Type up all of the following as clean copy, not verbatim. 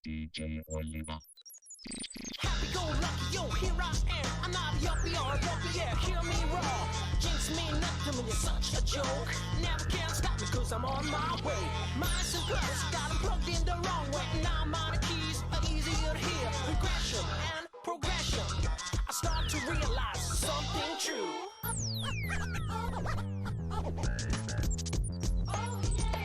DJ Oliver. Happy go lucky, yo, here I am. I'm not a yuppie or a yuppie, yeah, hear me roar. Jinx me nothing when you're such a joke. Never can stop me cause I'm on my way. Minds and clothes, got 'em plugged in the wrong way. Now I'm out of keys, are easier to hear. Regression and progression. I start to realize something true.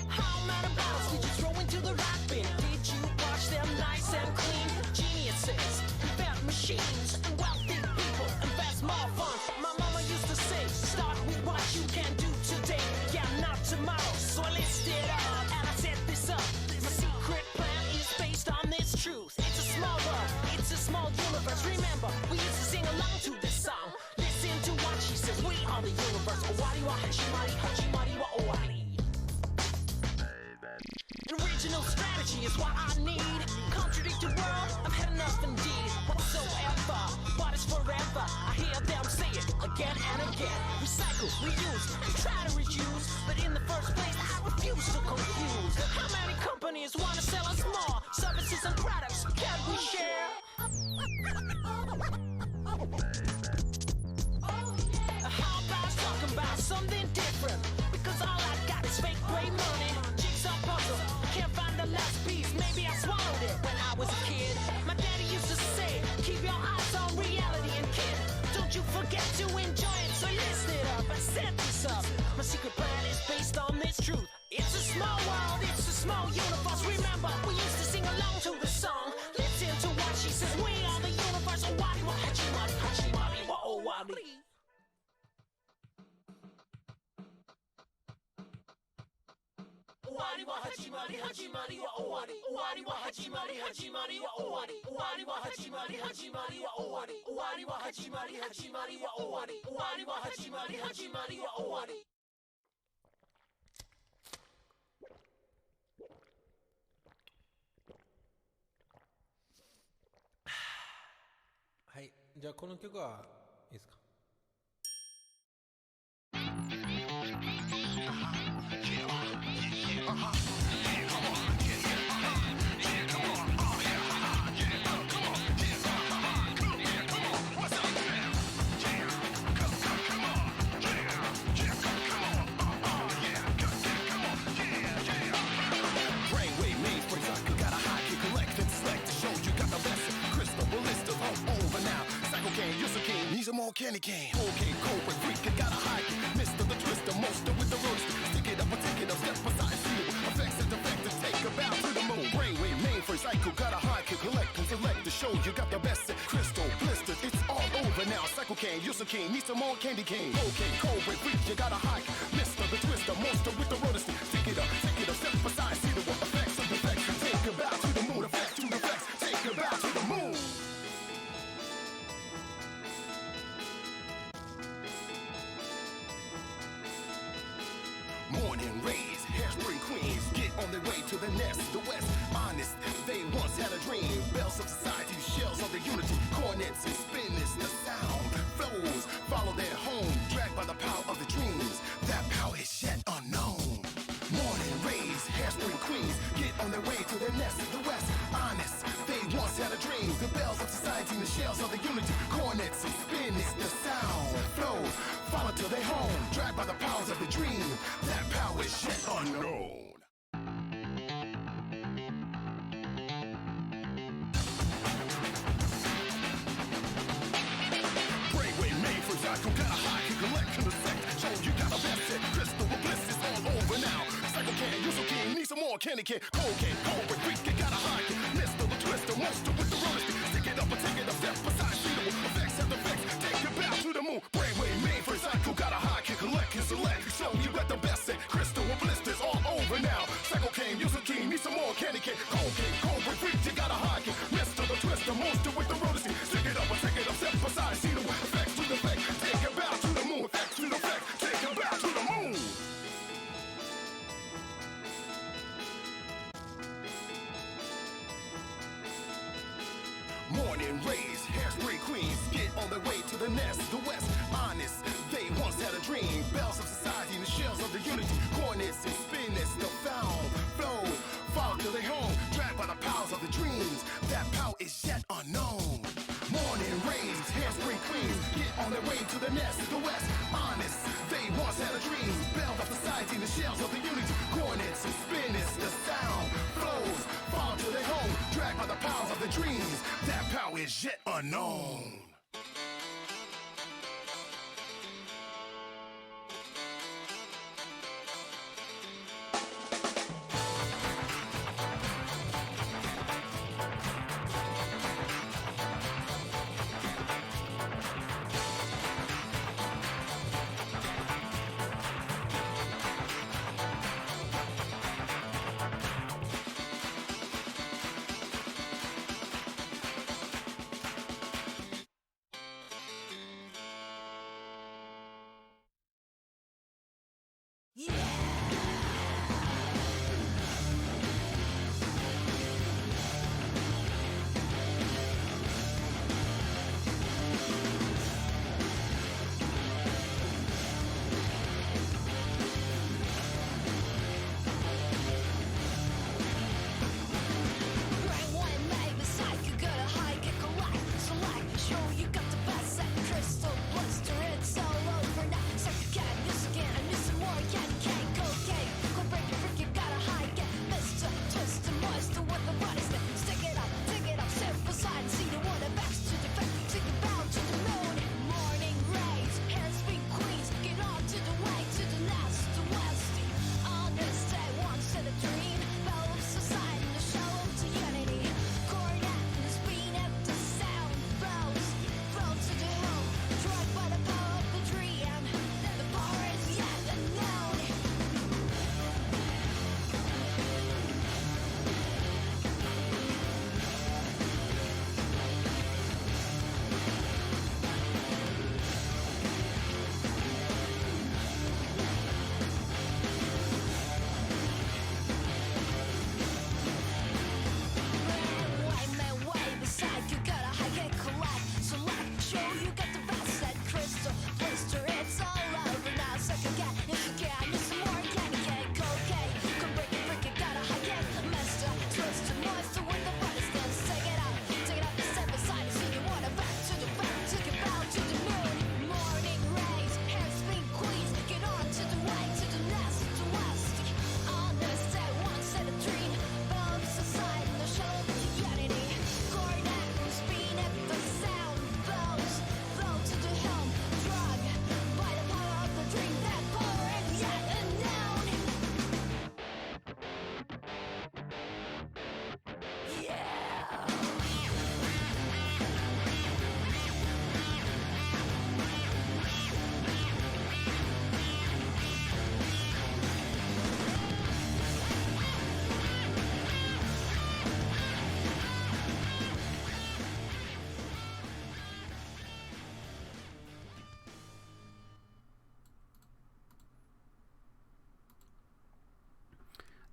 How many bottles did you throw into the rat bin? Did you wash them nice and clean? Geniuses, invent machines, and wealthy people invest more funds. My mama used to say, start with what you can do today, yeah, not tomorrow. So I listed up and I set this up. My secret plan is based on this truth. It's a small world, it's a small universe. Remember, we used to sing along to this song. Listen to what she says, we are the universe. Owari wa hachimari, hachimari wa owari. An original strategy is what I need. Contradicted world, I've had enough indeed. Whatsoever, what is forever? I hear them say it again and again. Recycle, reuse, and try to reduce. But in the first place, I refuse to confuse. How many companies want to sell us more services and products? Can we share? How about talking about something different? Because all I got is fake gray money. Jigsaw puzzle, can't find the last piece. Maybe I swallowed it when I was a kid. My daddy used to say, keep your eyes on reality, and kid, don't you forget to enjoy it. So listen it up, I set this up. My secret plan is based on this truth. It's a small world, it's a small universe. Remember, we used to sing along to the song. Listen to what she says, we are the universe. Owari wa hachimari, hachimari wa owari. Owari wa hachimari, hachimari wa owari. Owari wa hachimari, hachimari wa owari. Owari wa hachimari, hachimari wa owari. Owari wa hachimari, hachimari wa owari. Owari wa hachimari, hachimari wa owari. はい、じゃあこの曲はいいですか。He's a more candy cane. Okay, cold with freak, got a high kick. Mr. the Twister, monster with the roast. Stick it up, I take it up, step aside, feel. Effects and defective, take a bow to the moon. Brainwave, main for psycho, got a high kick. Collect and select the show, you got the best. Crystal, blisters, it's all over now. Psycho cane, you're so king, need some more candy cane. Okay, cold with freak, you got a high kick. Mr. the Twister, monster with the rotor. Stick it up, step aside, see the what effects and defective. Take a bow to the moon, effects to the flex. Take a bow to the moon. Morning rays, hairspray queens, get on their way to the nest. The West, honest, they once had a dream. Bells of society, shells of the unity, cornets and spinners, the sound flows, follow their home, dragged by the power of the dreams. That power is yet unknown. Morning rays, hairspray queens, get on their way to their nest. The West, honest, they once had a dream. The bells of society, the shells of the unity, cornets and spinners, the sound flows, follow to their home, dragged by the powers of the dream. That power is yet unknown. Brainwave made for Zyko, got a high kick, collect and effect. Show you got a best set, crystal with bliss is all over now. Psycho can, use a king, need some more candy can. Cocaine, cold with freak, got a high kick. Mr. the Twister, monster with the roller stick. Stick it up and take it up, step aside, see the effects and effects. Take it back to the moon. Brainwave made for Zyko, got a high kick, collect and select. Show you got the best set, crystal with blisters all over now. Psycho can, use a king, need some more candy can. Cocaine, cold with freak, you got a high kick. Mr. the Twister, monster with the roller stick. Stick it up and take it up, step aside, see the effects to the effect. Take it back to the moon, effects to the effect. Take it back to the moon. Morning rays, hairspray queens, get on their way to the nest. The West, honest, they once had a dream. Bells of society, the shells of the unity, cornets and spinners, the found flows, follow to their home, dragged by the powers of the dream. is yet unknown. Morning rains, hairspray queens, get on their way to the nest. The West, honest, they once had a dream. Build up society in the shells of the units. Cornets and spinnets, the sound flows, fall to their home, dragged by the powers of the dreams. That power is yet unknown.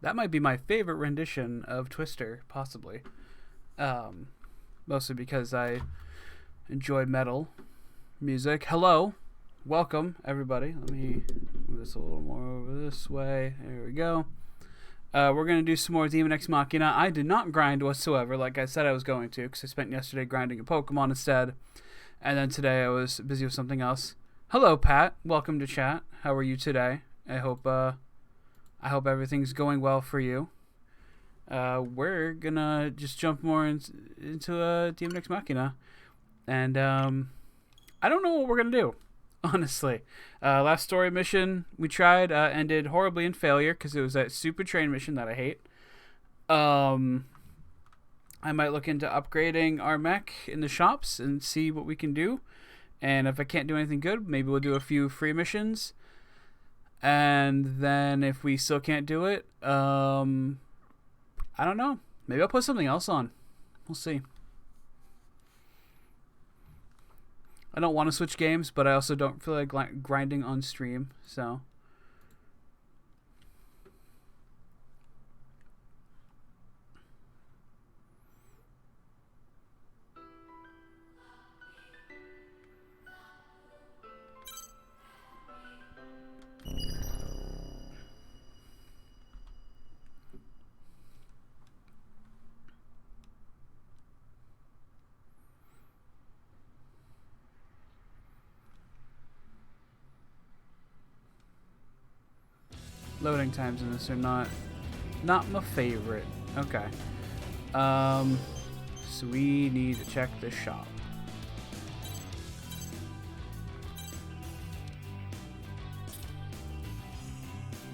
That might be my favorite rendition of Twister, possibly. Mostly because I enjoy metal music. Hello. Welcome, everybody. Let me move this a little more over this way. There we go. We're going to do some more Daemon X Machina. I did not grind whatsoever, like I said I was going to, because I spent yesterday grinding a Pokemon instead. And then today I was busy with something else. Hello, Pat. Welcome to chat. How are you today? I hope everything's going well for you. We're gonna just jump more into Daemon X Machina, and I don't know what we're gonna do, honestly. Last story mission we tried ended horribly in failure because it was that super train mission that I hate. I might look into upgrading our mech in the shops and see what we can do, and if I can't do anything good, maybe we'll do a few free missions. And then if we still can't do it, I don't know. Maybe I'll put something else on. We'll see. I don't want to switch games, but I also don't feel like grinding on stream, so... Loading times in this are not my favorite. Okay. So we need to check the shop.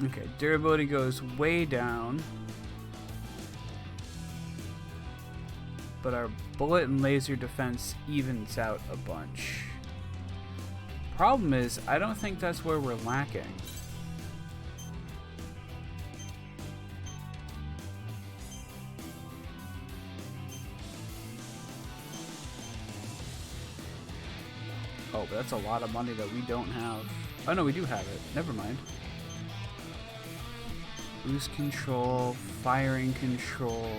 Okay, durability goes way down. But our bullet and laser defense evens out a bunch. Problem is, I don't think that's where we're lacking. Oh, but that's a lot of money that we don't have. Oh no, we do have it. Never mind. Boost control, firing control,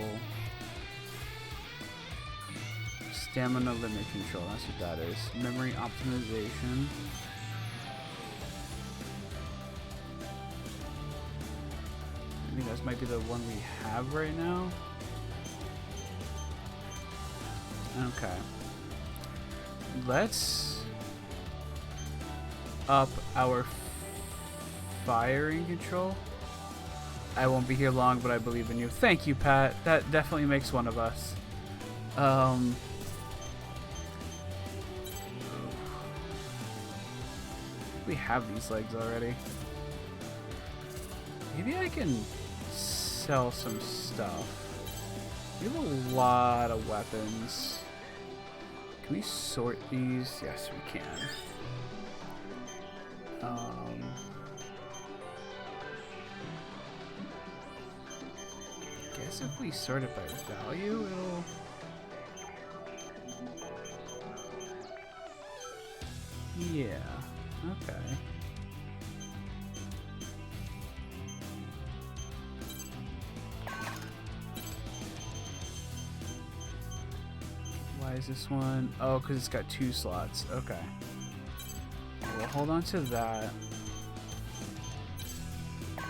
stamina limit control. That's what that is. Memory optimization. I think that might be the one we have right now. Okay. Let's up our firing control. I won't be here long, but I believe in you. Thank you, Pat. That definitely makes one of us. We have these legs already. Maybe I can sell some stuff. We have a lot of weapons. Can we sort these? Yes, we can. Guess if we sort it by value, it'll... Yeah, okay. Why is this one? Oh, because it's got 2 slots. Okay. We'll hold on to that. Okay,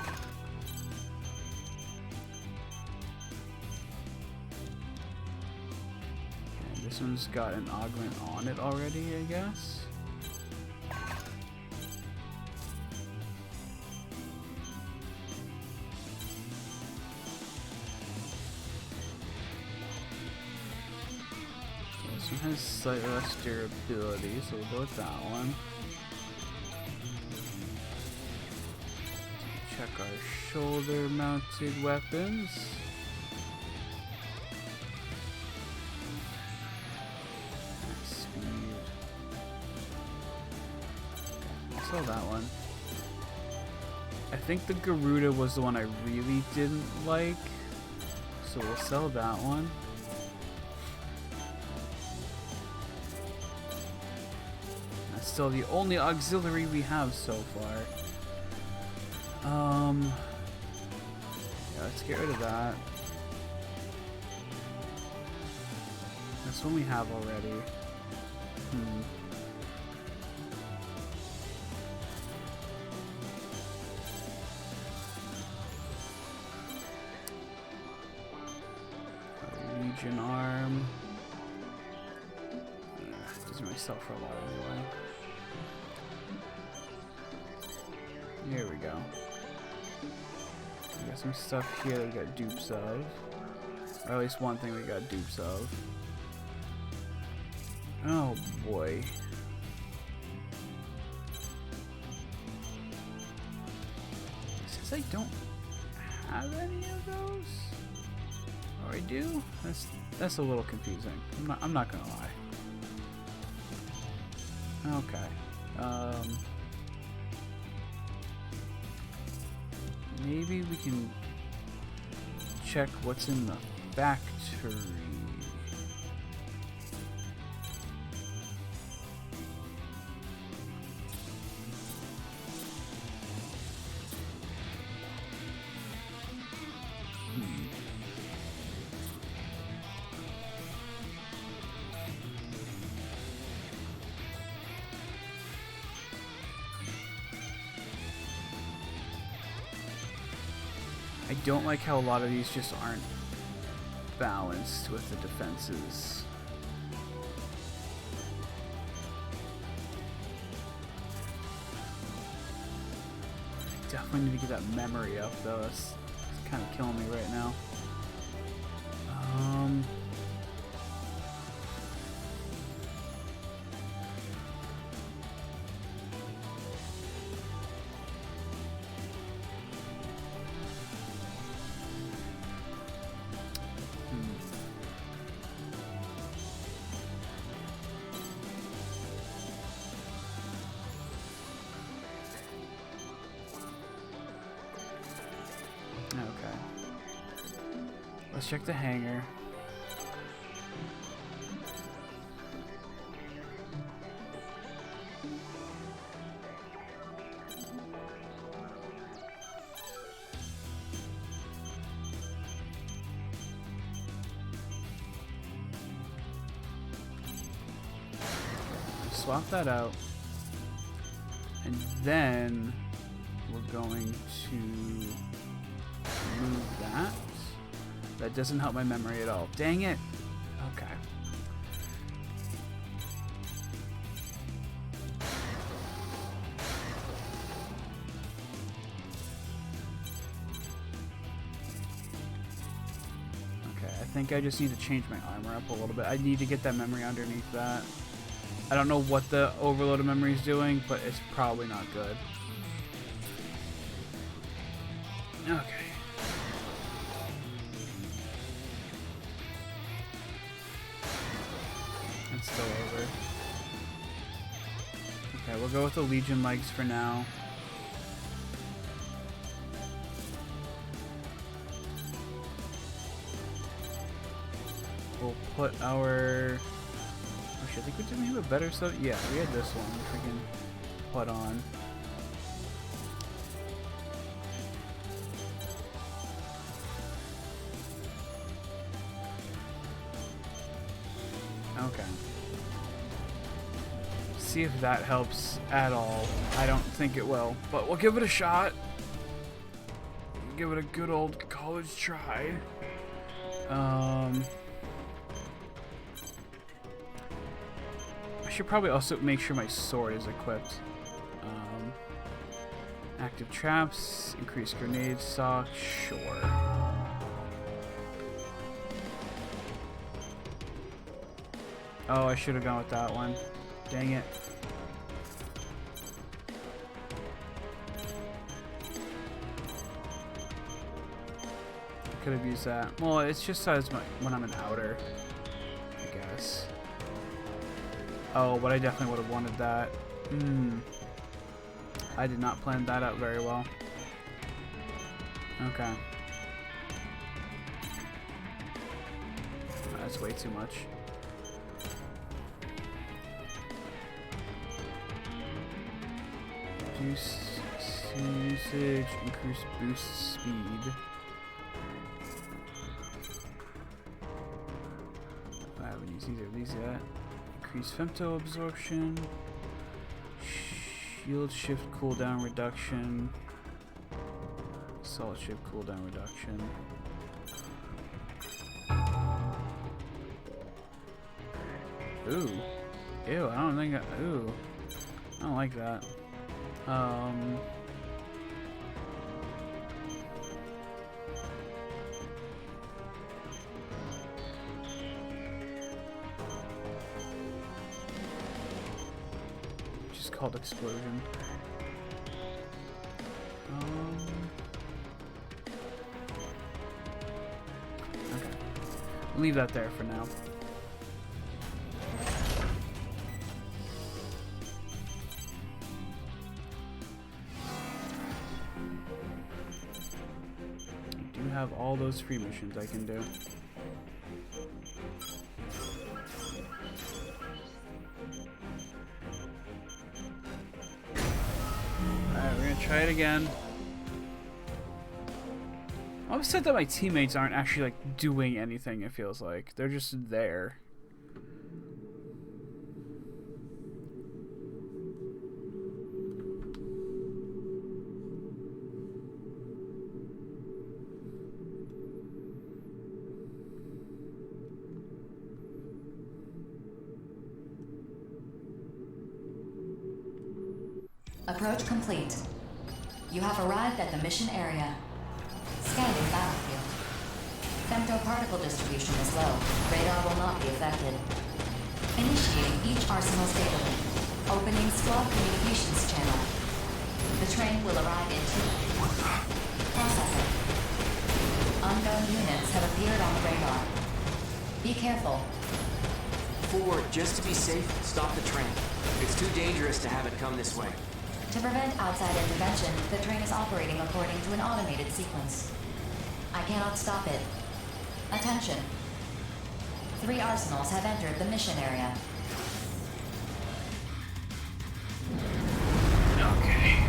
this one's got an augment on it already, I guess. This one has slightly less durability, so we'll go with that one. Check our shoulder-mounted weapons. Speed. Okay, I'll sell that one. I think the Garuda was the one I really didn't like, so we'll sell that one. That's still the only auxiliary we have so far. Yeah, let's get rid of that. That's one we have already. Legion arm. Doesn't really sell for a lot anyway. Here we go. We got some stuff here that we got dupes of. Or at least one thing we got dupes of. Oh boy. Since I don't have any of those, or I do, that's a little confusing. I'm not gonna lie. Okay. Maybe we can check what's in the factory. I don't like how a lot of these just aren't balanced with the defenses. definitely need to get that memory up, though. That's kind of killing me right now. Okay. Let's check the hangar. Swap that out. And then we're going to move that. That doesn't help my memory at all. Dang it. Okay. Okay, I think I just need to change my armor up a little bit. I need to get that memory underneath that. I don't know what the overload of memory is doing, but it's probably not good. Okay. It's still over. Okay, we'll go with the Legion legs for now. We'll put our... Actually, I think we didn't have a better stuff. Yeah, we had this one, which we can put on. Okay. See if that helps at all. I don't think it will, but we'll give it a shot. Give it a good old college try. I should probably also make sure my sword is equipped. Active traps, increased grenade stock, sure. Oh, I should have gone with that one. Dang it. I could have used that. Well, it's just as my, when I'm an outer, I guess. Oh, but I definitely would have wanted that. I did not plan that out very well. Okay. That's way too much. Reduce usage, increase boost speed. I haven't used either of these yet. Increase femto absorption. Shield shift cooldown reduction. Solid shift cooldown reduction. Ooh. Ew, I don't think ooh. I don't like that. Just called explosion. Okay. Leave that there for now. Have all those free missions I can do. Alright, we're gonna try it again. I'm upset that my teammates aren't actually like doing anything, it feels like. They're just there. Approach complete. You have arrived at the mission area. Scanning battlefield. Femtoparticle distribution is low. Radar will not be affected. Initiating each arsenal's data link. Opening squad communications channel. The train will arrive in 2. Processing. Unknown units have appeared on the radar. Be careful. Forward, just to be safe, stop the train. It's too dangerous to have it come this way. To prevent outside intervention, the train is operating according to an automated sequence. I cannot stop it. Attention. 3 arsenals have entered the mission area. Okay.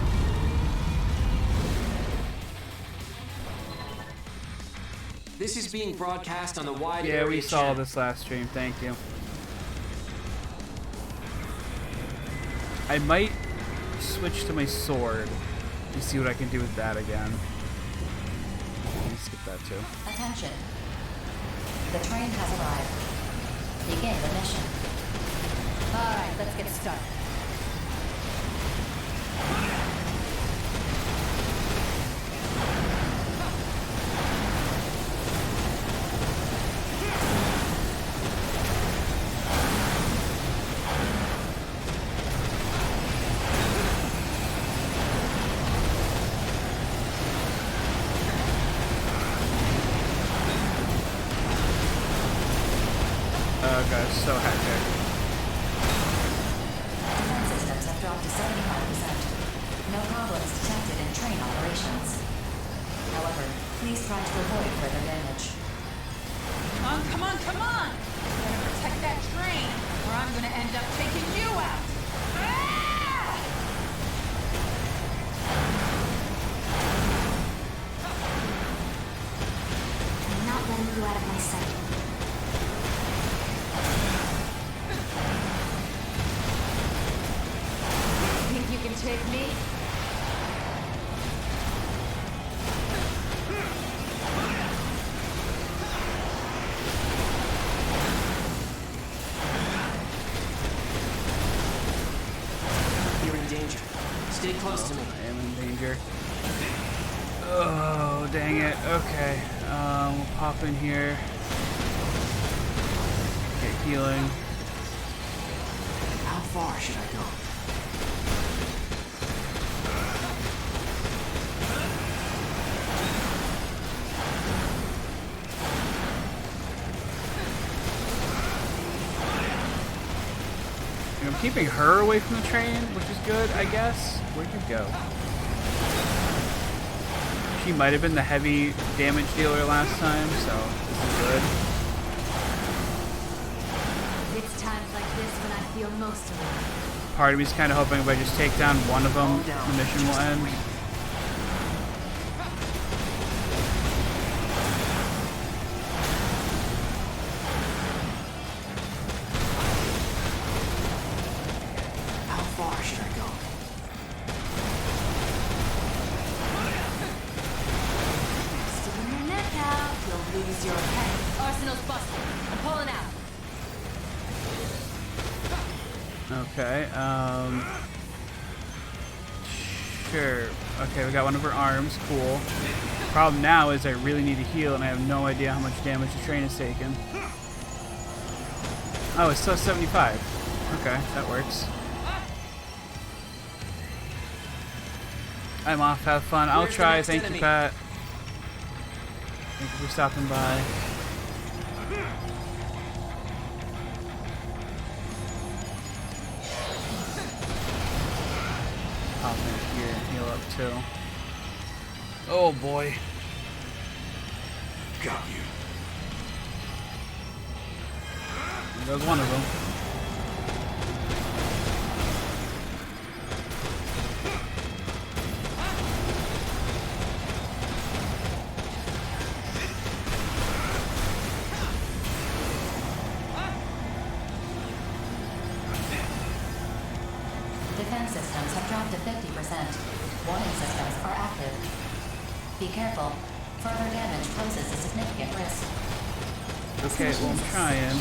This is being broadcast on the wide Yeah, area we saw channel. this last stream. Thank you. I might switch to my sword and see what I can do with that again. Let me skip that too. Attention. The train has arrived. Begin the mission. Alright, let's get started. Oh god, it's so hectic. Defense systems have dropped to 75%. No problems detected in train operations. However, please try to avoid further damage. Come on, come on! You better protect that train, or I'm gonna end up taking you out! Ah! I'm not letting you out of my sight. Think you can take me? You're in danger. Stay close to me. I am in danger. Oh, dang it. Okay. We'll pop in here. Get healing. How far should I go? And I'm keeping her away from the train, which is good, I guess. Where'd you go? She might have been the heavy damage dealer last time, so this is good. It's times like this when I feel most alive. Part of me's kind of hoping if I just take down one of them, the mission will end. How far should I go? Sticking your neck out, you'll lose your head. Arsenal's busted. I'm pulling out. Okay, sure. Okay, we got one of her arms. Cool. Problem now is I really need to heal, and I have no idea how much damage the train has taken. Oh, it's still 75. Okay, that works. I'm off. Have fun. I'll Where's the try. next Thank enemy? you, Pat. Thank you for stopping by. Hop in here and heal up too. Oh boy. Got you. There goes one of them. Defense systems have dropped to 50%. Warning systems are active. Be careful. Further damage poses a significant risk. Okay, well I'm trying.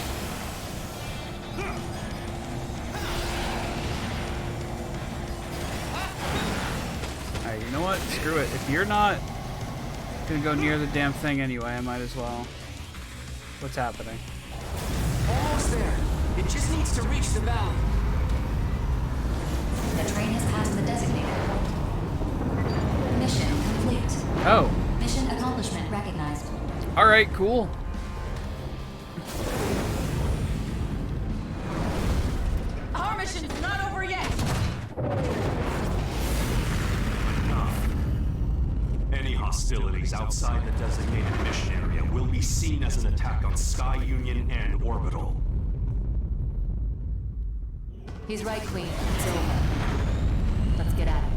you know what? Screw it. If you're not gonna go near the damn thing anyway, I might as well. What's happening? Almost there. It just needs to reach the valley. The train has passed the designated point. Mission complete. Oh. Mission accomplishment recognized. Alright, cool. Our mission's not over yet. Enough. Any hostilities outside the designated mission area will be seen as an attack on Sky Union and Orbital. He's right, Queen. It's over. Let's get at it.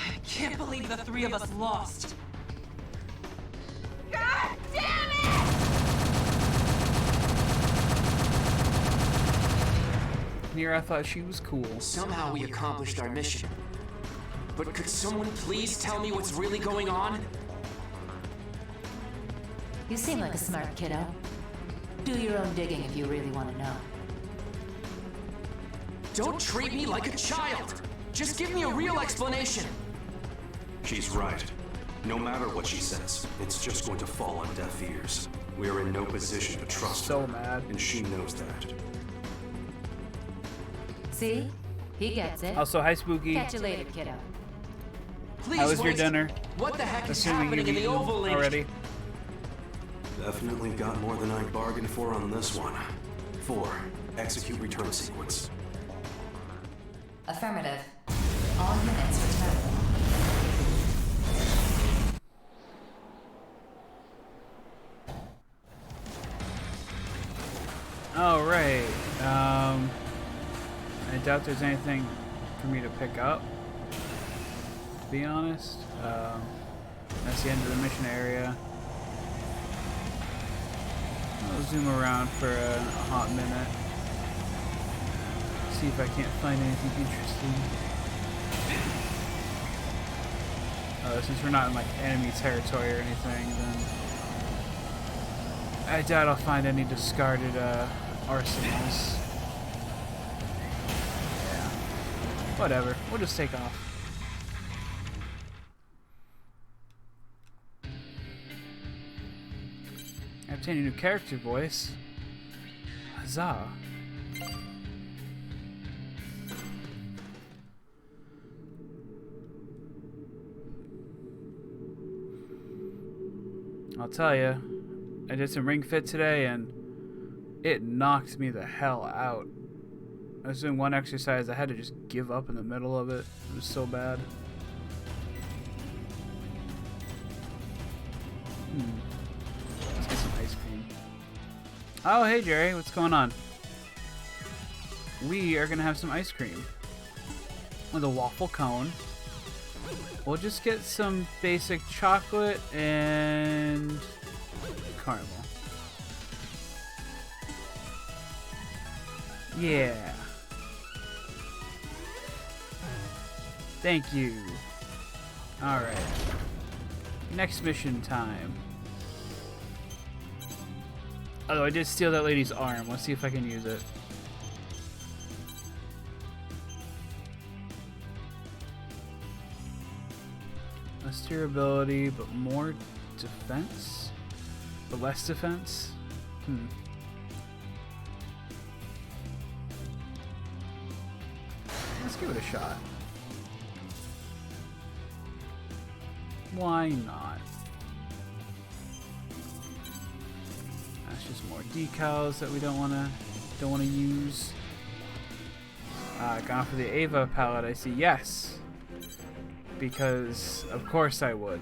I can't believe the three of us lost. God damn it! Here I thought she was cool. Somehow we accomplished our mission. But could someone please tell me what's really going on? You seem like a smart kiddo. Do your own digging if you really want to know. Don't treat me like a child! Just give me a real explanation! She's right. No matter what she says, it's just going to fall on deaf ears. We are in no position to trust So her, mad. and she knows that. See? He gets it. Also, hi Spooky. Catch you later, kiddo. Please How was your wait. dinner? What the heck is Assuming happening you've in the eaten Oval Link? already. Definitely got more than I bargained for on this one. 4. Execute return sequence. Affirmative. All units return. Alright. I doubt there's anything for me to pick up, to be honest. That's the end of the mission area. I'll zoom around for a hot minute. See if I can't find anything interesting. Since we're not in like enemy territory or anything, then I doubt I'll find any discarded arsenals. Yeah. Whatever. We'll just take off. I obtained a new character voice. Huzzah. I'll tell you, I did some Ring Fit today and it knocked me the hell out. I was doing one exercise, I had to just give up in the middle of it. It was so bad. Let's get some ice cream. Oh, hey Jerry, what's going on? We are gonna have some ice cream with a waffle cone. We'll just get some basic chocolate and caramel. Yeah. Thank you. Alright. Next mission time. Oh, I did steal that lady's arm. Let's see if I can use it. Less durability, but more defense? But less defense? Let's give it a shot. Why not? That's just more decals that we don't wanna use. Gone for the Ava palette, I see. Yes. Because of course I would.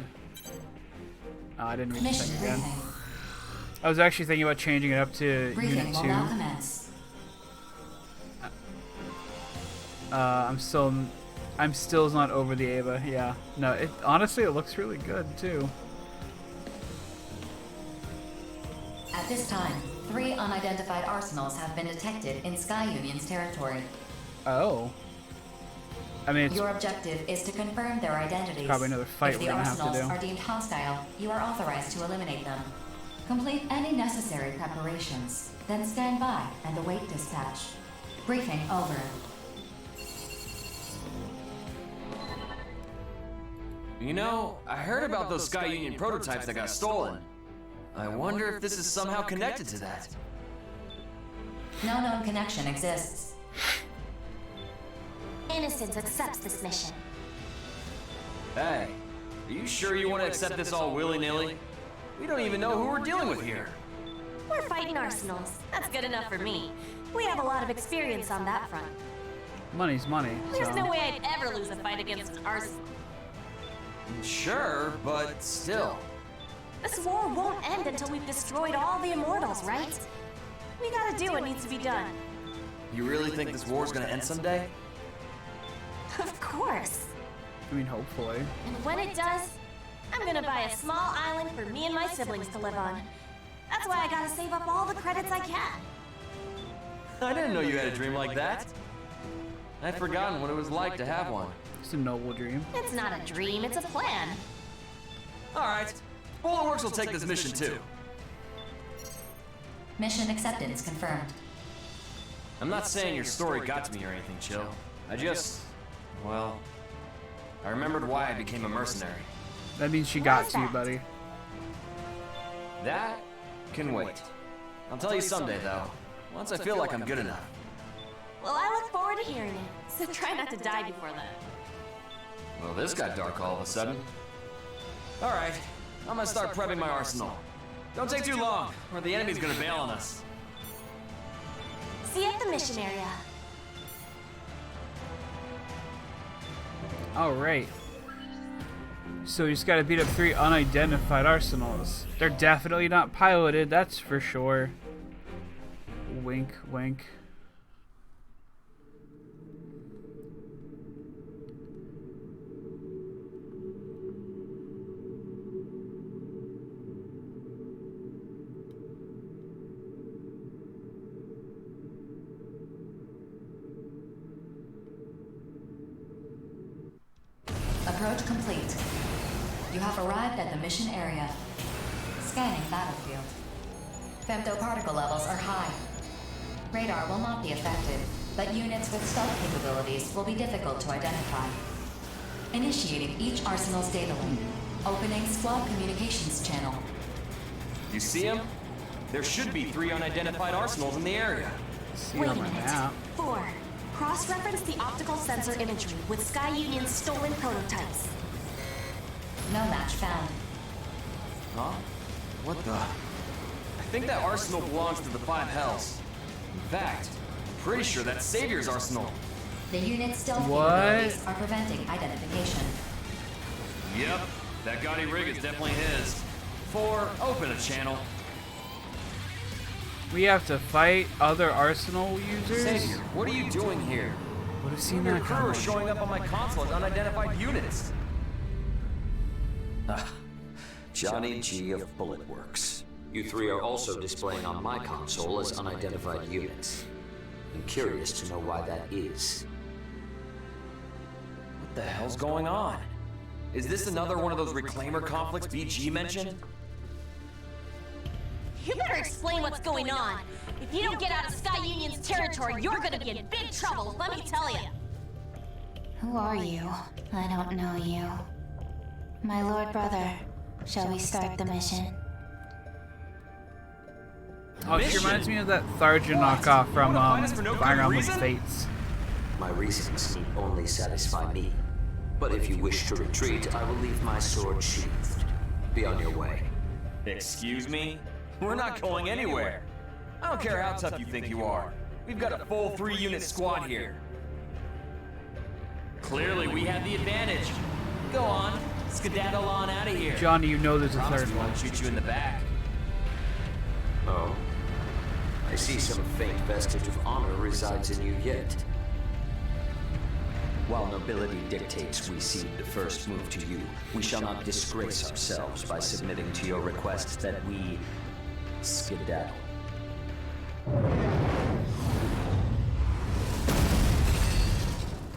Oh, I didn't read the Mission thing again. briefing. I was actually thinking about changing it up to Briefing Unit will 2. now commence. I'm still not over the Ava. Yeah. No, it honestly it looks really good too. At this time, 3 unidentified arsenals have been detected in Sky Union's territory. Oh. I mean, it's Your objective is to confirm their identities. probably another fight if we're the gonna have to arsenals do. are deemed hostile, you are authorized to eliminate them. Complete any necessary preparations, then stand by and await dispatch. Briefing over. You know, I heard about those Sky Union prototypes that got stolen. I wonder if this is somehow connected to that. No known connection exists. Innocence accepts this mission. Hey, are you sure you want to accept this all willy-nilly? We don't even know who we're dealing with here. We're fighting arsenals. That's good enough for me. We have a lot of experience on that front. Money's money. There's So. no way I'd ever lose a fight against an arsenal. Sure, but still. This war won't end until we've destroyed all the immortals, right? We gotta do what needs to be done. You really think this war's gonna end someday? Of course. I mean, hopefully. And when it does, I'm gonna buy a small island for me and my siblings to live on. That's why I gotta save up all the credits I can. I didn't know you had a dream like that. I'd forgotten what it was like to have one. It's a noble dream. It's not a dream, it's a plan. Alright, Bulletworks will take this mission too. Mission acceptance confirmed. I'm not saying your story got to me or anything, Chill. Well, I remembered why I became a mercenary. That means she got to you, buddy. That can wait. I'll tell you someday, though. Once I feel like I'm good enough. Well, I look forward to hearing it, so try not to die before then. Well, this got dark all of a sudden. Alright, I'm gonna start prepping my arsenal. Don't take too long, or the enemy's gonna bail on us. See you at the mission area. Alright. So you just gotta beat up 3 unidentified arsenals. They're definitely not piloted, that's for sure. Wink, wink. Approach complete. You have arrived at the mission area. Scanning battlefield. Femtoparticle levels are high. Radar will not be affected, but units with stealth capabilities will be difficult to identify. Initiating each arsenal's data link. Opening squad communications channel. You see them? There should be 3 unidentified arsenals in the area. See Wait on a my minute. map. 4. Cross-reference the optical sensor imagery with Sky Union's stolen prototypes. No match found. Huh? What the? I think that arsenal belongs to the 5 Hells. In fact, I'm pretty sure that's Savior's arsenal. The unit's stealth What? capabilities are preventing identification. Yep, that gaudy rig is definitely his. 4, open a channel. We have to fight other arsenal users? Savior, what are you doing here? Would have seen Your that crew coming. is showing up on my console as unidentified units. Johnny G of Bulletworks. You 3 are also displaying on my console as unidentified units. I'm curious to know why that is. What the hell's going on? Is this another one of those reclaimer conflicts BG mentioned? You better explain what's going on. If you don't get out of Sky Union's territory, you're gonna be in big trouble, let me tell you. Who are you? I don't know you. My lord brother, shall we start the mission? Oh, she reminds me of that Tharja knockoff from Fire Emblem Fates. My reasons need only satisfy me. But if you wish to retreat, I will leave my sword sheathed. Be on your way. Excuse me? We're not going anywhere. I don't care how tough you think you are. We've got a full 3-unit squad here. Clearly, we have the advantage. Go on, skedaddle on out of here. Johnny, you know there's a Promise third we one. won't shoot you in the back. Oh. I see some faint vestige of honor resides in you yet. While nobility dictates we cede the first move to you, we shall not disgrace ourselves by submitting to your request that we skedaddle.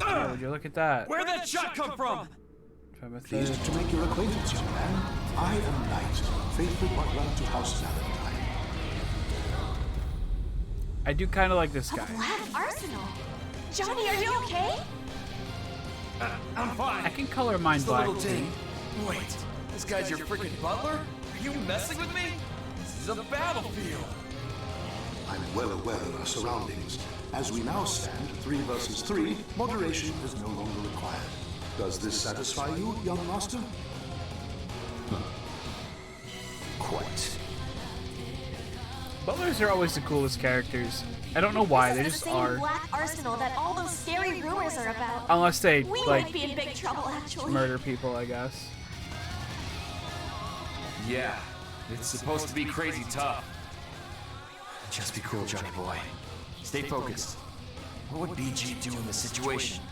Oh, would you look at that? Where'd that shot come from? From a Pleased third. to make your acquaintance, young man. I am Knight, faithful butler to House Valentine. I do kind of like this A guy. black arsenal. Johnny, are you okay? I'm fine. I can color mine Just a black. little ting. Wait, this guy's your freaking butler? Are you messing with me? This is a battlefield. I'm well aware of our surroundings. As we now stand, 3 versus 3, moderation is no longer required. Does this satisfy you, young master? Quite. Butlers are always the coolest characters. I don't know why, they This is just the same are. black arsenal that all those scary rumors are about. Unless they, We like, might be in big trouble, actually. murder people, I guess. Yeah, it's supposed to be crazy tough. Just be cool, Johnny boy. Stay focused. What would BG do in this situation?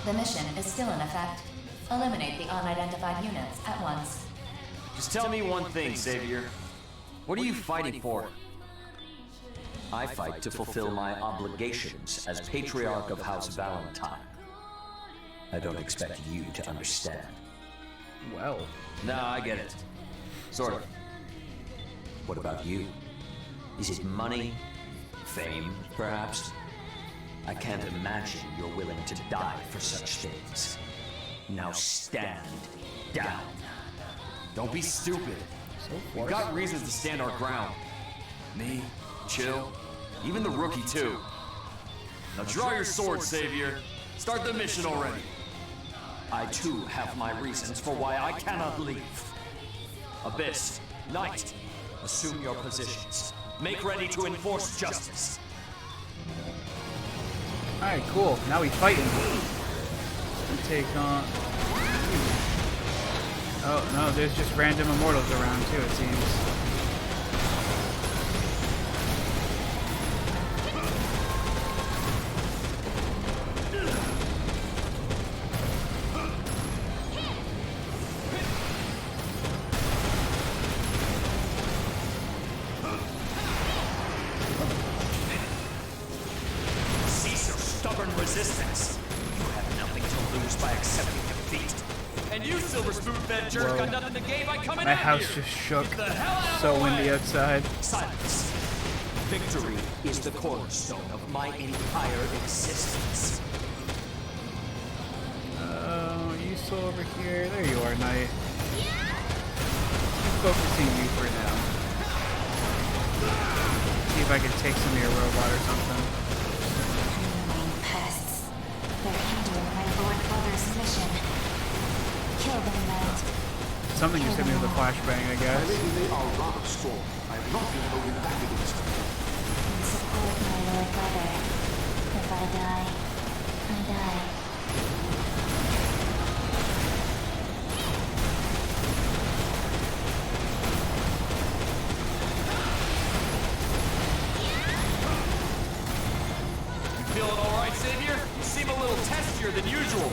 The mission is still in effect. Eliminate the unidentified units at once. Just tell me one thing, Savior. What are you fighting for? I fight to fulfill my obligations as Patriarch of House Valentine. I don't expect you to understand. Well. No, I get it. Sort of. What about you? Is it money? Fame, perhaps? I can't imagine you're willing to die for such things. Now stand down. Don't be stupid. We've got reasons to stand our ground. Me, Chill, even the rookie too. Now draw your sword, Savior. Start the mission already. I too have my reasons for why I cannot leave. Abyss, Knight, assume your positions. Make ready to enforce justice. Alright, cool. Now we fighting. We take on... Oh, no, there's just random immortals around too, it seems. Cease your stubborn resistance. You have nothing to lose by accepting defeat. And you, silver spoon-fed jerk, Whoa. got nothing to gain by coming My out house here. just shook. Get the hell out of So the windy way. outside. Silence. Victory is the cornerstone of my entire existence. Oh, you still over here? There you are, Knight. I'm focusing you for now. See if I can take some of your robot or something. Annoying pests. They're hindering my Lord Brother's mission. Kill them, Knight. Something just hit me with a flashbang, I guess. Lady, they are rather strong. I have not been holding back against them. And support my Lord Brother. If I die, I die. You feeling all right, Savior? You seem a little testier than usual.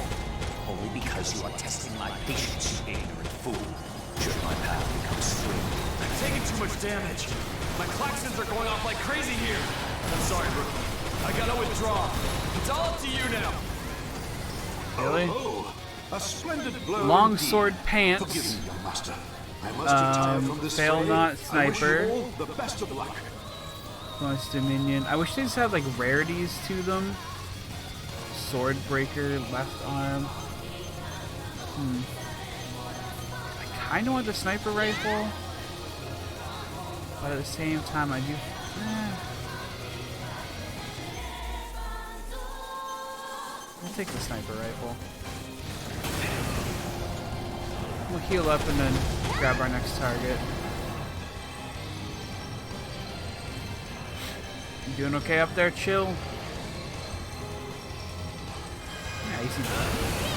Only because you are testing my patience, you ignorant fool. Should my path become straight, I'm taking too much damage. My klaxons are going off like crazy here. I'm sorry, rookie. I gotta withdraw. It's all up to you now. Really? Oh, a splendid blow. Longsword indeed. pants. Forgive me, young master. I must retire from this fail fray. not I wish sniper. you all the best of luck. Plus Dominion. I wish they just had like rarities to them. Sword breaker, left arm. I kind of want the sniper rifle, but at the same time, I do. I'll take the sniper rifle. We'll heal up and then grab our next target. You doing okay up there, Chill? Yeah, you seem good.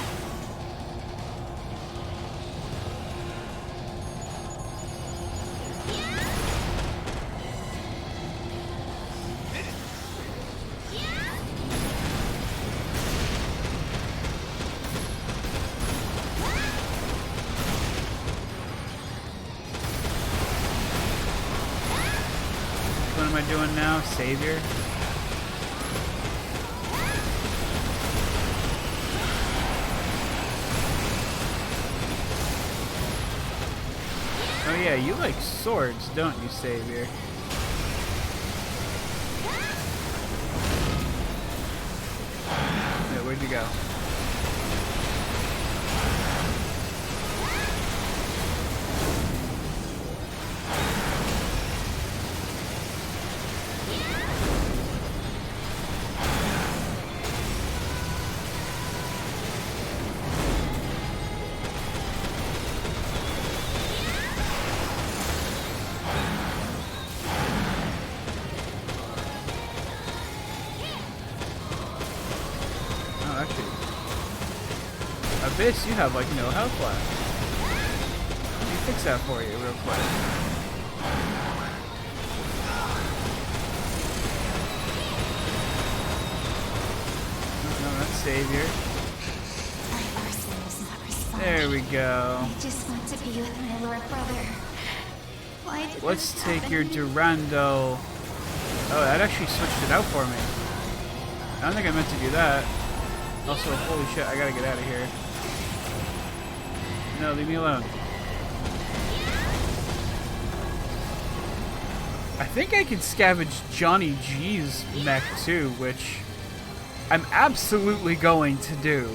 What am I doing now? Savior? Oh yeah, you like swords, don't you, Savior? Wait, where'd you go? Abyss, you have like no health left. Let me fix that for you real quick. No, that's Savior. My arsenal is not responding. There we go. I just want to be with my Lord Brother. Why did Let's this take happen? your Durando. Oh, that actually switched it out for me. I don't think I meant to do that. Also, holy shit, I gotta get out of here. No, leave me alone. I think I can scavenge Johnny G's mech too, which I'm absolutely going to do.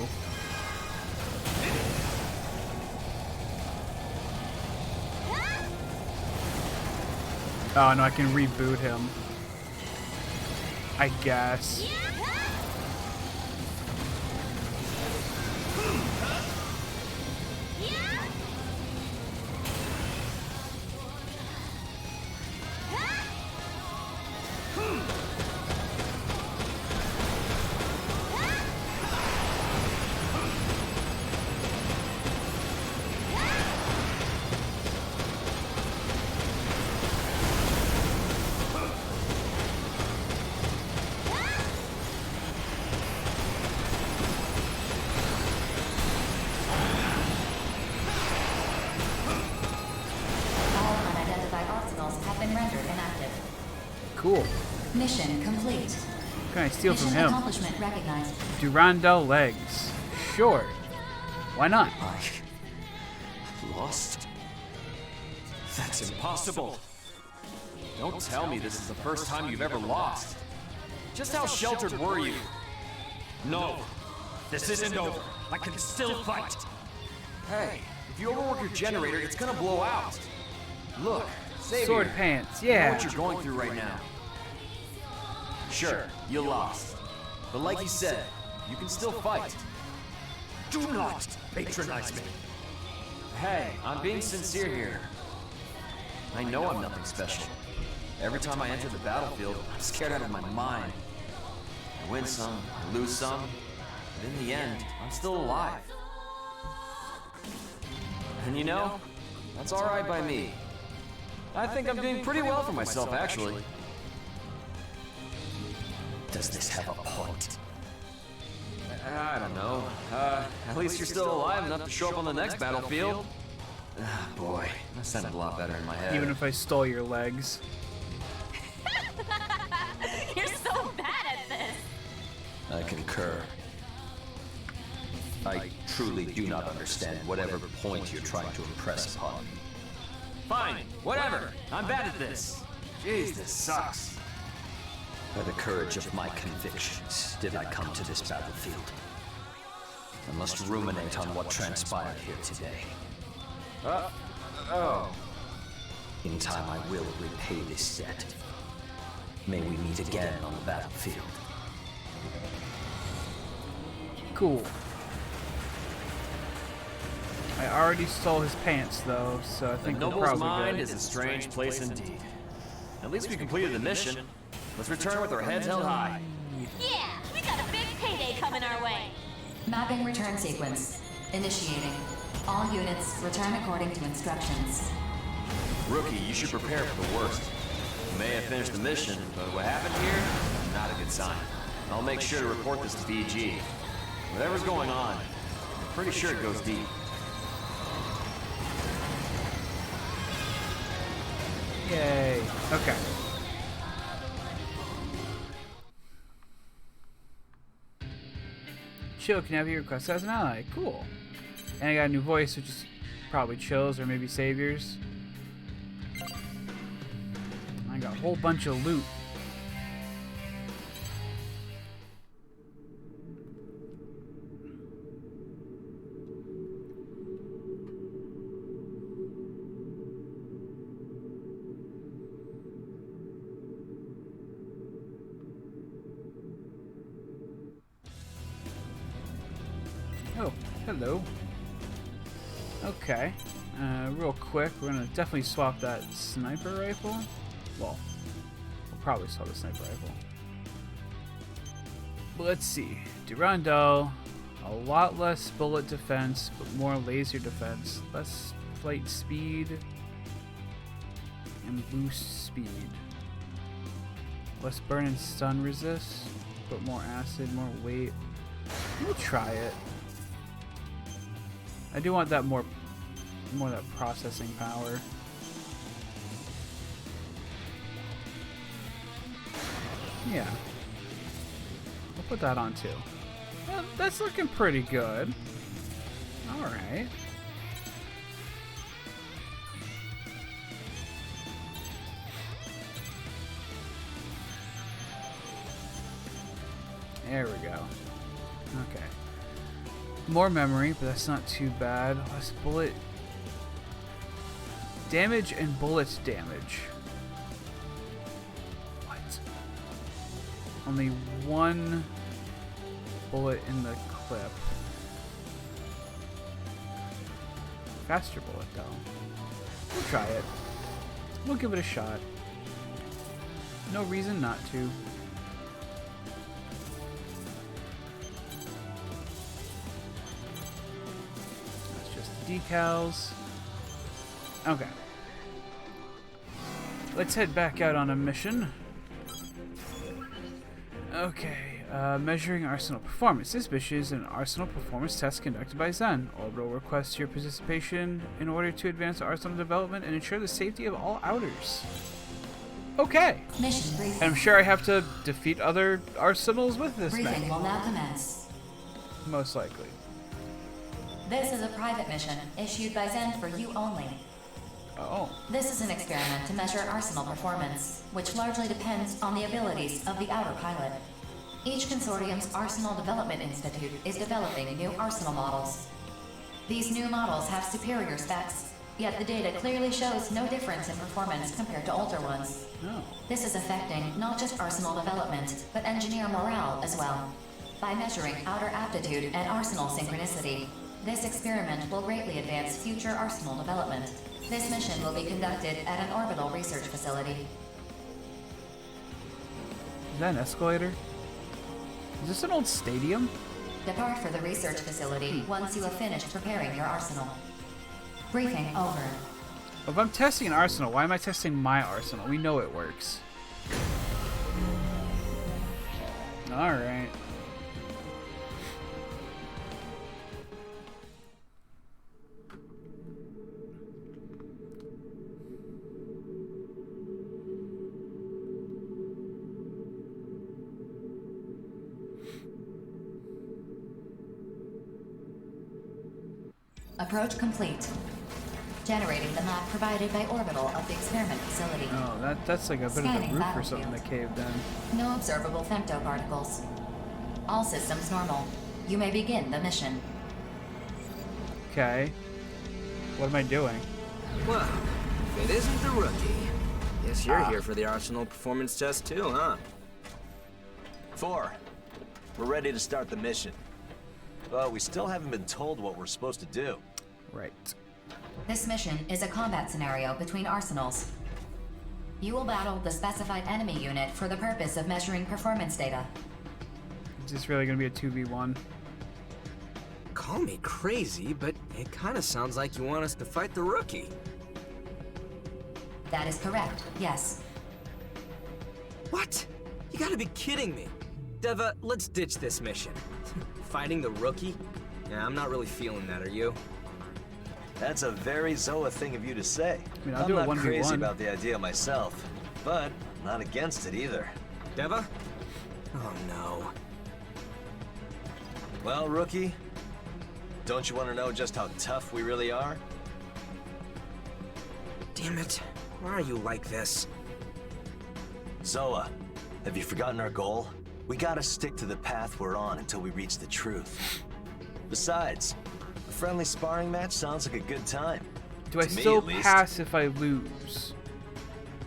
Oh no, I can reboot him. I guess. All unidentified arsenals have been rendered inactive. Cool. Mission complete. What can I steal Mission from him? accomplishment recognized. Durandal legs. Sure. Why not? I lost? That's impossible. Don't tell me this is the first time you've ever lost. Just how sheltered were you? No, this isn't over. I can still fight. Hey, if you overwork your generator, it's gonna blow out. Look, Savior, Sword pants, I know yeah. what you're going through right now. Sure, you lost. But like you said, you can still fight. Do not patronize me. Hey, I'm being sincere here. I know I'm nothing special. Every time I enter the battlefield, I'm scared out of my mind. I win some, I lose some, but in the end, I'm still alive. And you know, that's alright by me. I think I'm doing pretty well for myself, actually. Does this have a point? I don't know. At least you're still alive enough to show up on the next battlefield. Boy, that sounded a lot better in my head. Even if I stole your legs. You're so bad at this. I concur. I truly do not understand whatever point you're trying to impress upon me. Fine, whatever. I'm bad at this. Jeez, this sucks. By the courage of my convictions did I come to this battlefield. I must ruminate on what transpired here today. Oh. In time I will repay this debt. May we meet again on the battlefield. Cool. I already stole his pants though, so I The think we're noble's probably mind good. is a strange place indeed. At least we completed the mission. Let's return with our heads held high. Yeah, we got a big payday coming our way. Mapping return sequence. Initiating. All units return according to instructions. Rookie, you should prepare for the worst. You may have finished the mission, but what happened here, not a good sign. I'll make sure to report this to BG. Whatever's going on, I'm pretty sure it goes deep. Yay. Okay. Chill can have your request as an ally. Cool. And I got a new voice, which is probably Chills or maybe Saviors. I got a whole bunch of loot. Oh, hello. Okay. Real quick, we're gonna definitely swap that sniper rifle. Well, we'll probably swap the sniper rifle. But let's see. Durandal, A lot less bullet defense, but more laser defense. Less flight speed and boost speed. Less burn and stun resist, but more acid, more weight. We'll try it. I do want that more of that processing power. Yeah. We'll put that on too. Well, that's looking pretty good. Alright. There we go. Okay. More memory, but that's not too bad. Less bullet damage and bullet damage. What? Only one bullet in the clip. Faster bullet though. We'll try it. We'll give it a shot. No reason not to. That's just decals. Okay. Let's head back out on a mission. Okay. Measuring Arsenal performance. This mission is an Arsenal performance test conducted by Zen. Orbital requests your participation in order to advance Arsenal development and ensure the safety of all outers. Okay. Mission briefing. And I'm sure I have to defeat other Arsenals with this Briefing mech. will now commence. Most likely. This is a private mission issued by Zen for you only. Oh. This is an experiment to measure Arsenal performance, which largely depends on the abilities of the outer pilot. Each consortium's Arsenal Development Institute is developing new Arsenal models. These new models have superior specs, yet the data clearly shows no difference in performance compared to older ones. No. This is affecting not just Arsenal development, but engineer morale as well. By measuring outer aptitude and Arsenal synchronicity, this experiment will greatly advance future Arsenal development. This mission will be conducted at an orbital research facility. Is that an escalator? Is this an old stadium? Depart for the research facility once you have finished preparing your arsenal. Briefing over. If I'm testing an arsenal, why am I testing my arsenal? We know it works. Alright. Approach complete. Generating the map provided by orbital of the experiment facility. Oh, that's like a bit Scanning of a roof or battlefield. something that caved in. No observable femtoparticles. All systems normal. You may begin the mission. Okay. What am I doing? Well, if it isn't the rookie, guess you're here for the Arsenal performance test too, huh? 4. We're ready to start the mission. But we still haven't been told what we're supposed to do. Right. This mission is a combat scenario between arsenals. You will battle the specified enemy unit for the purpose of measuring performance data. Is this really gonna be a 2v1? Call me crazy, but it kind of sounds like you want us to fight the rookie. That is correct, yes. What? You gotta be kidding me. Deva, let's ditch this mission. Fighting the rookie? Yeah, I'm not really feeling that, are you? That's a very Zoa thing of you to say. I mean, I'll I'm do a not 1v1. crazy about the idea myself, but not against it either. Deva? Oh no. Well, rookie, don't you want to know just how tough we really are? Damn it. Why are you like this? Zoa, have you forgotten our goal? We gotta stick to the path we're on until we reach the truth. Besides, a friendly sparring match sounds like a good time. Do I To me, still at least. pass if I lose?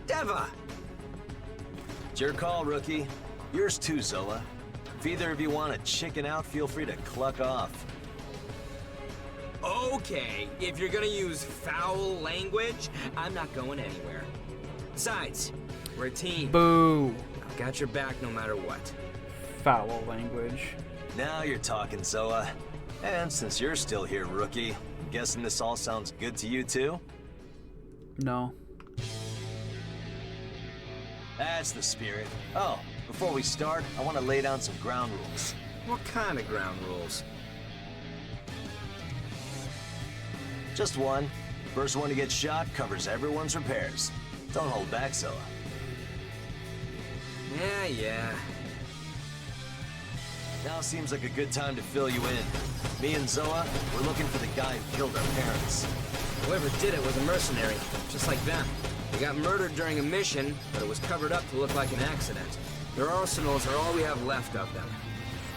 Deva! It's your call, rookie. Yours too, Zoa. If either of you want to chicken out, feel free to cluck off. Okay, if you're gonna use foul language, I'm not going anywhere. Besides, we're a team. Boo! I've got your back no matter what. Foul language. Now you're talking, Zoa. And since you're still here, rookie, I'm guessing this all sounds good to you too? No. That's the spirit. Oh, before we start, I want to lay down some ground rules. What kind of ground rules? Just one. First one to get shot covers everyone's repairs. Don't hold back, Zoa. Yeah. Now seems like a good time to fill you in. Me and Zoa, we're looking for the guy who killed our parents. Whoever did it was a mercenary, just like them. They got murdered during a mission, but it was covered up to look like an accident. Their arsenals are all we have left of them.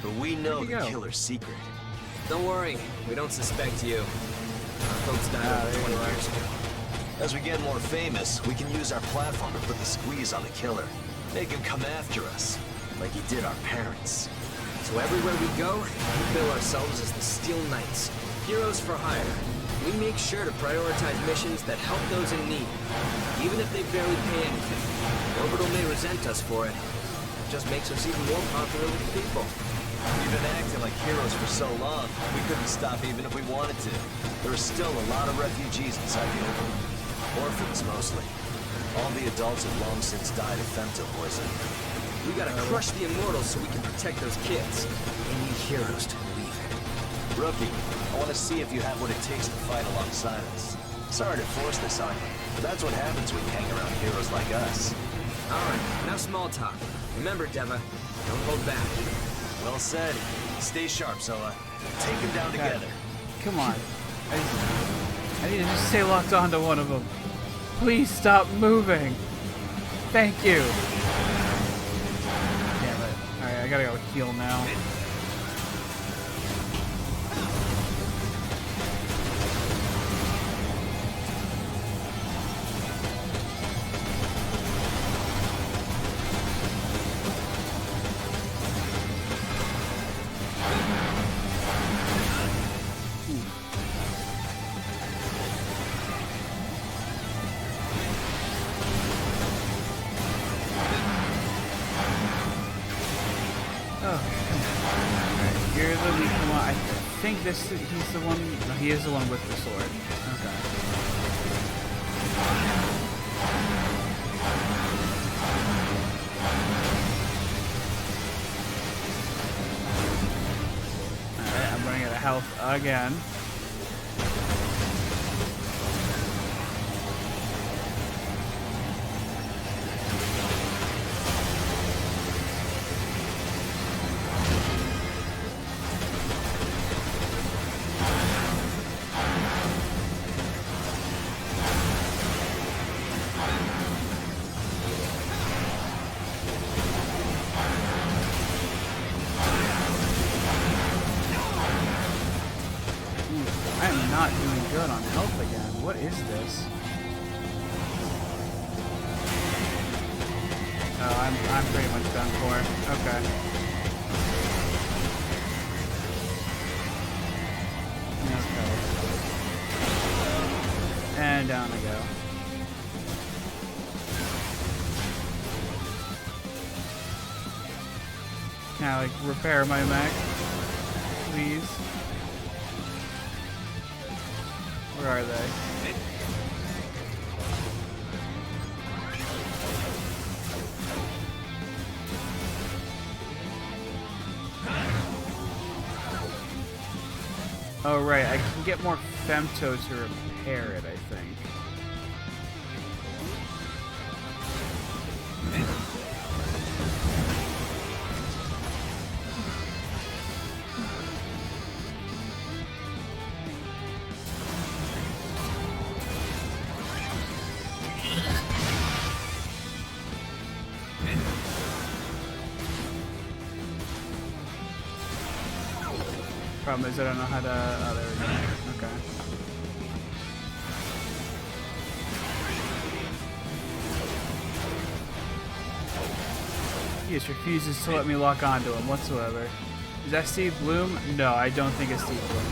But we know the killer's secret. Don't worry, we don't suspect you. Our folks died over 20 years ago. As we get more famous, we can use our platform to put the squeeze on the killer. Make him come after us, like he did our parents. So everywhere we go, we bill ourselves as the Steel Knights, heroes for hire. We make sure to prioritize missions that help those in need, even if they barely pay anything. Orbital may resent us for it. It just makes us even more popular with people. We've been acting like heroes for so long, we couldn't stop even if we wanted to. There are still a lot of refugees inside the Overworld. Orphans, mostly. All the adults have long since died of femto poison. We gotta crush the Immortals so we can protect those kids. We need heroes to believe it. Rookie, I want to see if you have what it takes to fight alongside us. Sorry to force this on you, but that's what happens when you hang around heroes like us. Alright, now small talk. Remember, Deva, don't hold back. Well said. Stay sharp, Zoa. Take them down together. Come on. I need to just stay locked onto one of them. Please stop moving. Thank you. Damn it. Alright, I gotta go heal now. I think he's the one. No, he is the one with the sword. Okay. Alright, I'm running out of health again. Not doing good on health again. What is this? Oh, I'm pretty much done for. Okay. Okay. And down I go. Now, like, repair my mech, please. Where are they? Oh right, I can get more femto to repair it, I think. Problem is I don't know how to... Oh, there we go. Okay. He just refuses to let me lock onto him whatsoever. Is that Steve Bloom? No, I don't think it's Steve Bloom.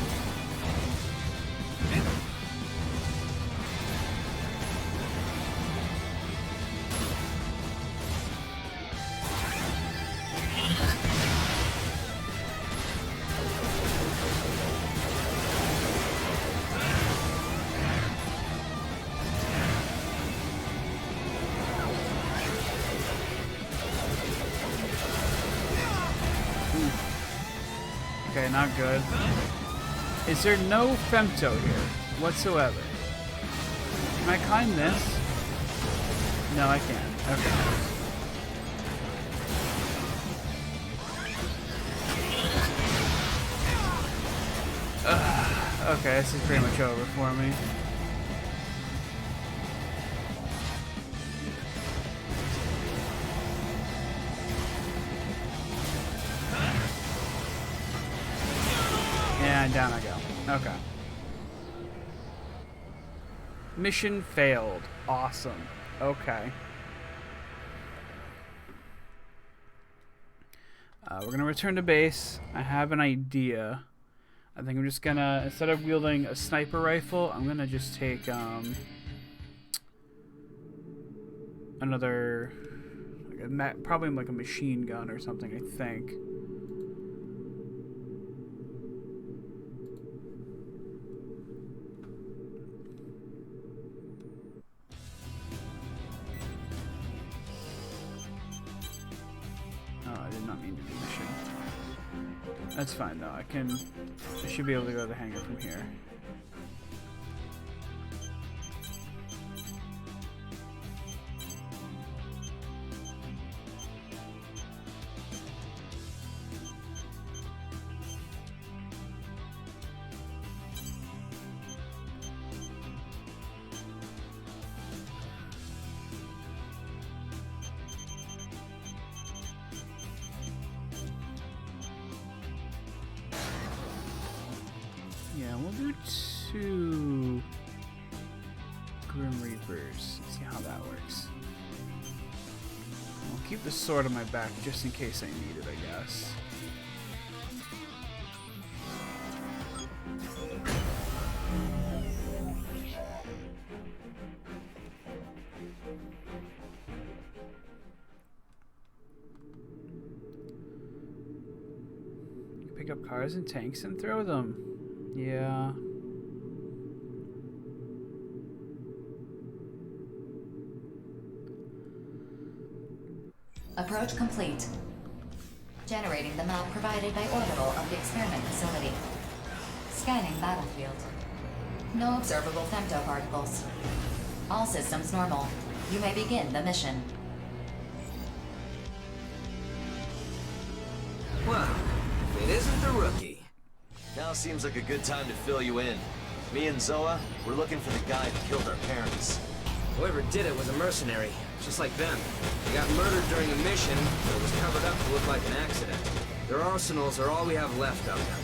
Okay, not good. Is there no femto here whatsoever? Can I climb this? No, I can't. Okay. Okay, this is pretty much over for me. And down I go. Okay. Mission failed. Awesome. Okay. We're gonna return to base. I have an idea. I think I'm just gonna, instead of wielding a sniper rifle, I'm gonna just take another, like probably like a machine gun or something, I think. Oh, I did not mean to do mission. That's fine though. I should be able to go to the hangar from here. Yeah, we'll do 2 Grim Reapers. See how that works. I'll keep the sword on my back just in case I need it, I guess. You pick up cars and tanks and throw them. Yeah. Approach complete. Generating the map provided by Orbital of the experiment facility. Scanning battlefield. No observable femtoparticles. All systems normal. You may begin the mission. Well, if it isn't the rookie. Now seems like a good time to fill you in. Me and Zoa, we're looking for the guy who killed our parents. Whoever did it was a mercenary, just like them. They got murdered during a mission, but it was covered up to look like an accident. Their arsenals are all we have left of them.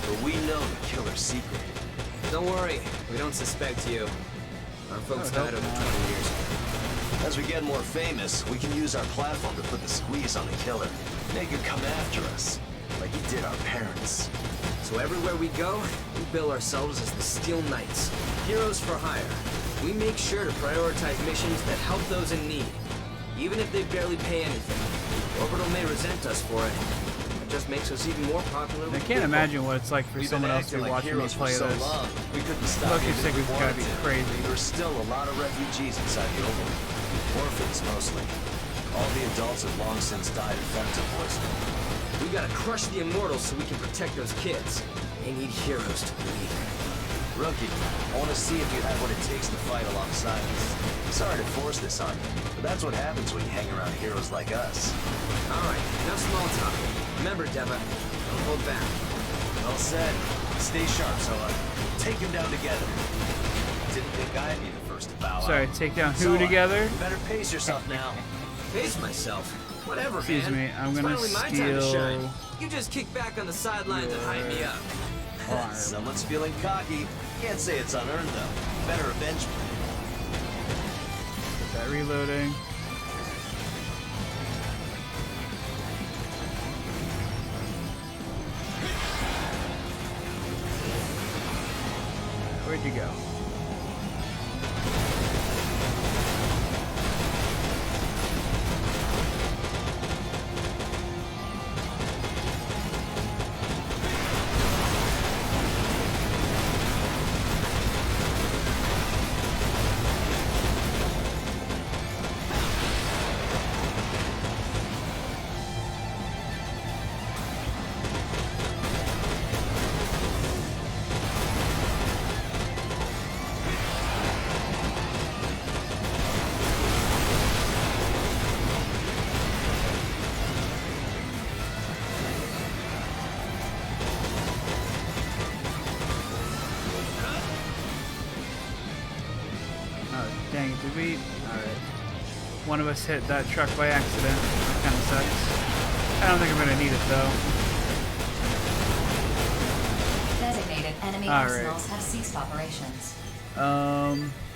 But we know the killer's secret. Don't worry, we don't suspect you. Our folks died over 20 years ago. As we get more famous, we can use our platform to put the squeeze on the killer. Make him come after us, like he did our parents. So everywhere we go, we bill ourselves as the Steel Knights, heroes for hire. We make sure to prioritize missions that help those in need, even if they barely pay anything. Orbital may resent us for it. It just makes us even more popular. I can't imagine what it's like for someone else to be watching me play this. We couldn't stop Look, it's gotta be crazy. There's still a lot of refugees inside the Overworld. Orphans mostly. All the adults have long since died of femto poisoning. We gotta crush the Immortals so we can protect those kids. They need heroes to believe. Rookie, I want to see if you have what it takes to fight alongside us. Sorry to force this on you, but that's what happens when you hang around heroes like us. Alright, no small talk. Remember, Deva, don't hold back. Well said. Stay sharp, Zoa. Take him down together. Didn't think I'd be the first to bow out. Sorry, take down who together? You better pace yourself now. Pace myself? Whatever, Excuse man. me, I'm It's gonna finally my time to shine. steal... You just kick back on the sidelines and hype me up. Someone's feeling cocky. Can't say it's unearned, though. Better avenge me. Get that reloading. Where'd you go? dang it, did we? Alright. One of us hit that truck by accident. That kind of sucks. I don't think I'm going to need it, though. Designated enemy arsenals have ceased operations.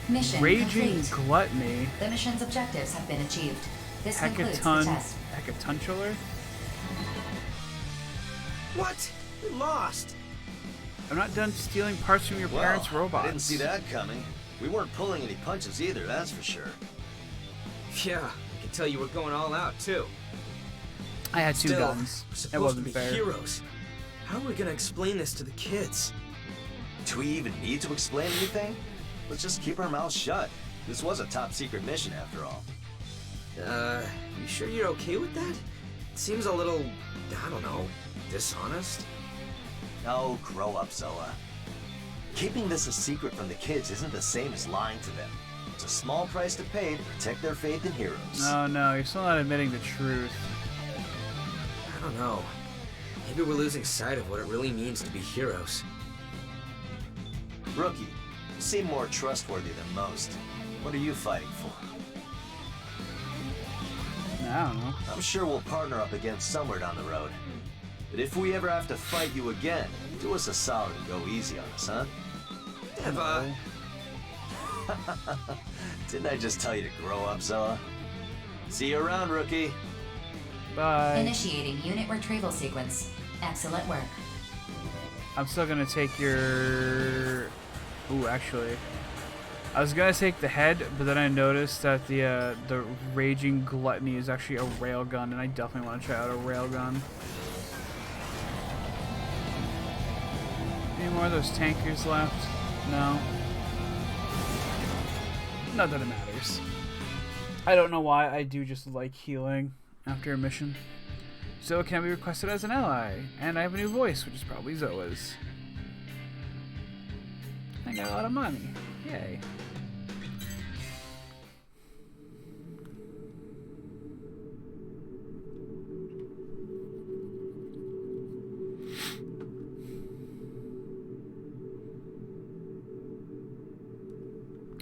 Mission Raging complete. Gluttony. The mission's objectives have been achieved. This concludes the test. Hecatunchular? What? We lost. I'm not done stealing parts from your parents' robots. I didn't see that coming. We weren't pulling any punches either, that's for sure. Yeah, I can tell you were going all out too. I had two guns. We're It supposed wasn't to be fair. heroes. How are we gonna explain this to the kids? Do we even need to explain anything? Let's just keep our mouths shut. This was a top secret mission after all. You sure you're okay with that? It seems a little, I don't know, dishonest. Oh, grow up, Zoa. Keeping this a secret from the kids isn't the same as lying to them. It's a small price to pay to protect their faith in heroes. No, you're still not admitting the truth. I don't know. Maybe we're losing sight of what it really means to be heroes. Rookie, you seem more trustworthy than most. What are you fighting for? I don't know. I'm sure we'll partner up again somewhere down the road. But if we ever have to fight you again, do us a solid and go easy on us, huh? Eva! Didn't I just tell you to grow up, Zoa? See you around, rookie. Bye. Initiating unit retrieval sequence. Excellent work. I'm still gonna take your... Ooh, actually. I was gonna take the head, but then I noticed that the Raging Gluttony is actually a railgun, and I definitely want to try out a railgun. Any more of those tankers left? No. Not that it matters. I don't know why, I do just like healing after a mission. Zoa can be requested as an ally, and I have a new voice, which is probably Zoa's. I got a lot of money. Yay.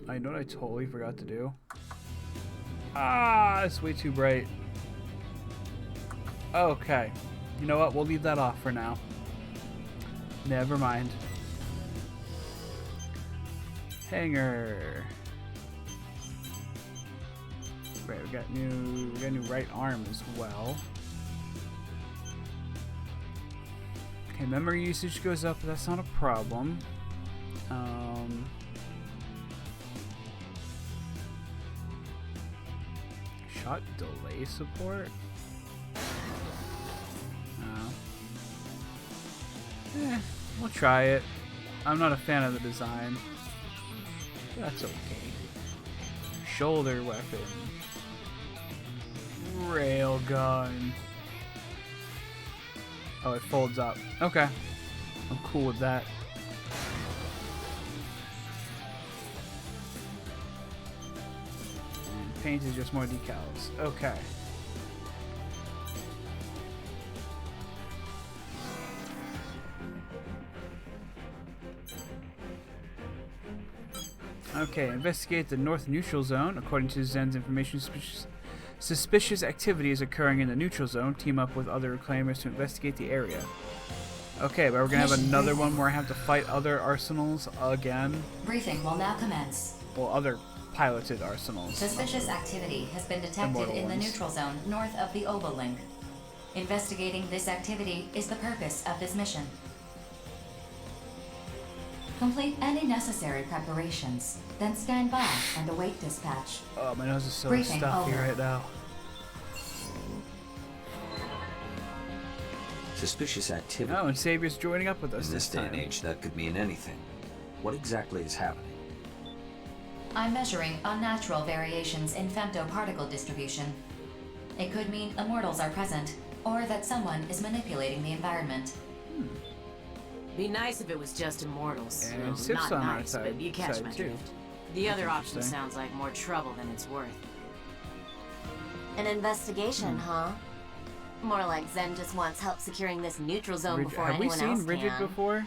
I know what I totally forgot to do. Ah, it's way too bright. Okay. You know what? We'll leave that off for now. Never mind. Hanger. Great, we got new right arm as well. Okay, memory usage goes up, but that's not a problem. Shot delay support? We'll try it. I'm not a fan of the design. That's okay. Shoulder weapon. Railgun. Oh, it folds up. Okay. I'm cool with that. And paint is just more decals. Okay. Okay, investigate the North Neutral Zone. According to Zen's information, suspicious activity is occurring in the Neutral Zone. Team up with other reclaimers to investigate the area. Okay, but we're going to have another one where I have to fight other arsenals again. Briefing will now commence. Well, other piloted arsenals. Suspicious activity has been detected in the Neutral Zone north of the Obolink. Investigating this activity is the purpose of this mission. Complete any necessary preparations, then stand by and await dispatch. Oh, my nose is so Briefing stuffy over. right now. Suspicious activity. Oh, and Savior's joining up with us In this day and time. age, that could mean anything. What exactly is happening? I'm measuring unnatural variations in femtoparticle distribution. It could mean immortals are present, or that someone is manipulating the environment. Be nice if it was just immortals. And Well, Sif's not on our nice, but you catch side my too. drift. The other option interesting. sounds like more trouble than it's worth. An investigation, huh? More like Zen just wants help securing this neutral zone before Have we anyone seen else Rigid can. before?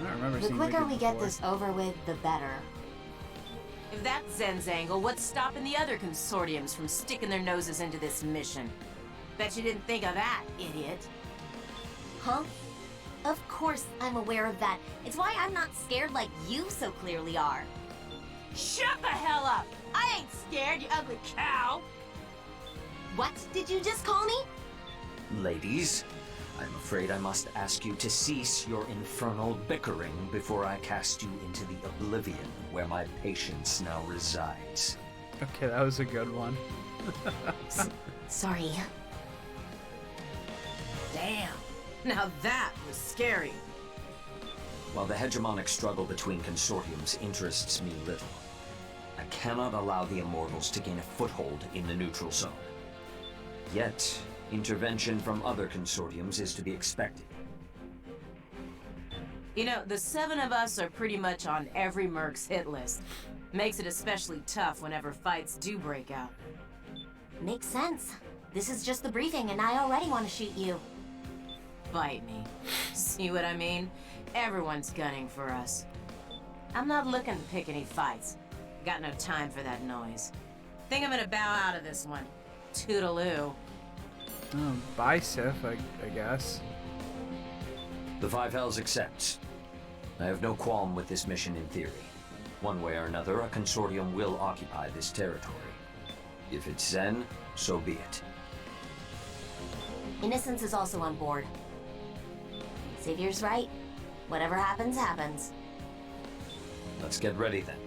I don't remember The seeing quicker Wicked we get before. this over with, the better. If that's Zen's angle, what's stopping the other consortiums from sticking their noses into this mission? Bet you didn't think of that, idiot. Huh? Of course I'm aware of that. It's why I'm not scared like you so clearly are. Shut the hell up! I ain't scared, you ugly cow! What did you just call me? Ladies, I'm afraid I must ask you to cease your infernal bickering before I cast you into the oblivion where my patience now resides. Okay, that was a good one. Sorry. Damn. Now that was scary. While the hegemonic struggle between consortiums interests me little, I cannot allow the Immortals to gain a foothold in the neutral zone. Yet, intervention from other consortiums is to be expected. You know, the 7 of us are pretty much on every merc's hit list. Makes it especially tough whenever fights do break out. Makes sense. This is just the briefing and I already want to shoot you. Bite me. See what I mean? Everyone's gunning for us. I'm not looking to pick any fights. Got no time for that noise. Think I'm gonna bow out of this one. Toodaloo. Oh, bye, Sif, I guess. The Five Hells accepts. I have no qualm with this mission in theory. One way or another, a consortium will occupy this territory. If it's Zen, so be it. Innocence is also on board. Savior's right. Whatever happens, happens. Let's get ready then.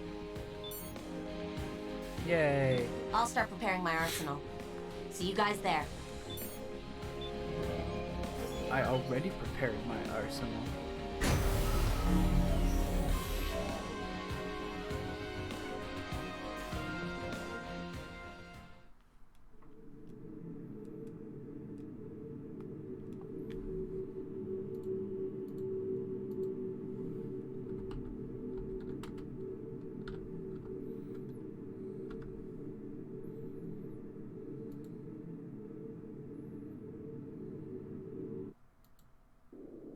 Yay. I'll start preparing my arsenal. See you guys there. I already prepared my arsenal.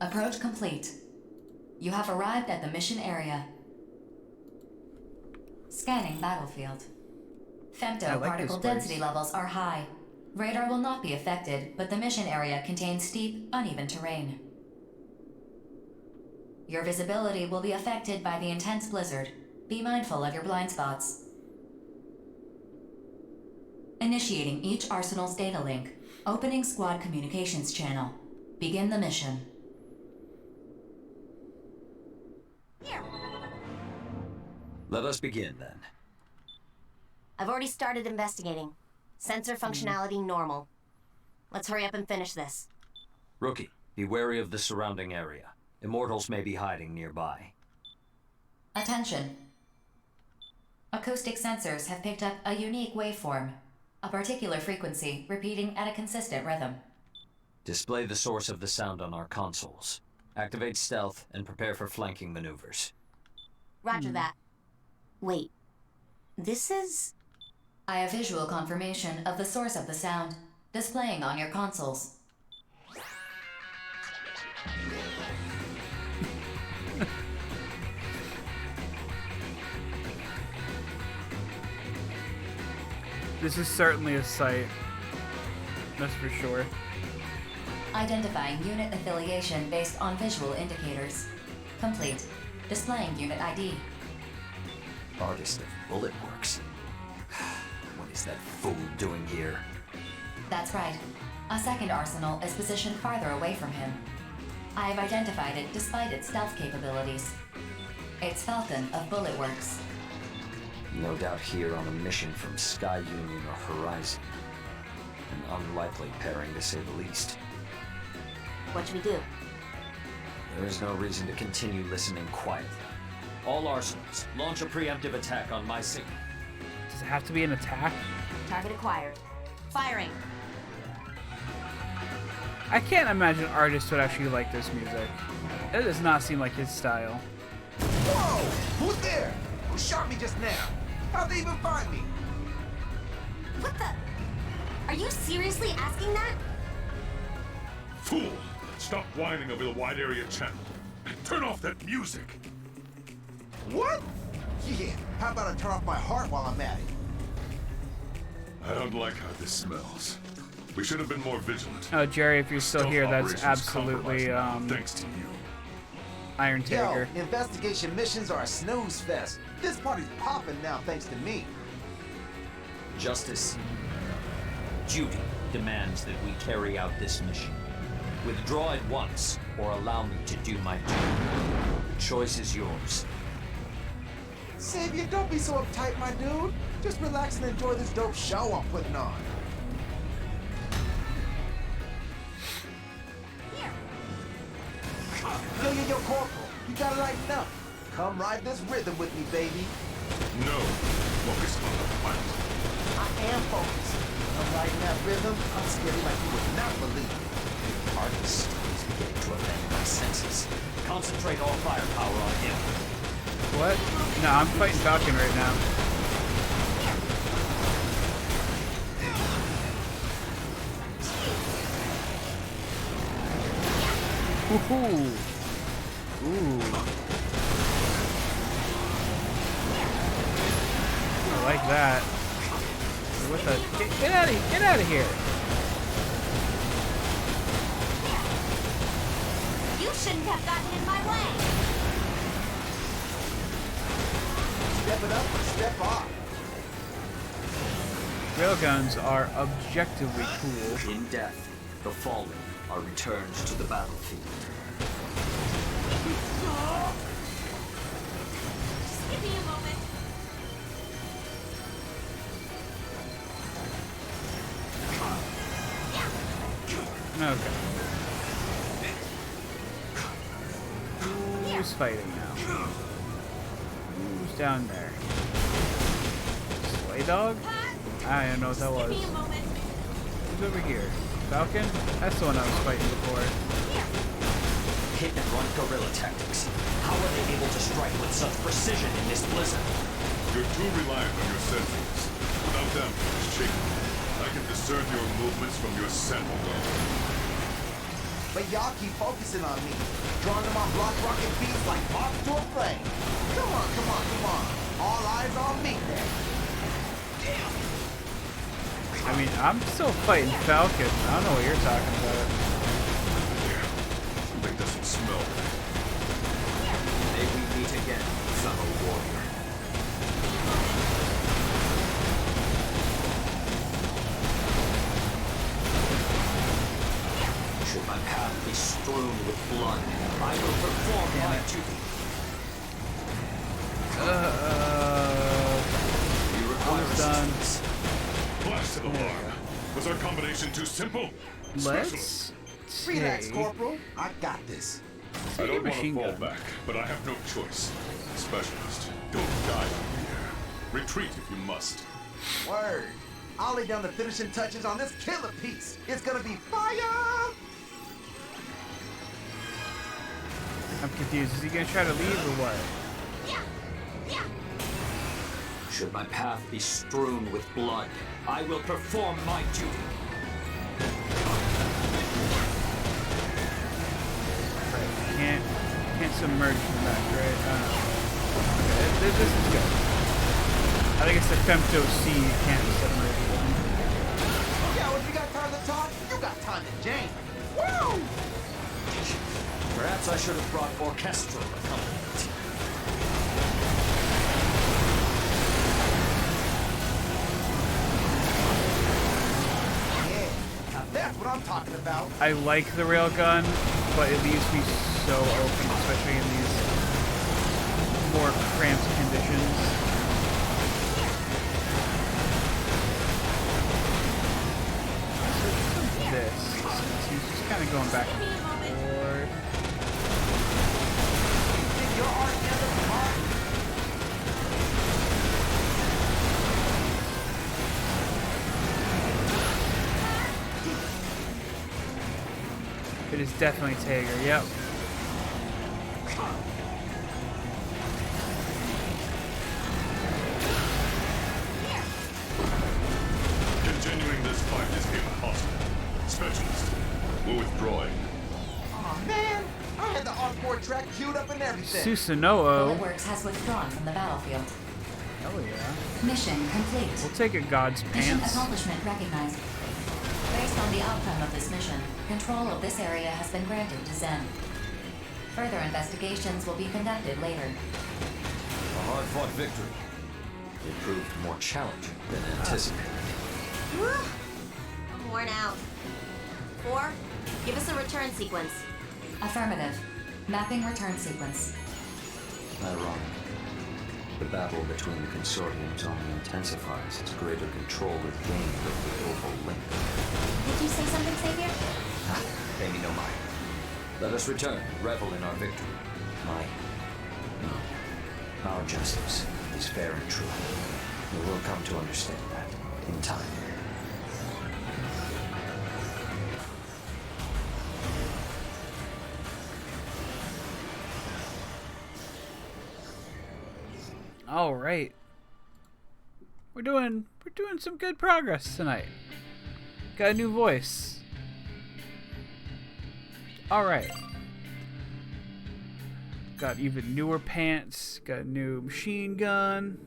Approach complete. You have arrived at the mission area. Scanning battlefield. Femtoparticle density levels are high. Radar will not be affected, but the mission area contains steep, uneven terrain. Your visibility will be affected by the intense blizzard. Be mindful of your blind spots. Initiating each arsenal's data link. Opening squad communications channel. Begin the mission. Let us begin then. I've already started investigating. Sensor functionality normal. Let's hurry up and finish this. Rookie, be wary of the surrounding area. Immortals may be hiding nearby. Attention. Acoustic sensors have picked up a unique waveform. A particular frequency repeating at a consistent rhythm. Display the source of the sound on our consoles. Activate stealth and prepare for flanking maneuvers. Roger that. Wait. This is... I have visual confirmation of the source of the sound, displaying on your consoles. This is certainly a sight. That's for sure. Identifying unit affiliation based on visual indicators. Complete. Displaying unit ID. Artist of bullet works. What is that fool doing here? That's right. A second arsenal is positioned farther away from him. I have identified it despite its stealth capabilities. It's Falcon of Bullet Works. No doubt here on a mission from Sky Union or Horizon. An unlikely pairing to say the least. What should we do? There is no reason to continue listening quietly. All arsenals, launch a preemptive attack on my signal. Does it have to be an attack? Target acquired. Firing. I can't imagine artists would actually like this music. It does not seem like his style. Whoa! Who's there? Who shot me just now? How'd they even find me? What the? Are you seriously asking that? Fool! Stop whining over the wide area channel. Turn off that music! What? Yeah, how about I turn off my heart while I'm at it? I don't like how this smells. We should have been more vigilant. Oh, Jerry, if you're still Stealth here, that's operations absolutely compromised now, thanks to you. Iron Yo, Tiger. investigation missions are a snooze fest. This party's popping now thanks to me. Justice. Duty demands that we carry out this mission. Withdraw at once, or allow me to do my duty. The choice is yours. Savior, don't be so uptight, my dude. Just relax and enjoy this dope show I'm putting on. Yo, Corporal, you gotta lighten up. Come ride this rhythm with me, baby. No. Focus on the fight. I am focused. I'm riding that rhythm. I'm scary like you would not believe. Artist is beginning to offend my senses. Concentrate all firepower on him. What? No, I'm fighting Falcon right now. Woohoo! Ooh. I like that. What the? Get out of here! Get out of here! You shouldn't have gotten in my way. Step it up or step off. Railguns are objectively cool. In death, the fallen are returned to the battlefield. Just give me a moment. Okay. Who's fighting now? Who's down there? Slay Dog? I don't know what that was. Who's over here? Falcon? That's the one I was fighting before. Hit and run guerrilla tactics. How are they able to strike with such precision in this blizzard? You're too reliant on your senses. Without them, shaking. I can discern your movements from your scent alone. But y'all keep focusing on me. Drawing them on block rocket beats like moth to a flame. Come on, come on, come on. All eyes on me then. I mean, I'm still fighting Falcon. I don't know what you're talking about. Something doesn't smell. May we meet again, fellow warrior. Should my path be strewn with blood, I will perform my duty. You require almost done. assistance. Blast alarm. Was our combination too simple? Let's Relax, take... Corporal. I got this. I don't want to machine fall gun. back, but I have no choice. Specialist, don't die out here. Retreat if you must. Word. I'll lay down the finishing touches on this killer piece. It's gonna be fire! I'm confused. Is he gonna try to leave or what? Should my path be strewn with blood, I will perform my duty. Can't submerge from that, right? Okay, this is good. I think it's the Femto C you can't submerge from. Yeah, if you got time to talk, you got time to jam. Woo! Perhaps I should have brought orchestral accompaniment. Yeah, now that's what I'm talking about. I like the railgun, but it leaves me so open, especially in these more cramped conditions. This. He's just kind of going back and forth. Your art never marked. It is definitely Tager, yep. Continuing this fight is impossible. Specialist, we're withdrawing. Aw, man. I had the encore track queued up darn thing. Susanoo. Bulletworks has withdrawn from the battlefield. Hell yeah. Mission complete. We'll take a God's Mission pants. accomplishment recognized. Based on the outcome of this mission, control of this area has been granted to Zen. Further investigations will be conducted later. A hard-fought victory. It proved more challenging than anticipated. Whew. I'm worn out. 4, give us a return sequence. Affirmative. Mapping return sequence. Ironic. The battle between the consortiums only intensifies as greater control is gained over the global link. Did you say something, Savior? Pay me no mind. Let us return and revel in our victory. No. Our justice is fair and true. You will come to understand that in time. All right. We're doing some good progress tonight. Got a new voice. All right. Got even newer pants. Got a new machine gun.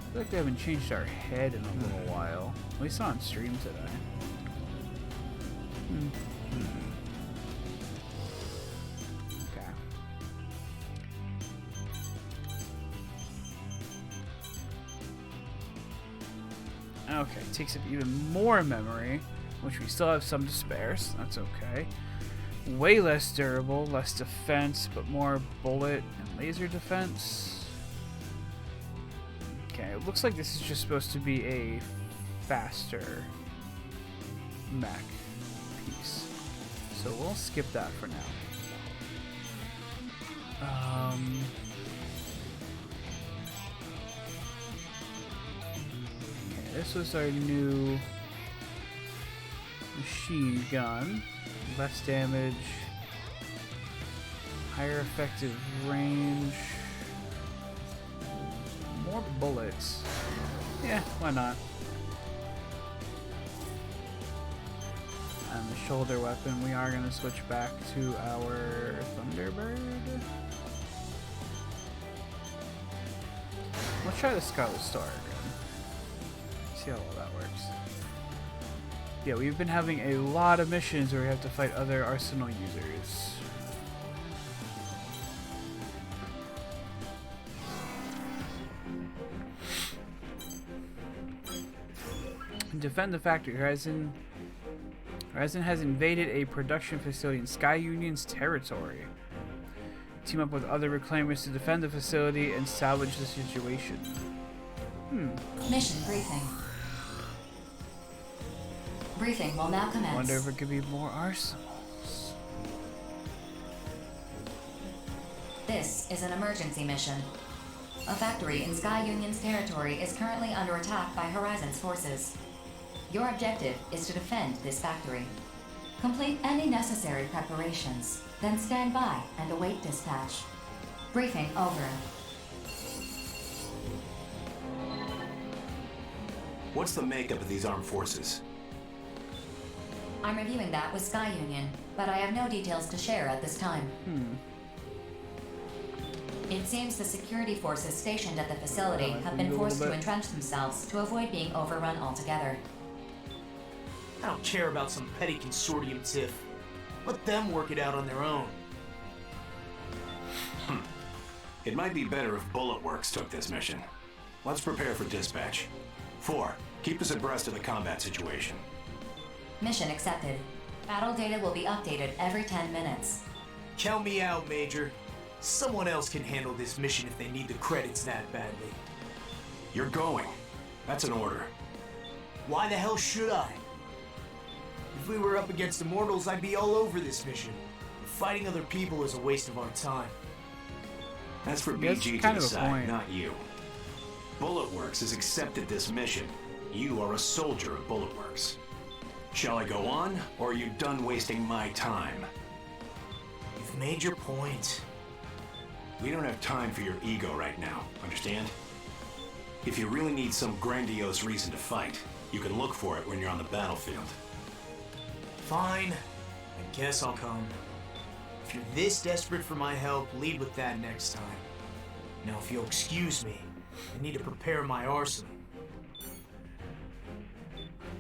I feel like we haven't changed our head in a little while. At least on stream today. Okay. Okay, takes up even more memory, which we still have some to spare, so that's okay. Way less durable, less defense, but more bullet and laser defense. Okay, it looks like this is just supposed to be a faster mech piece. So we'll skip that for now. Okay, this was our new machine gun. Less damage, higher effective range. More bullets. Yeah, why not? And the shoulder weapon, we are going to switch back to our Thunderbird. Let's try the Scarlet Star again. See how well that works. Yeah, we've been having a lot of missions where we have to fight other Arsenal users. Defend the factory. Horizon has invaded a production facility in Sky Union's territory. Team up with other reclaimers to defend the facility and salvage the situation. Mission briefing. Briefing will now commence. Wonder if it could be more arsenals. This is an emergency mission. A factory in Sky Union's territory is currently under attack by Horizon's forces. Your objective is to defend this factory. Complete any necessary preparations, then stand by and await dispatch. Briefing over. What's the makeup of these armed forces? I'm reviewing that with Sky Union, but I have no details to share at this time. It seems the security forces stationed at the facility have been forced to entrench themselves to avoid being overrun altogether. I don't care about some petty consortium tiff. Let them work it out on their own. It might be better if Bulletworks took this mission. Let's prepare for dispatch. 4, keep us abreast of the combat situation. Mission accepted. Battle data will be updated every 10 minutes. Count me out, Major. Someone else can handle this mission if they need the credits that badly. You're going. That's an order. Why the hell should I? If we were up against Immortals, I'd be all over this mission. Fighting other people is a waste of our time. That's for BG to decide, not you. Bulletworks has accepted this mission. You are a soldier of Bulletworks. Shall I go on, or are you done wasting my time? You've made your point. We don't have time for your ego right now, understand? If you really need some grandiose reason to fight, you can look for it when you're on the battlefield. Fine. I guess I'll come. If you're this desperate for my help, lead with that next time. Now, if you'll excuse me, I need to prepare my arsenal.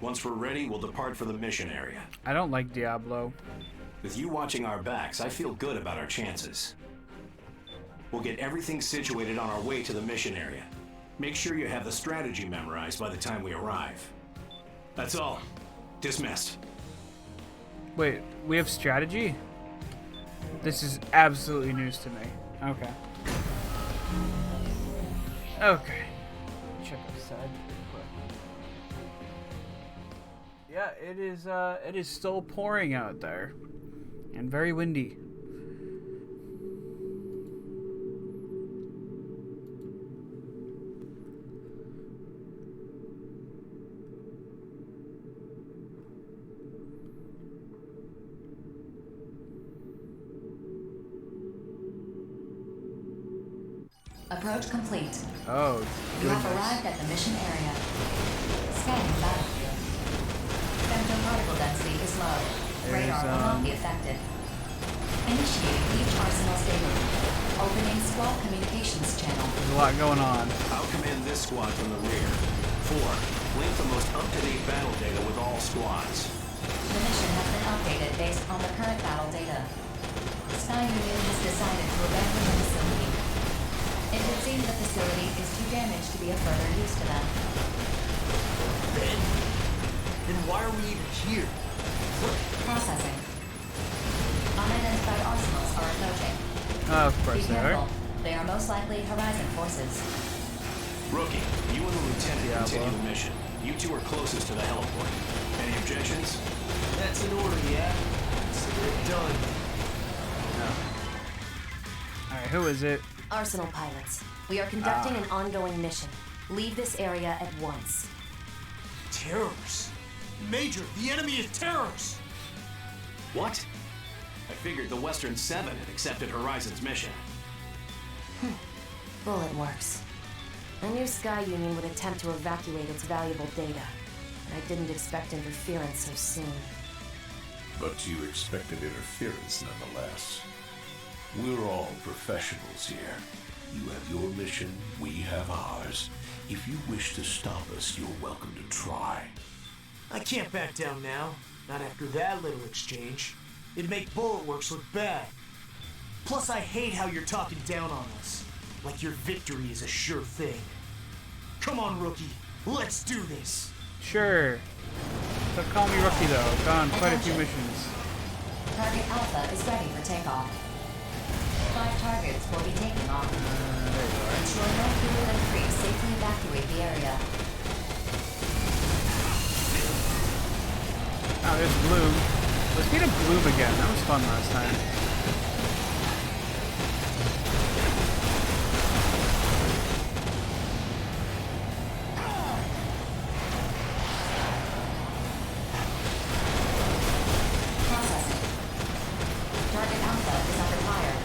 Once we're ready, we'll depart for the mission area. I don't like Diablo. With you watching our backs, I feel good about our chances. We'll get everything situated on our way to the mission area. Make sure you have the strategy memorized by the time we arrive. That's all. Dismissed. Wait, we have strategy? This is absolutely news to me. Okay. Okay. Check outside real quick. Yeah, it is still pouring out there. And very windy. Approach complete. Oh, you have arrived at the mission area. Scanning battlefield. Femto particle density is low. Radar will not be affected. Initiating each arsenal stably. Opening squad communications channel. There's a lot going on. I'll command this squad from the rear. 4. Link the most up-to-date battle data with all squads. The mission has been updated based on the current battle data. Sky Union has decided to abandon the facility. It would seem the facility is too damaged to be of further use to them. Then why are we even here? Processing. Unidentified arsenals are approaching. Of course Be they careful. are. They are most likely Horizon forces. Rookie, you and the lieutenant continue the mission. You two are closest to the heliport. Any objections? That's an order, yeah? Consider it done. Alright, who is it? Arsenal pilots. We are conducting an ongoing mission. Leave this area at once. Terrors. Major, the enemy is terrors. What? I figured the Western 7 had accepted Horizon's mission. Bullet works. I knew Sky Union would attempt to evacuate its valuable data, but I didn't expect interference so soon. But you expected interference nonetheless. We're all professionals here. You have your mission, we have ours. If you wish to stop us, you're welcome to try. I can't back down now. Not after that little exchange. It'd make Bullet Works look bad. Plus, I hate how you're talking down on us. Like your victory is a sure thing. Come on, Rookie. Let's do this. Sure. Don't call me Rookie though. I've gone on quite a few missions. Target Alpha is ready for takeoff. 5 targets will be taking off. Ensure no fewer than 3 safely evacuate the area. Oh, there's Bloom. Let's get a Bloom again. That was fun last time. Processing. Target Alpha is under fire.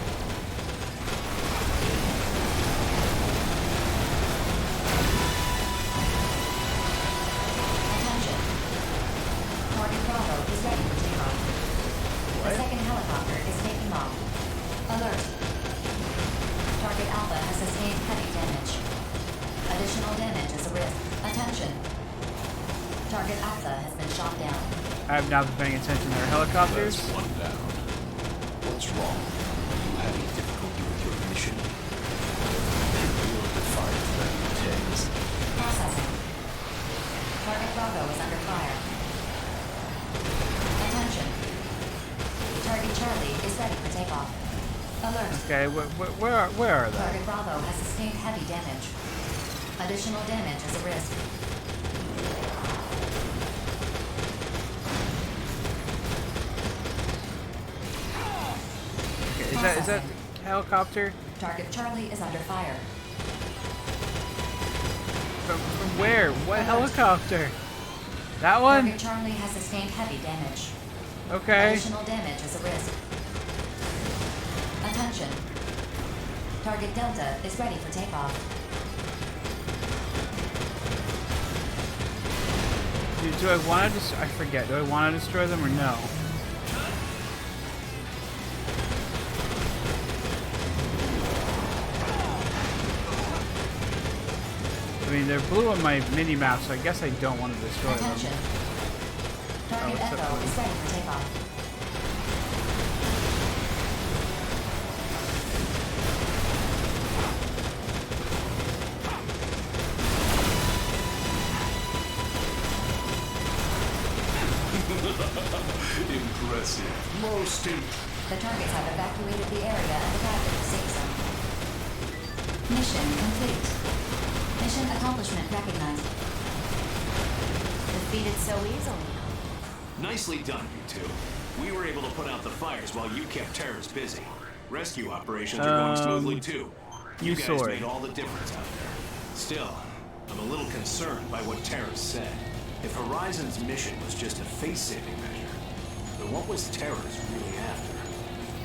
Attention. Target Bravo is ready for takeoff. The second helicopter is taking off. Alert. Target Alpha has sustained heavy damage. Additional damage is a risk. Attention. Target Alpha has been shot down. I have not been paying attention to their helicopters. That's one down. What's wrong? Are you having difficulty with your mission? You're a defiant threat to Tegs. Processing. Target Bravo is under fire. Attention. Target Charlie is ready for takeoff. Alert. Okay, where are they? Target Bravo has sustained heavy damage. Additional damage is a risk. Okay, is that helicopter? Target Charlie is under fire. From where? What helicopter? That one? Target Charlie has sustained heavy damage. Okay. Additional damage is a risk. Attention. Target Delta is ready for takeoff. Do I want to I forget. Do I want to destroy them or no? I mean, they're blue on my mini-map, so I guess I don't want to destroy Attention. them. Target Echo is ready for takeoff. Impressive. Most impressive. The targets have evacuated the area and arrived at the safe zone. Mission complete. Mission accomplishment recognized. Defeated so easily. Nicely done, you two. We were able to put out the fires while you kept terrorists busy. Rescue operations are going smoothly too. You guys sword. made all the difference out there. Still, I'm a little concerned by what terrorists said. If Horizon's mission was just a face-saving measure, then what was terrorists really after?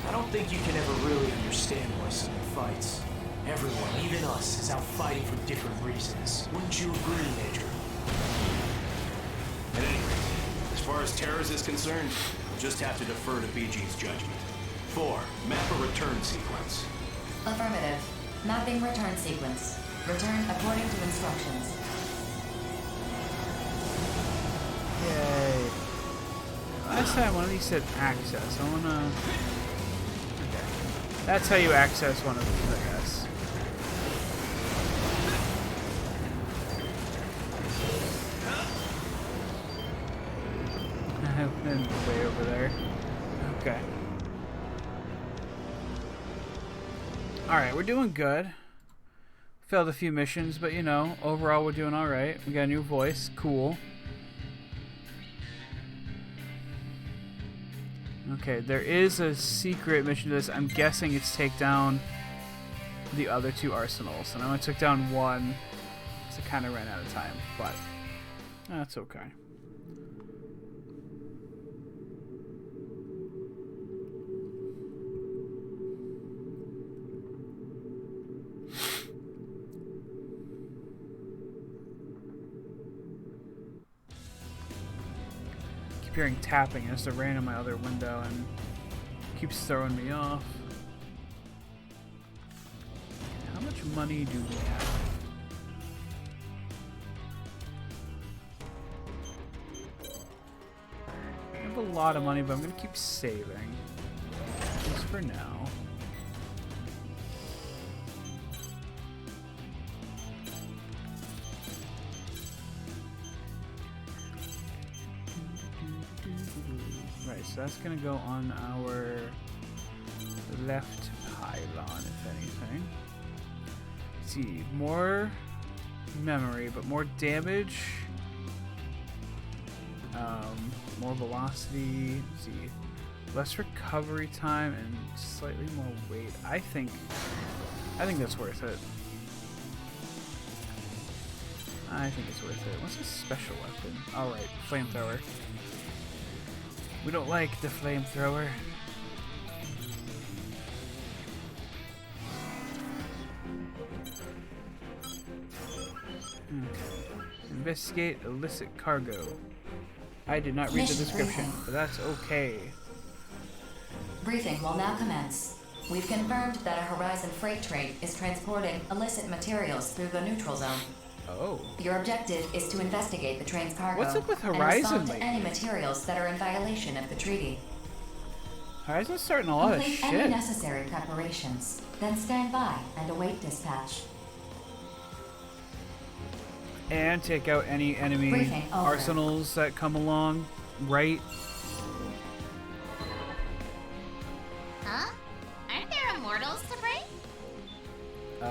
I don't think you can ever really understand why someone fights. Everyone, even us, is out fighting for different reasons. Wouldn't you agree, Major? At any rate, as far as terrorists is concerned, we'll just have to defer to BG's judgment. 4. Map a return sequence. Affirmative. Mapping return sequence. Return according to instructions. Yay. Last time one of these said access. I wanna... Okay. That's how you access one of these, I guess. And way over there. Okay. Alright, we're doing good. Failed a few missions, but you know, overall we're doing alright. We got a new voice. Cool. Okay, there is a secret mission to this. I'm guessing it's take down the other 2 arsenals. And I only took down 1, so I kind of ran out of time. But that's okay. Hearing tapping as the rain on my other window and keeps throwing me off. How much money do we have? I have a lot of money, but I'm gonna keep saving. Just for now. So that's going to go on our left pylon, if anything. Let's see, more memory, but more damage. More velocity. Let's see, less recovery time and slightly more weight. I think that's worth it. I think it's worth it. What's a special weapon? All right, flamethrower. We don't like the flamethrower. Investigate illicit cargo. I did not read the description, but that's okay. Briefing will now commence. We've confirmed that a Horizon freight train is transporting illicit materials through the neutral zone. Oh. Your objective is to investigate the train's cargo. What's up with Horizon and respond to lately? any materials that are in violation of the treaty. Horizon's starting a lot of Complete shit. any necessary preparations, then stand by and await dispatch. And take out any enemy Briefing over. arsenals that come along, right? Huh? Aren't there immortals to break?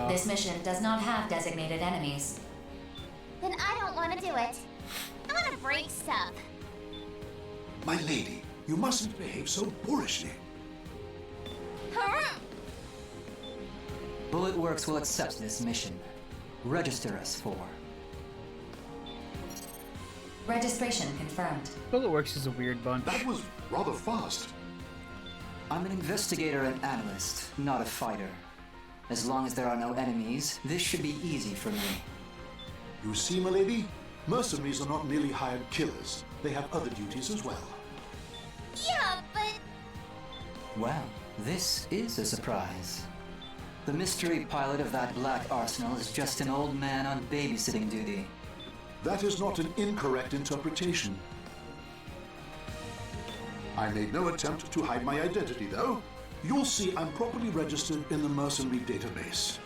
This mission does not have designated enemies. Then I don't want to do it. I want to break stuff. My lady, you mustn't behave so boorishly. Bullet Works will accept this mission. Register us for. Registration confirmed. Bulletworks is a weird bunch. That was rather fast. I'm an investigator and analyst, not a fighter. As long as there are no enemies, this should be easy for me. You see, milady? Mercenaries are not merely hired killers. They have other duties as well. Yeah, but... Well, this is a surprise. The mystery pilot of that black arsenal is just an old man on babysitting duty. That is not an incorrect interpretation. I made no attempt to hide my identity, though. You'll see I'm properly registered in the mercenary database.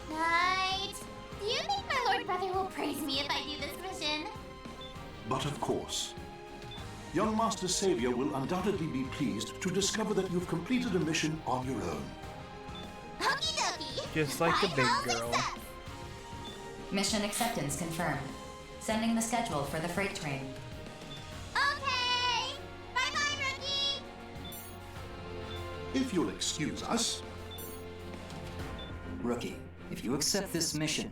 Knight, do you think my Lord Brother will praise me if I do this mission? But of course. Young Master Savior will undoubtedly be pleased to discover that you've completed a mission on your own. Okie dokie. Just like the big girl. Mission acceptance confirmed. Sending the schedule for the freight train. Okay. Bye-bye, Rookie. If you'll excuse us. Rookie, if you accept this mission,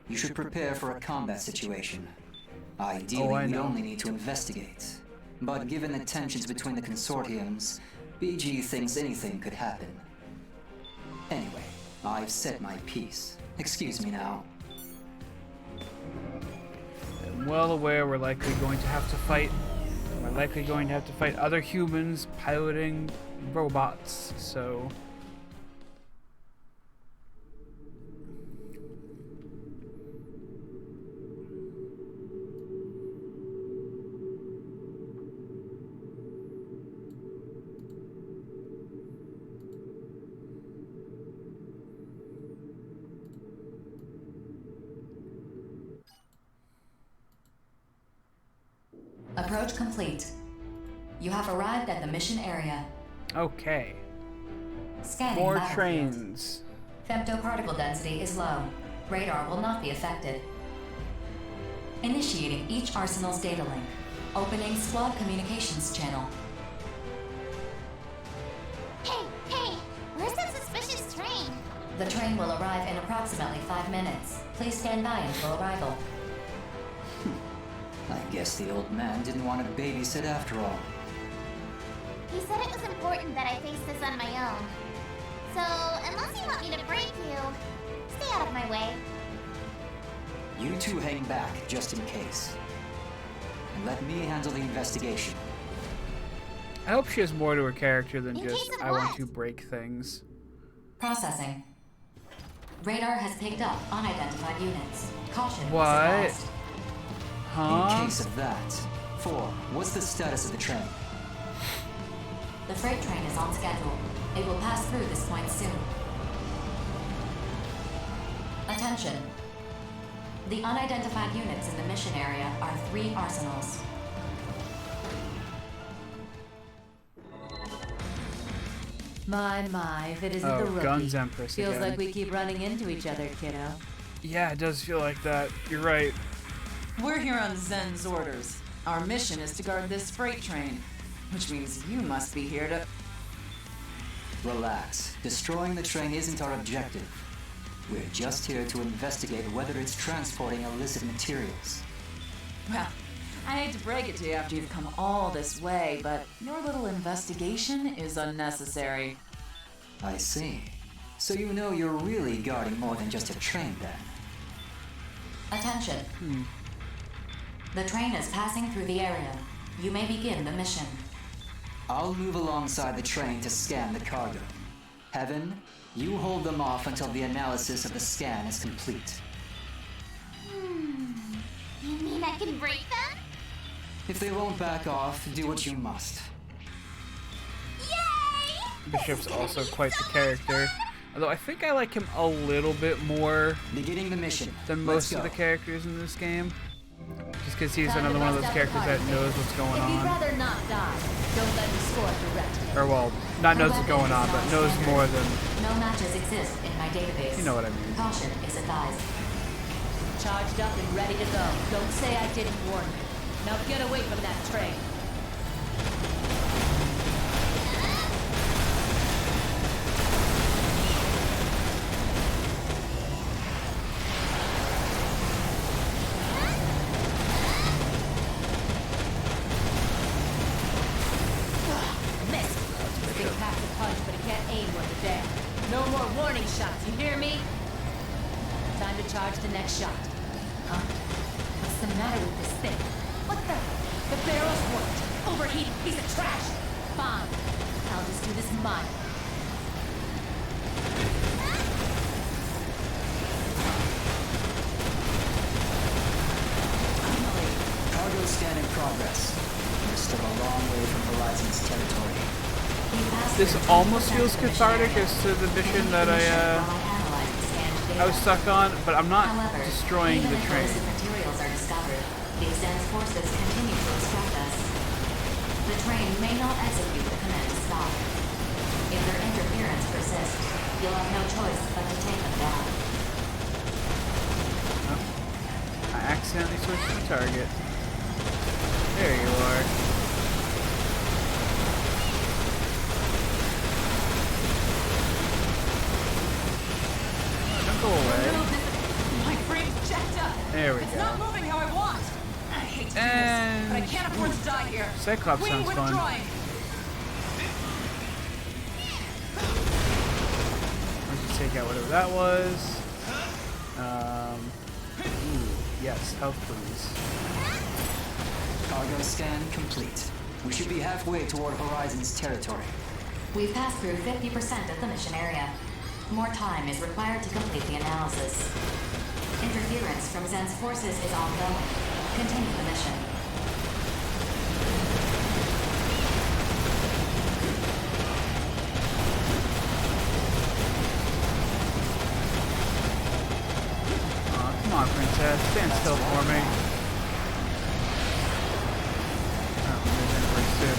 you should prepare for a combat situation. Ideally, we only need to investigate. But given the tensions between the consortiums, BG thinks anything could happen. Anyway, I've said my piece. Excuse me now. I'm well aware we're likely going to have to fight. We're likely going to have to fight other humans piloting robots, so... Approach complete. You have arrived at the mission area. Okay. Scanning More battlefield. trains. Femtoparticle density is low. Radar will not be affected. Initiating each arsenal's data link. Opening squad communications channel. Hey, where's that suspicious train? The train will arrive in approximately 5 minutes. Please stand by until arrival. I guess the old man didn't want to babysit after all. He said it was important that I face this on my own. So, unless you want me to break you, stay out of my way. You two hang back, just in case. And let me handle the investigation. I hope she has more to her character than In just, case of I want what? to break things. Processing. Radar has picked up unidentified units. Caution is What? advised. Huh? In case of that, 4, what's the status of the train? The freight train is on schedule. It will pass through this point soon. Attention. The unidentified units in the mission area are 3 arsenals. My, if it isn't Oh, the rookie. Guns Empress Feels again. like we keep running into each other, kiddo. Yeah, it does feel like that. You're right. We're here on Zen's orders. Our mission is to guard this freight train, which means you must be here to... Relax. Destroying the train isn't our objective. We're just here to investigate whether it's transporting illicit materials. Well, I hate to break it to you after you've come all this way, but your little investigation is unnecessary. I see. So you know you're really guarding more than just a train then? Attention. The train is passing through the area. You may begin the mission. I'll move alongside the train to scan the cargo. Heaven, you hold them off until the analysis of the scan is complete. You mean I can break them? If they won't back off, do what you must. Bishop's also quite the character. Although I think I like him a little bit more Beginning the mission than Let's most of go. the characters in this game. Just because he's another one of those characters that knows what's going If you'd on. rather not die, don't let me score direct. Or, well, not knows what's going on, but knows more than... No matches exist in my database. You know what I mean. Caution is advised. Charged up and ready to go. Don't say I didn't warn you. Now get away from that train. Missed. This thing packs a punch, but it can't aim worth a damn. No more warning shots, you charge the next shot. Huh? What's the matter with this thing? What the? The barrel's warped. Overheating piece of trash. Fine. I'll just do this mine. Cargo scan in progress. We're still a long way from Horizon's territory. This almost feels cathartic as to the mission that I was stuck on, but I'm not destroying the train. Materials are discovered. The Extend's forces continue to obstruct us. The train may not execute the command to stop. If their interference persists, you'll have no choice but to take them down. I accidentally switched the target. There you are. Don't go away. My frame's jacked up. There we It's go. not moving how I want. I hate to do this, but I can't afford to die here. Cyclops We sounds fun. withdrawing. Let's just take out whatever that was. Ooh, yes, health please. Cargo scan complete. We should be halfway toward Horizon's territory. We've passed through 50% of the mission area. More time is required to complete the analysis. Interference from Zen's forces is ongoing. Continue the mission. Aw, come on, princess. Stand still for me. Oh, there's Emperor's too.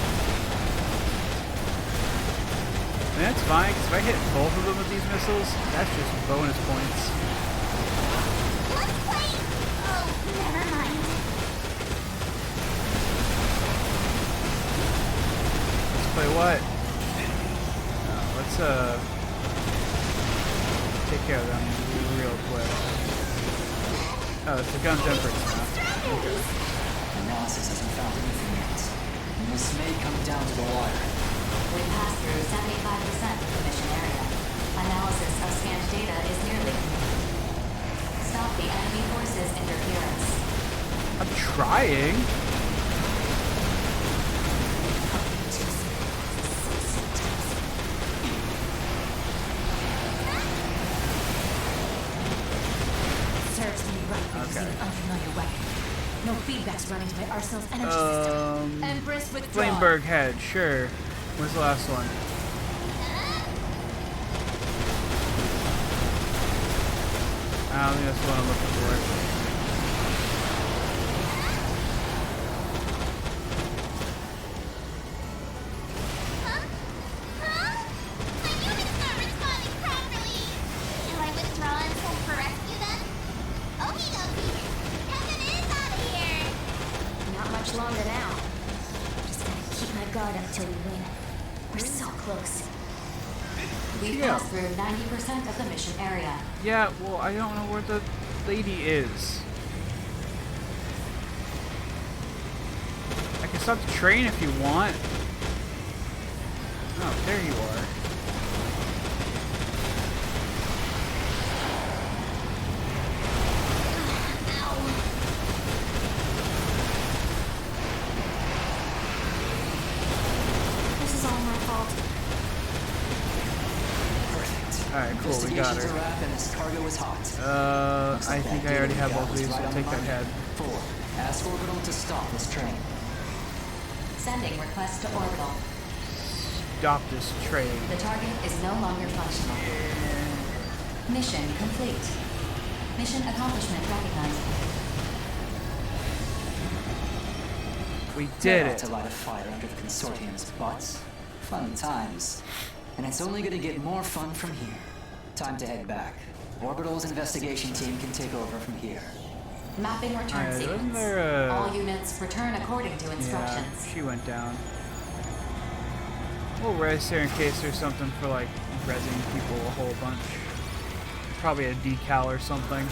And that's fine, because if I hit both of them with these missiles, that's just bonus points. Let's play. Oh, never mind. Let's play what? Let's take care of them real quick. Oh, it's the gun's Empress now. Okay. Analysis hasn't found anything yet. This may come down to the wire. We passed through 75% of the mission area. Analysis of scanned data is nearly complete. Stop the enemy forces' interference. I'm trying. Serves me right for using an unfamiliar weapon. No feedback's running to my arsenal's energy system. Empress withdraw. Flameberg head, sure. Where's the last one? I don't think that's what I'm looking for. Shall I withdraw and send for rescue then? Okie dokie. Captain is out of here. Not much longer now. Just gotta keep my guard up till we win. We're so close. We've passed through 90% of the mission area. Yeah, well, I don't know where the lady is. I can stop the train if you want. Oh, there you are. This is all my fault. Alright, cool, we got Investigations are her. wrapped and this cargo is hot. I think I already have both of these, so take that head. 4. Ask Orbital to stop this train. Sending request to orbital. Stop this train. The target is no longer functional. Mission complete. Mission accomplishment recognized. We did Not it. to light a fire under the consortium's butts. Fun times. And it's only gonna get more fun from here. Time to head back. Orbital's investigation team can take over from here. Mapping return Alright, wasn't sequence. there a... All units return according to instructions. Yeah, she went down. We'll res here in case there's something for like rezzing people a whole bunch. Probably a decal or something.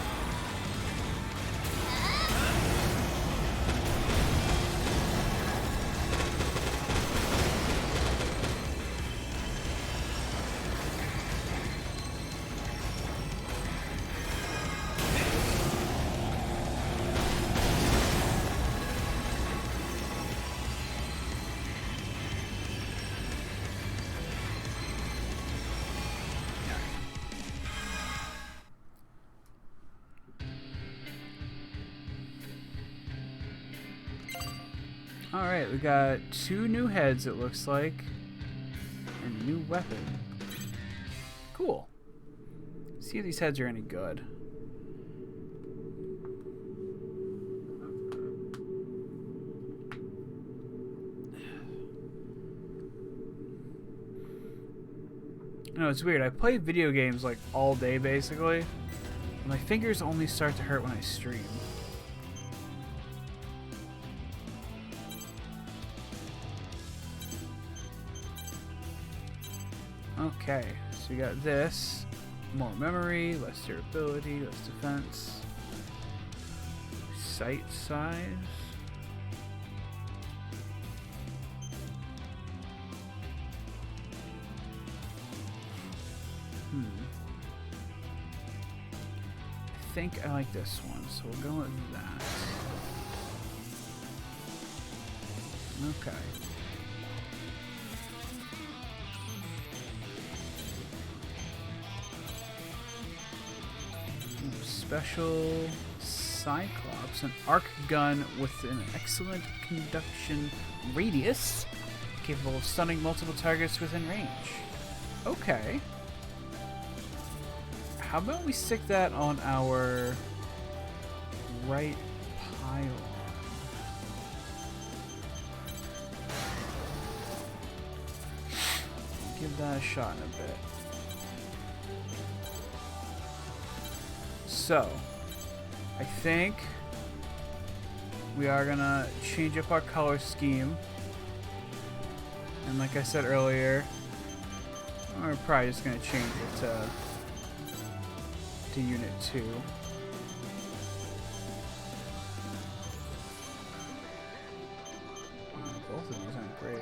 Alright, we got 2 new heads, it looks like. And a new weapon. Cool. See if these heads are any good. No, it's weird. I play video games like all day basically. And my fingers only start to hurt when I stream. Okay, so we got this. More memory, less durability, less defense. Sight size. I think I like this one, so we'll go with that. Okay. Special Cyclops, an arc gun with an excellent conduction radius, capable of stunning multiple targets within range. Okay. How about we stick that on our right pylon? Give that a shot in a bit. So, I think we are gonna change up our color scheme. And like I said earlier, we're probably just gonna change it to Unit 2. Both of these aren't great.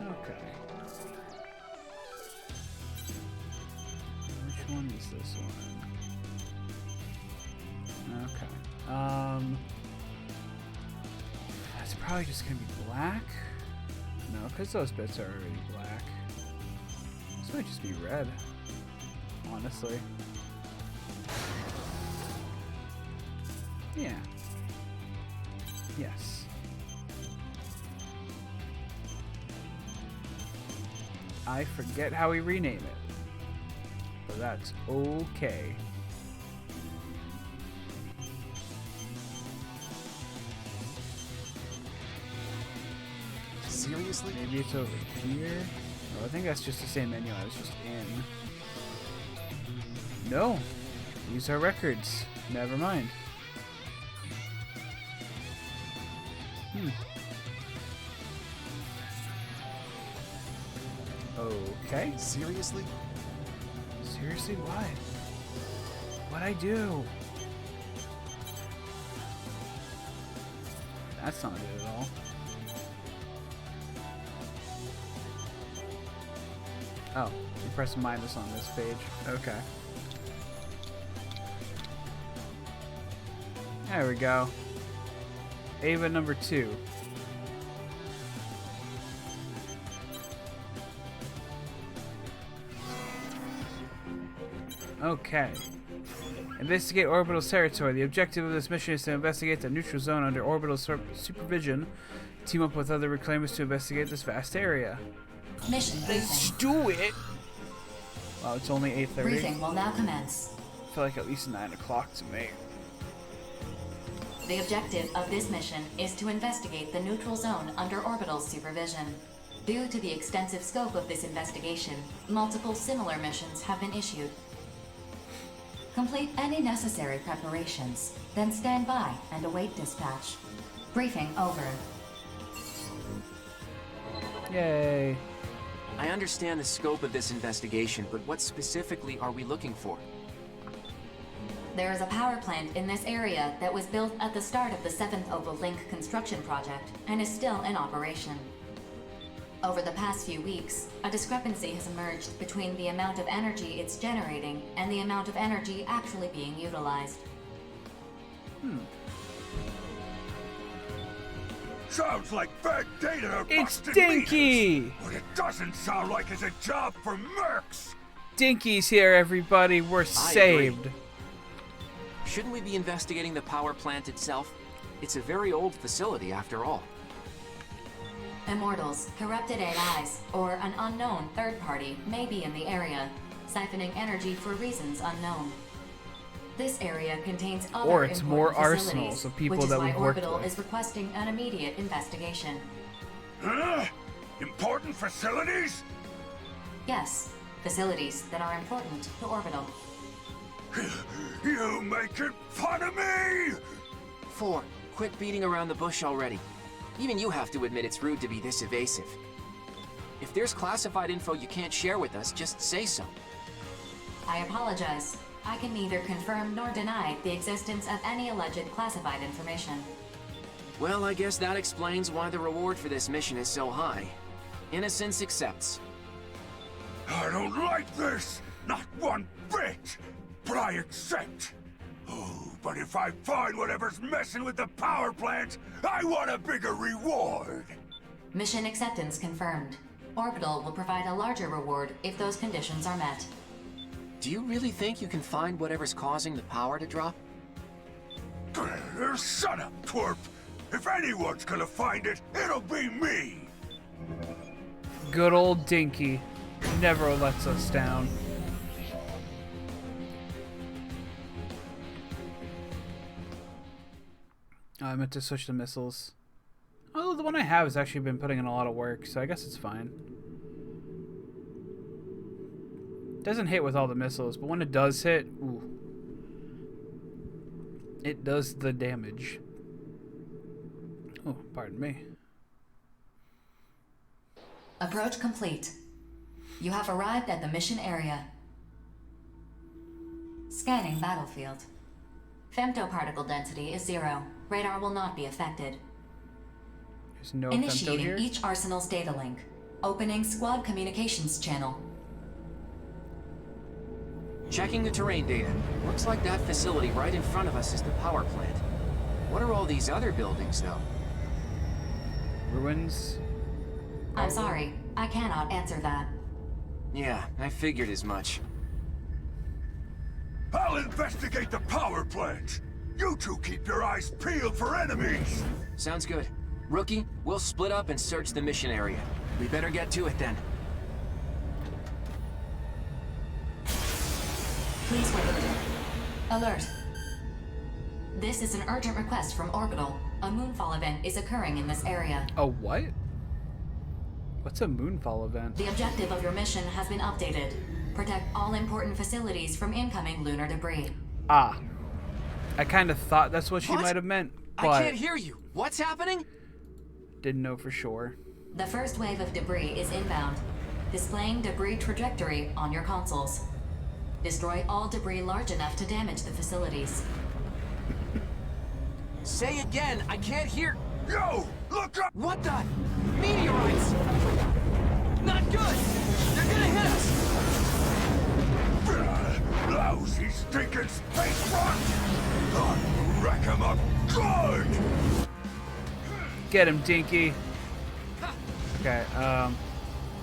Okay. Which one is this one? Okay. That's probably just gonna be black. No, because those bits are already black. This might just be red, honestly. Yeah. Yes. I forget how we rename it, but that's okay. Seriously? Maybe it's over here? Oh, I think that's just the same menu I was just in. No! These are records. Never mind. Okay. Seriously? Seriously, what? What'd I do? That's not it at all. Oh, you press minus on this page. Okay. There we go. Ava number 2. Okay. Investigate orbital territory. The objective of this mission is to investigate the neutral zone under orbital supervision. Team up with other reclaimers to investigate this vast area. Mission briefing. Let's do it! Wow, it's only 8:30. Briefing will now commence. I feel like at least 9 o'clock to me. The objective of this mission is to investigate the neutral zone under orbital supervision. Due to the extensive scope of this investigation, multiple similar missions have been issued. Complete any necessary preparations, then stand by and await dispatch. Briefing over. Yay. I understand the scope of this investigation, but what specifically are we looking for? There is a power plant in this area that was built at the start of the 7th Opal Link construction project and is still in operation. Over the past few weeks, a discrepancy has emerged between the amount of energy it's generating and the amount of energy actually being utilized. Sounds like bad data or It's busted Dinky! meters. What it doesn't sound like is a job for mercs. Dinky's here, everybody. We're saved. Shouldn't we be investigating the power plant itself? It's a very old facility after all. Immortals, corrupted AIs, or an unknown third party may be in the area, siphoning energy for reasons unknown. This area contains other Or it's more important arsenals facilities, of people which is that why we've worked Orbital with. is requesting an immediate investigation. Huh? Important facilities? Yes, facilities that are important to Orbital. You making fun of me? 4, quit beating around the bush already. Even you have to admit it's rude to be this evasive. If there's classified info you can't share with us, just say so. I apologize. I can neither confirm nor deny the existence of any alleged classified information. Well, I guess that explains why the reward for this mission is so high. Innocence accepts. I don't like this! Not one bit! But I accept! Oh, but if I find whatever's messing with the power plant, I want a bigger reward! Mission acceptance confirmed. Orbital will provide a larger reward if those conditions are met. Do you really think you can find whatever's causing the power to drop? Shut up, twerp! If anyone's gonna find it, it'll be me! Good old Dinky. Never lets us down. I meant to switch to missiles. Oh, the one I have has actually been putting in a lot of work, so I guess it's fine. Doesn't hit with all the missiles, but when it does hit, ooh, it does the damage. Oh, pardon me. Approach complete. You have arrived at the mission area. Scanning battlefield. Femtoparticle density is 0. Radar will not be affected. There's no Initiating femto here? each arsenal's data link. Opening squad communications channel. Checking the terrain data. Looks like that facility right in front of us is the power plant. What are all these other buildings, though? Ruins? I'm sorry, I cannot answer that. Yeah, I figured as much. I'll investigate the power plant! You two keep your eyes peeled for enemies! Sounds good. Rookie, we'll split up and search the mission area. We better get to it then. Please wait. Alert. This is an urgent request from Orbital. A moonfall event is occurring in this area. A what? What's a moonfall event? The objective of your mission has been updated. Protect all important facilities from incoming lunar debris. Ah. I kind of thought that's what she might have meant, but I can't hear you. What's happening? didn't know for sure. The first wave of debris is inbound, displaying debris trajectory on your consoles. Destroy all debris large enough to damage the facilities. Say again, I can't hear. Yo, look up! What the? Meteorites! Not good! They're gonna hit us! Lousy stinking space rock! I'll wreck 'em up good! Get him, Dinky. Okay,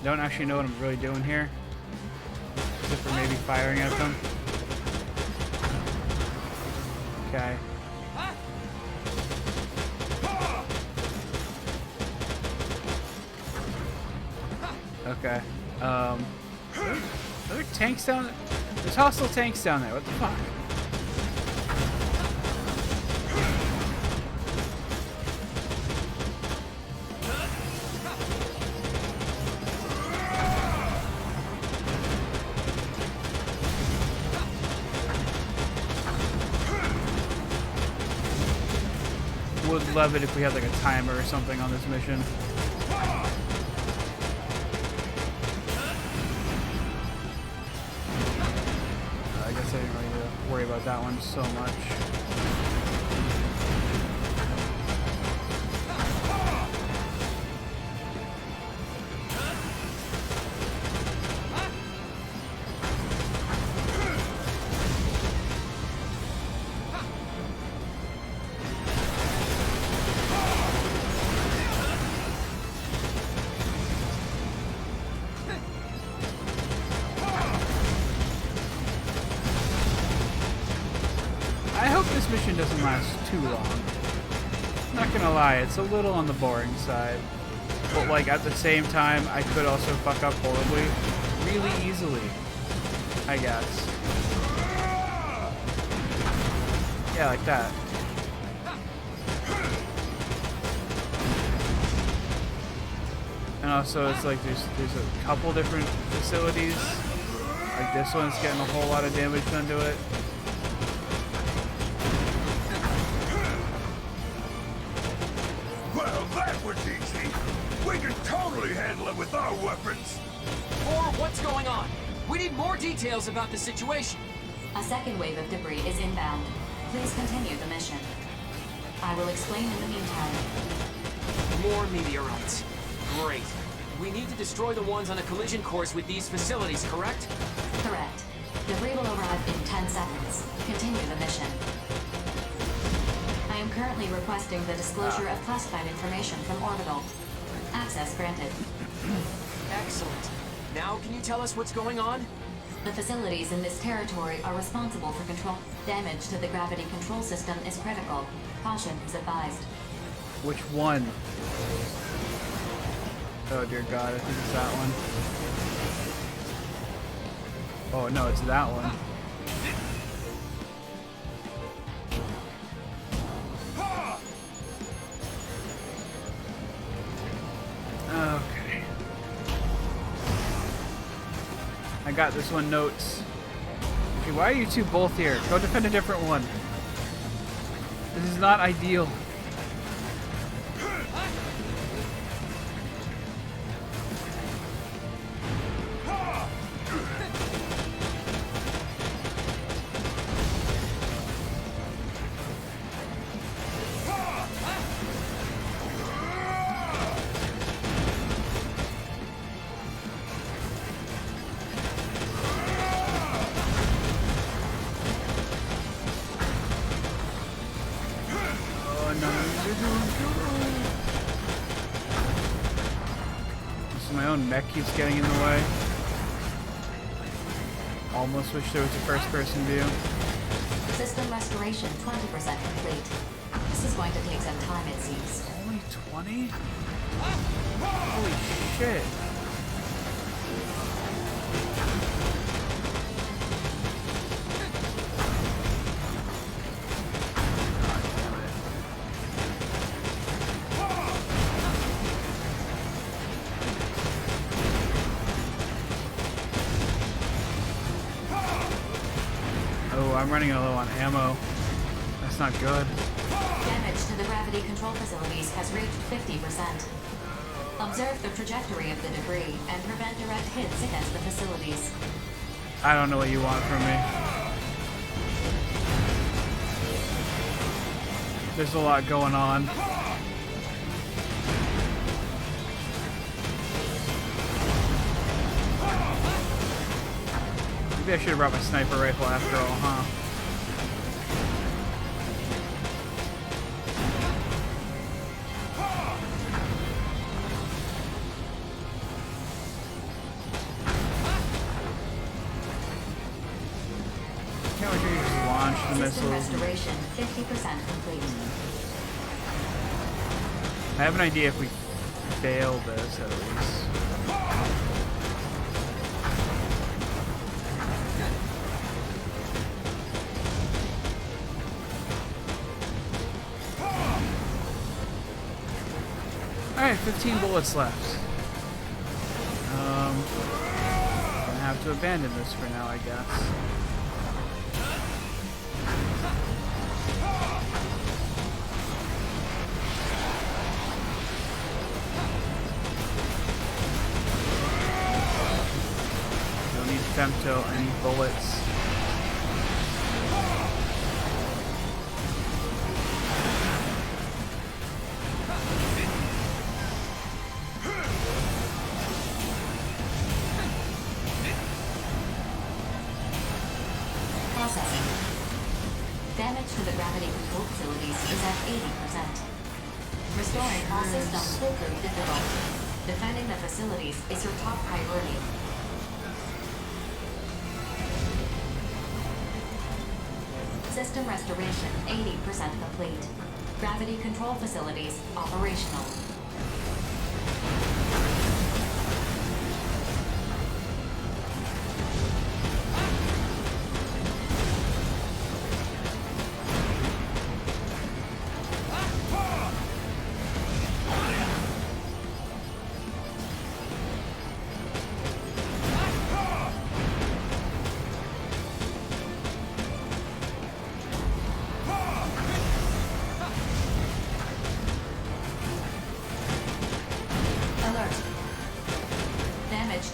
don't actually know what I'm really doing here. Except for maybe firing at them. Okay. Okay. Are there tanks down there? There's hostile tanks down there. What the fuck? Would love it if we had like a timer or something on this mission. I guess I didn't really need to worry about that one so much. mission doesn't last too long. Not gonna lie, it's a little on the boring side. But like at the same time, I could also fuck up horribly, really easily, I guess. Yeah, like that. And also, it's like there's a couple different facilities. Like this one's getting a whole lot of damage done to it. Well, that was easy. We can totally handle it with our weapons. Or what's going on? We need more details about the situation. A second wave of debris is inbound. Please continue the mission. I will explain in the meantime. More meteorites. Great. We need to destroy the ones on a collision course with these facilities, correct? Correct. Debris will arrive in 10 seconds. Continue the mission. I am currently requesting the disclosure of classified information from Orbital. Access granted. Excellent. Now can you tell us what's going on? The facilities in this territory are responsible for control. Damage to the gravity control system is critical. Caution is advised. Which one? Oh dear God, I think it's that one. Oh no, it's that one. Okay. I got this one notes. Okay, why are you two both here? Go defend a different one. This is not ideal. My own mech keeps getting in the way. Almost wish there was a first-person view. System restoration 20% complete. This is going to take some time, it seems. Only 20? Holy shit. I'm running low on ammo. That's not good. Damage to the gravity control facilities has reached 50%. Observe the trajectory of the debris and prevent direct hits against the facilities. I don't know what you want from me. There's a lot going on. Maybe I should have brought my sniper rifle after all, huh? Can't wait to just launch the System missiles. restoration 50% complete. I have an idea if we fail this at least. Alright, 15 bullets left. Gonna have to abandon this for now, I guess. Don't need femto, I need bullets. Processing. Damage to the gravity control facilities is at 80%. Restoring all systems will prove difficult. Defending the facilities is your top priority. System restoration 80% complete. Gravity control facilities operational.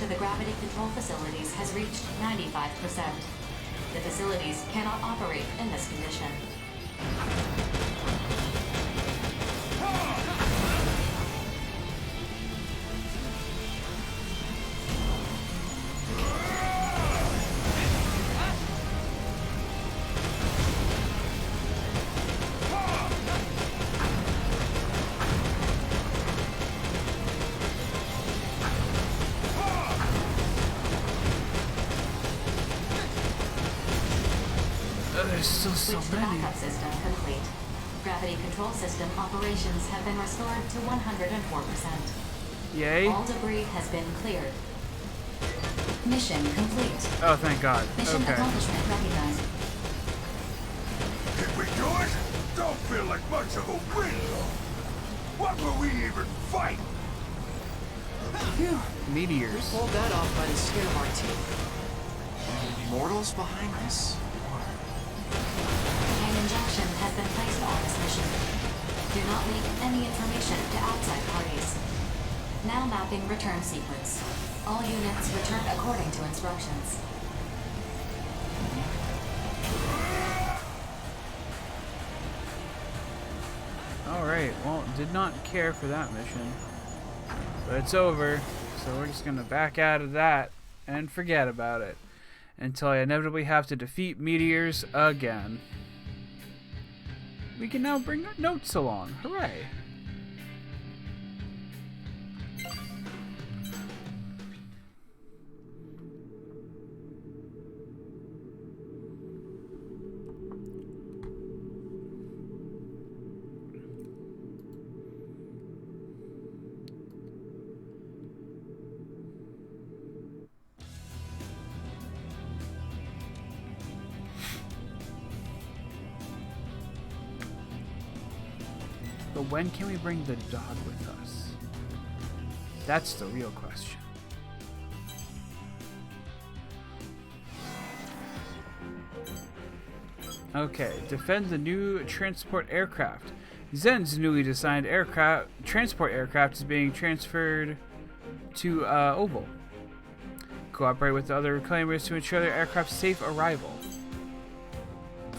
To the gravity control facilities has reached 95%. The facilities cannot operate in this condition. There's still so Switch the many. backup system complete. Gravity control system operations have been restored to 104%. Yay. All debris has been cleared. Mission complete. Oh, thank God. Mission Okay. accomplishment recognized. Did we do it? Don't feel like much of a win, though. What were we even fighting? Phew. Meteors. Pulled that off by the skin of our teeth. Mortals behind this? An injection has been placed on this mission. Do not leak any information to outside parties. Now mapping return sequence. All units return according to instructions. Alright, well, did not care for that mission. But it's over, so we're just gonna back out of that and forget about it. Until I inevitably have to defeat meteors again. We can now bring our notes along. Hooray! But when can we bring the dog with us? That's the real question. Okay, defend the new transport aircraft. Zen's newly designed transport aircraft is being transferred to Oval. Cooperate with the other reclaimers to ensure their aircraft's safe arrival.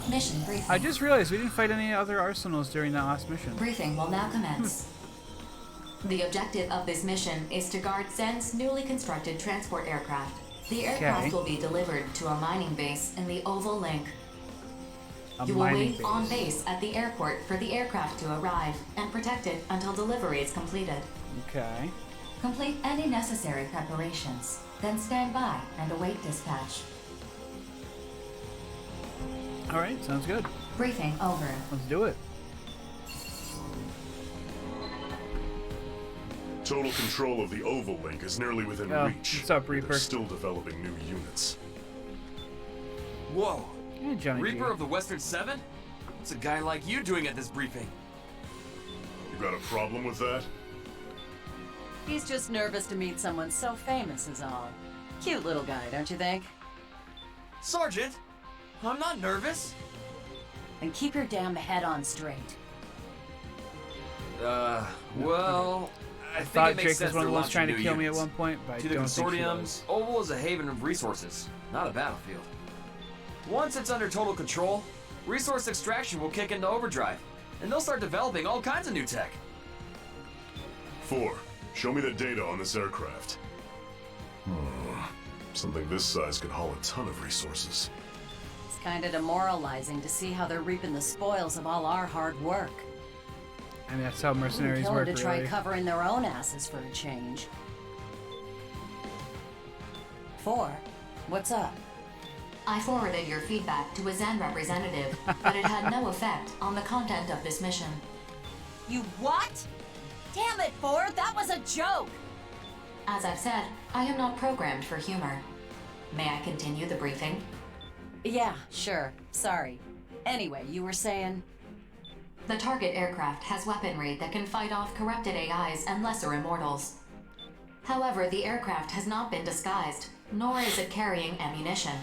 Mission briefing. I just realized we didn't fight any other arsenals during that last mission. Briefing will now commence. The objective of this mission is to guard Zen's newly constructed transport aircraft. The aircraft will be delivered to a mining base in the Oval Link. You will wait on base at the airport for the aircraft to arrive and protect it until delivery is completed. Okay. Complete any necessary preparations, then stand by and await dispatch. Alright, sounds good. Briefing over. Let's do it. Total control of the Oval Link is nearly within reach. What's up, Reaper? They're still developing new units. Whoa. Hey, Johnny Reaper G. of the Western Seven? What's a guy like you doing at this briefing? You got a problem with that? He's just nervous to meet someone so famous is all. Cute little guy, don't you think? Sergeant, I'm not nervous. Then keep your damn head on straight. Well, I think thought it makes Jake sense was one of they're the ones trying to launching kill new me at units. one point, but I To the don't think she consortiums, was. Oval is a haven of resources, not a battlefield. Once it's under total control, resource extraction will kick into overdrive, and they'll start developing all kinds of new tech. 4. Show me the data on this aircraft. Something this size could haul a ton of resources. It's kind of demoralizing to see how they're reaping the spoils of all our hard work. I mean, that's how mercenaries Kill work, them to try really. covering their own asses for a change. 4. What's up? I forwarded your feedback to a Zen representative, but it had no effect on the content of this mission. You what? Damn it, Ford, that was a joke! As I've said, I am not programmed for humor. May I continue the briefing? Yeah, sure. Sorry. Anyway, you were saying? The target aircraft has weaponry that can fight off corrupted AIs and lesser immortals. However, the aircraft has not been disguised, nor is it carrying ammunition.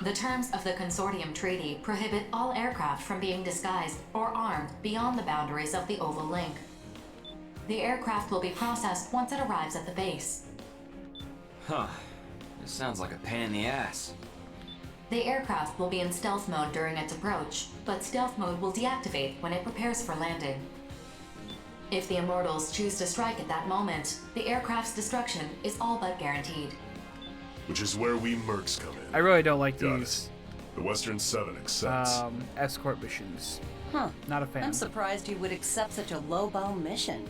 The terms of the Consortium Treaty prohibit all aircraft from being disguised or armed beyond the boundaries of the Oval Link. The aircraft will be processed once it arrives at the base. Huh. This sounds like a pain in the ass. The aircraft will be in stealth mode during its approach, but stealth mode will deactivate when it prepares for landing. If the Immortals choose to strike at that moment, the aircraft's destruction is all but guaranteed. Which is where we mercs come in. I really don't like Got these. it. The Western 7 accepts. Escort missions. Huh. Not a fan. I'm surprised you would accept such a low-bow mission.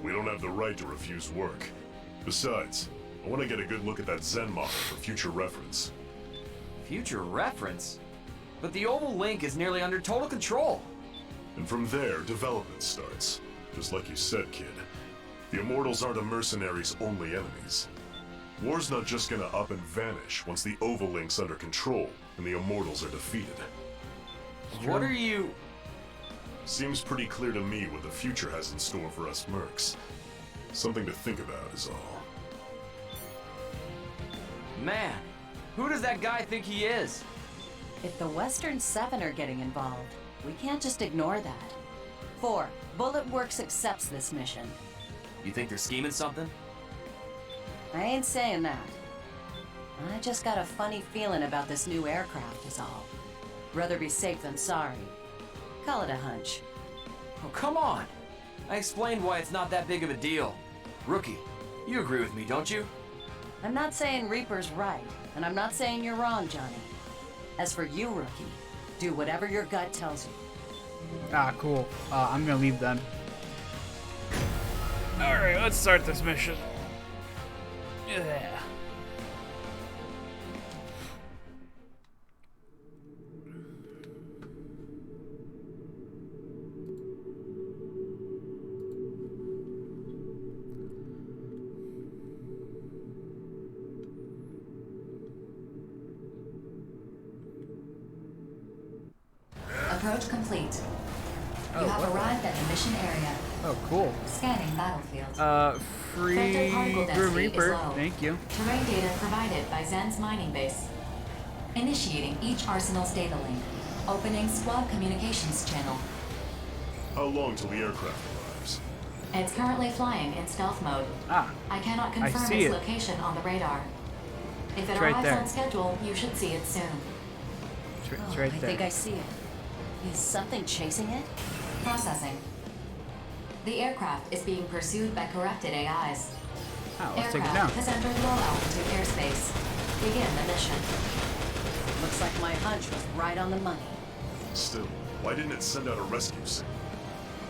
We don't have the right to refuse work. Besides, I want to get a good look at that Zen model for future reference. Future reference? But the Oval Link is nearly under total control. And from there, development starts. Just like you said, kid. The Immortals aren't a mercenary's only enemies. War's not just gonna up and vanish once the Oval Link's under control and the Immortals are defeated. What are you... Seems pretty clear to me what the future has in store for us mercs. Something to think about is all. Man, who does that guy think he is? If the Western 7 are getting involved, we can't just ignore that. 4. Bullet Works accepts this mission. You think they're scheming something? I ain't saying that. I just got a funny feeling about this new aircraft is all. Rather be safe than sorry. Call it a hunch. Oh, come on! I explained why it's not that big of a deal. Rookie, you agree with me, don't you? I'm not saying Reaper's right, and I'm not saying you're wrong, Johnny. As for you, Rookie, do whatever your gut tells you. Cool. I'm gonna leave then. Alright, let's start this mission. Yeah. Approach complete. You have arrived at the mission area. Oh, cool. Scanning battlefield. Free Femtoparticle density is Reaper. low. Thank you. Terrain data provided by Zen's mining base. Initiating each arsenal's data link. Opening squad communications channel. How long till the aircraft arrives? It's currently flying in stealth mode. I cannot confirm see its it. location on the radar. If it It's right arrives there. on schedule, you should see it soon. It's right I there. think I see it. Is something chasing it? Processing. The aircraft is being pursued by corrupted AIs. Let's take it Aircraft down. has entered low altitude airspace. Begin the mission. Looks like my hunch was right on the money. Still, why didn't it send out a rescue signal?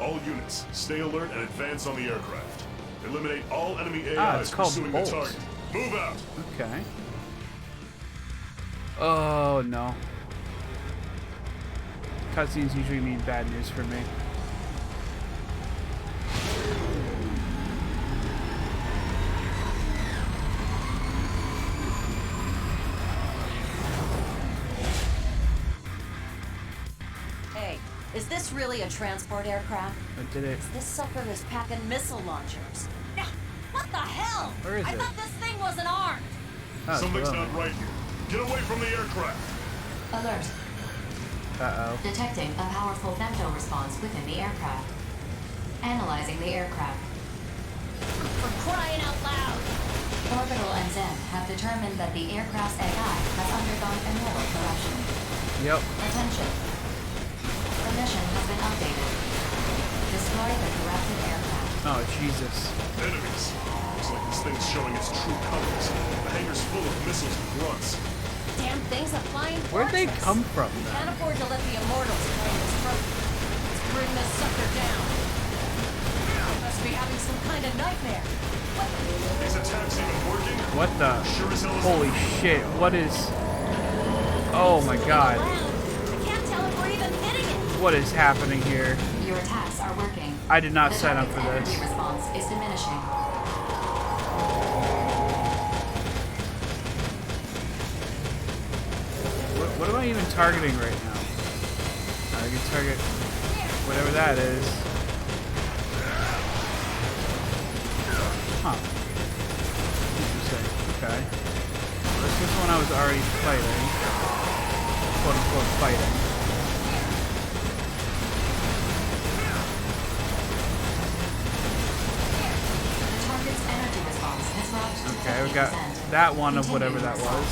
All units, stay alert and advance on the aircraft. Eliminate all enemy AIs it's called pursuing Bolt. the target. Move out! Okay. Oh no. Cutscenes usually mean bad news for me. Hey, is this really a transport aircraft? I did it. This sucker is packing missile launchers. Yeah, what the hell? Where is I it? thought this thing wasn't armed. Something's cool. not right here. Get away from the aircraft! Alert. Uh-oh. Detecting a powerful femto response within the aircraft. Analyzing the aircraft. For crying out loud! Orbital and Zen have determined that the aircraft's AI has undergone immortal corruption. Yep. Attention. The mission has been updated. Destroy the corrupted aircraft. Oh, Jesus. Enemies! Looks like this thing's showing its true colors. The hangar's full of missiles and grunts. Damn thing's a flying Where'd they fortress. come from, Can't then? afford to let the Immortals claim this trophy. Let's bring this sucker down. Must be having some kind of nightmare. These attacks even working? What the? Sure as hell is Holy shit. What is... Oh my god. I can't tell if we're even hitting it. What is happening here? Your attacks are working. I did not The sign up target's for this. energy response is diminishing. What am I even targeting right now? I can target whatever that is. Huh. Interesting. Okay. This one I was already fighting. Quote unquote fighting. The target's energy response has dropped to Okay, we got that one of whatever that was.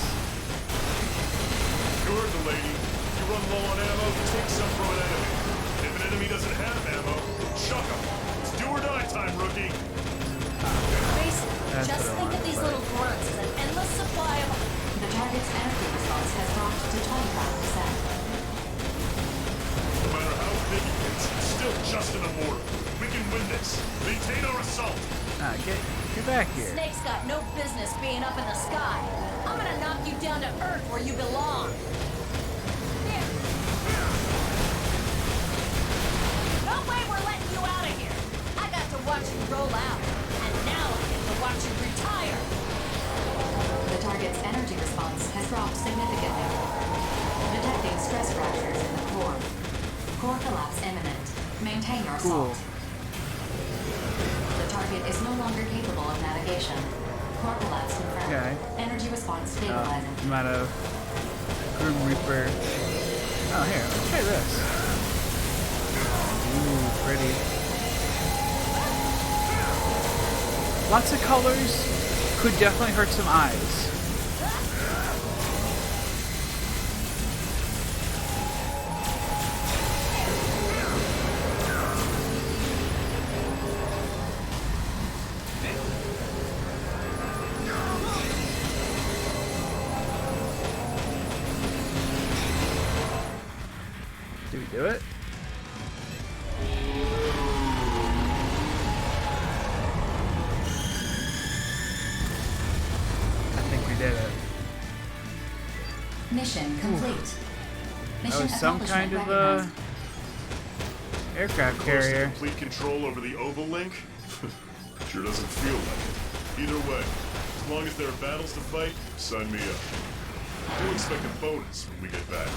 You heard the lady. If you run low on ammo, take some from an enemy. If an enemy doesn't have ammo, chuck him. It's do or die time, rookie. Basically, just think of these little grunts as an endless supply of... The target's energy response has dropped to 25%. No matter how big it gets, it's still just an immortal. We can win this. Maintain our assault. Get back here. Snake's got no business being up in the sky. I'm gonna knock you down to earth where you belong. No way we're letting you out of here. I got to watch you roll out, and now I get to watch you retire. The target's energy response has dropped significantly. Detecting stress fractures in the core. Core collapse imminent. Maintain your assault. The target is no longer capable of navigation. Core collapse confirmed. Okay. Energy response stabilizing. I'm out of Grim Reaper. Oh, here, let's try this. Ooh, pretty. Lots of colors. Could definitely hurt some eyes. Do we do it? I think we did it. Mission complete. That was some kind of a aircraft carrier. Complete control over the Oval Link? Sure doesn't feel like it. Either way, as long as there are battles to fight, sign me up. We'll expect a bonus when we get back.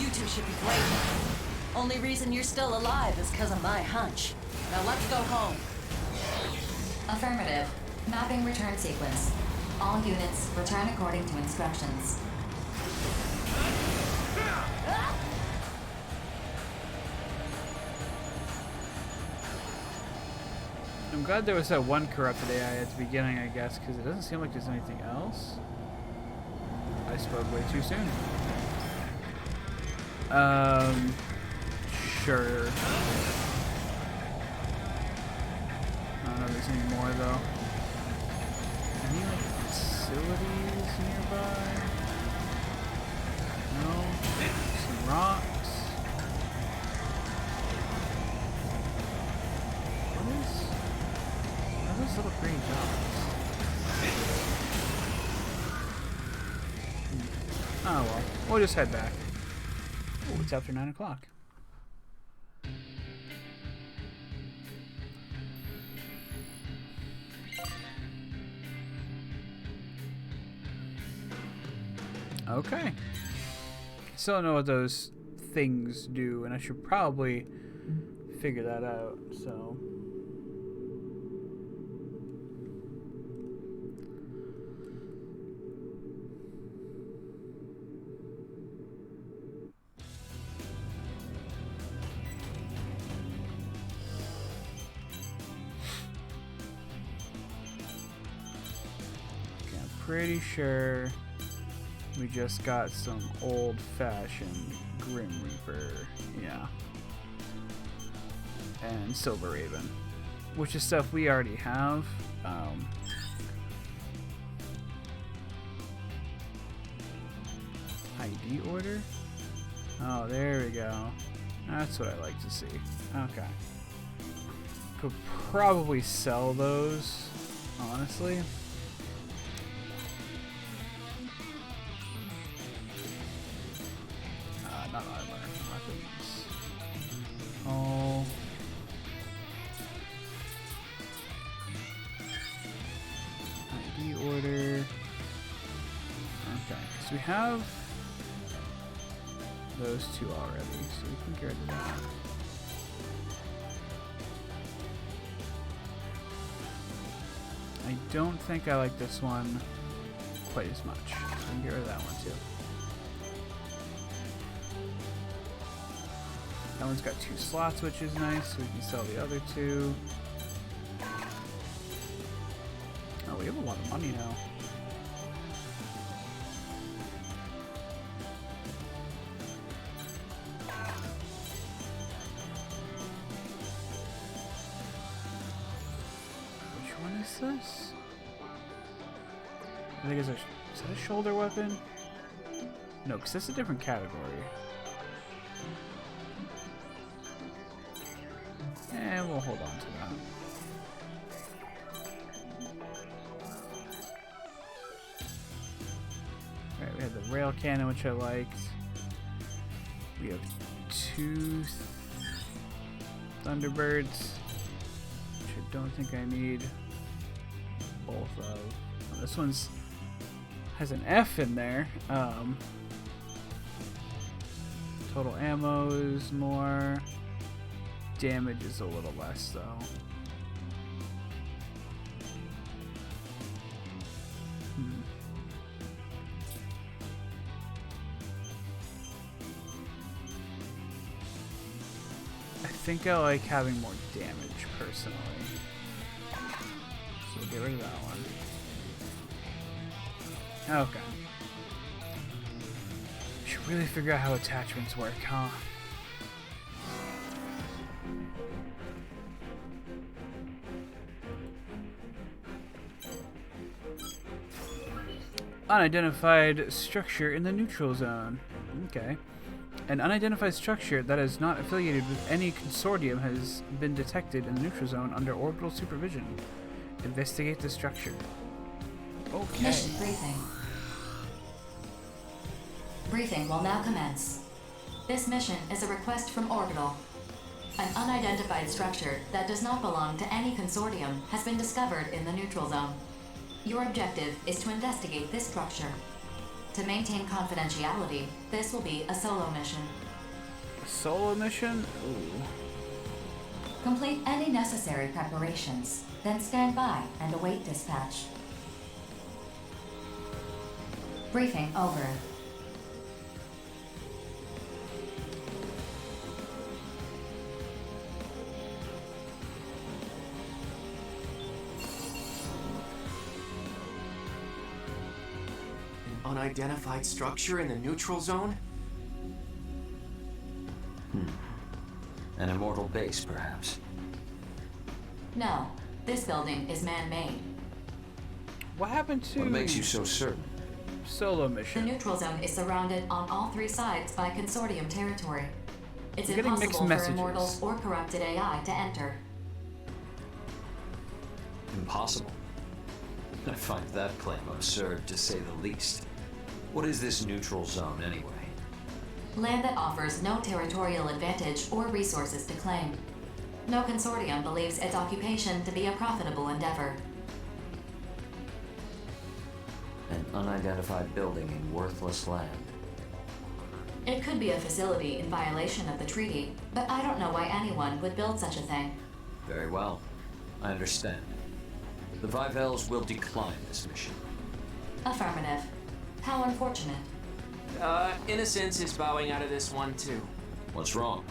You two should be grateful. Only reason you're still alive is because of my hunch. Now let's go home. Affirmative. Mapping return sequence. All units return according to instructions. I'm glad there was that one corrupted AI at the beginning, I guess, because it doesn't seem like there's anything else. I spoke way too soon. Sure. I don't know if there's any more, though. Any, like, facilities nearby? No? Some rocks? What are those little green dots? Oh well, we'll just head back. Oh, it's after 9 o'clock. Okay. Still don't know what those things do, and I should probably figure that out, so... Pretty sure we just got some old-fashioned Grim Reaper, yeah, and Silver Raven, which is stuff we already have. ID order? Oh, there we go. That's what I like to see. Okay. Could probably sell those, honestly. Reorder. Okay, so we have those two already, so we can get rid of that. I don't think I like this one quite as much, so we can get rid of that one too. That one's got 2 slots, which is nice, so we can sell the other 2. Oh, we have a lot of money now. Which one is this? I think is that a shoulder weapon? No, because that's a different category. And we'll hold on to that. Alright, we had the rail cannon, which I liked. We have 2 Thunderbirds, which I don't think I need both of. Oh, this one's has an F in there. Total ammo is more. Damage is a little less, though. I think I like having more damage, personally. So we'll get rid of that one. Okay. Should really figure out how attachments work, huh? Unidentified structure in the neutral zone. Okay. An unidentified structure that is not affiliated with any consortium has been detected in the neutral zone under orbital supervision. Investigate the structure. Okay. Mission briefing. Briefing will now commence. This mission is a request from Orbital. An unidentified structure that does not belong to any consortium has been discovered in the neutral zone. Your objective is to investigate this structure. To maintain confidentiality, this will be a solo mission. A solo mission? Ooh. Complete any necessary preparations, then stand by and await dispatch. Briefing over. Unidentified structure in the neutral zone? An immortal base, perhaps? No, this building is man-made. What happened to... What makes you so certain? Solo mission. The neutral zone is surrounded on all 3 sides by consortium territory. It's I'm getting impossible mixed for messages. immortals or corrupted AI to enter. Impossible? I find that claim absurd, to say the least. What is this neutral zone, anyway? Land that offers no territorial advantage or resources to claim. No consortium believes its occupation to be a profitable endeavor. An unidentified building in worthless land. It could be a facility in violation of the treaty, but I don't know why anyone would build such a thing. Very well. I understand. The Vivels will decline this mission. Affirmative. How unfortunate. Innocence is bowing out of this one, too. What's wrong?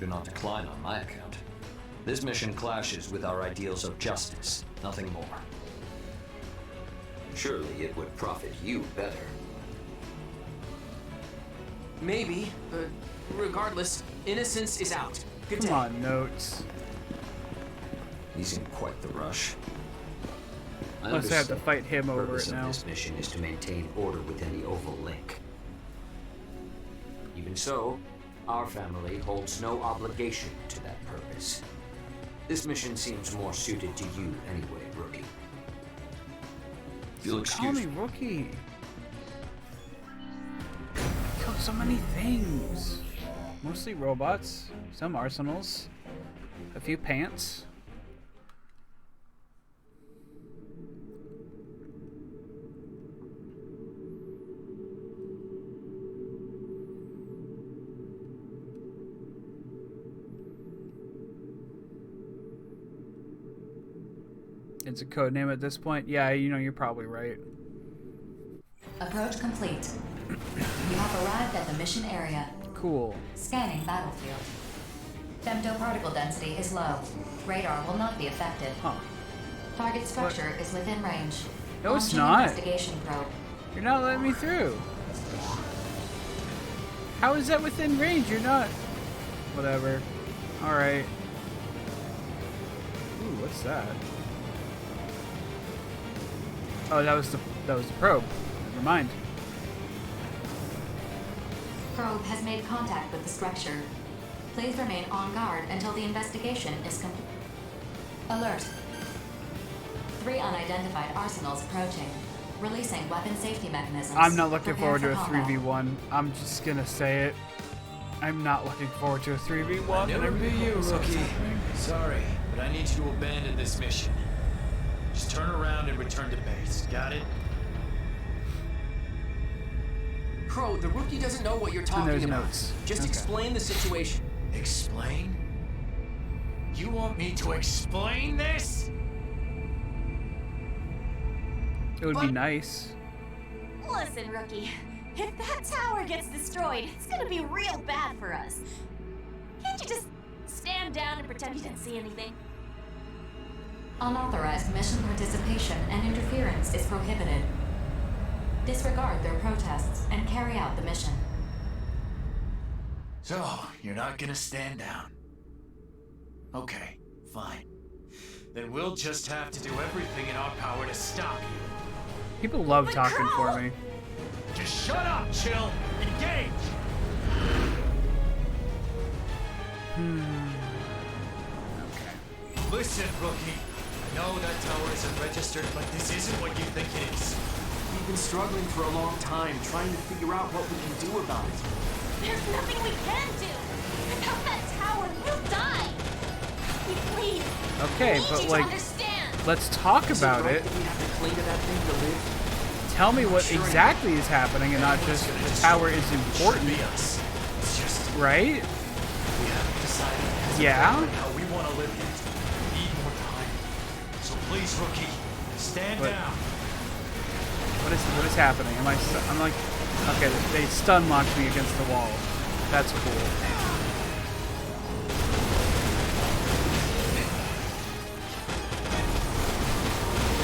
Do not decline on my account. This mission clashes with our ideals of justice, nothing more. Surely it would profit you better. Maybe, but regardless, innocence is out. Good day. Come on, Notes. He's in quite the rush. Unless I have to fight him over purpose it of now. This mission is to maintain order within the Oval Link. Even so, our family holds no obligation to that purpose. This mission seems more suited to you anyway, Rookie. You'll Call excuse me Rookie. Killed so many things. Mostly robots, some arsenals, a few pants. It's a code name at this point. Yeah, you know, you're probably right. Approach complete. You have arrived at the mission area. Cool. Scanning battlefield. Femtoparticle density is low. Radar will not be affected. Huh. Target structure is within range. No, it's Launching not. Investigation probe. You're not letting me through. How is that within range? You're not. Whatever. All right. Ooh, what's that? Oh, that was the probe. Never mind. Probe has made contact with the structure. Please remain on guard until the investigation is complete. Alert. 3 unidentified arsenals approaching. Releasing weapon safety mechanisms. I'm not looking Prepare forward to a for combat. 3v1. I'm just gonna say it. I'm not looking forward to a 3v1. Never be you, rookie. Sorry, but I need you to abandon this mission. Just turn around and return to base. Got it? Crow, the rookie doesn't know what you're And talking there's about. notes. Just Okay. explain the situation. Explain? You want me to explain this? It would be nice. Listen, rookie. If that tower gets destroyed, it's gonna be real bad for us. Can't you just stand down and pretend you didn't see anything? Unauthorized mission participation and interference is prohibited. Disregard their protests and carry out the mission. So, you're not gonna stand down. Okay, fine. Then we'll just have to do everything in our power to stop you. People love talking for me. Just shut up, chill, engage! Listen, rookie. I know that tower isn't registered, but this isn't what you think it is. We've been struggling for a long time, trying to figure out what we can do about it. There's nothing we can do. Without that tower, we'll die. Please. Okay, need but you like, to understand. let's talk about right it. that we have to cling to that thing to live? Tell me what exactly is happening, and not just the tower is important, It's just right? we haven't decided as a Yeah. family how we want to live yet. We need more time. So please, rookie, stand What? down. What is happening? I'm like, okay, they stun launched me against the wall. That's cool.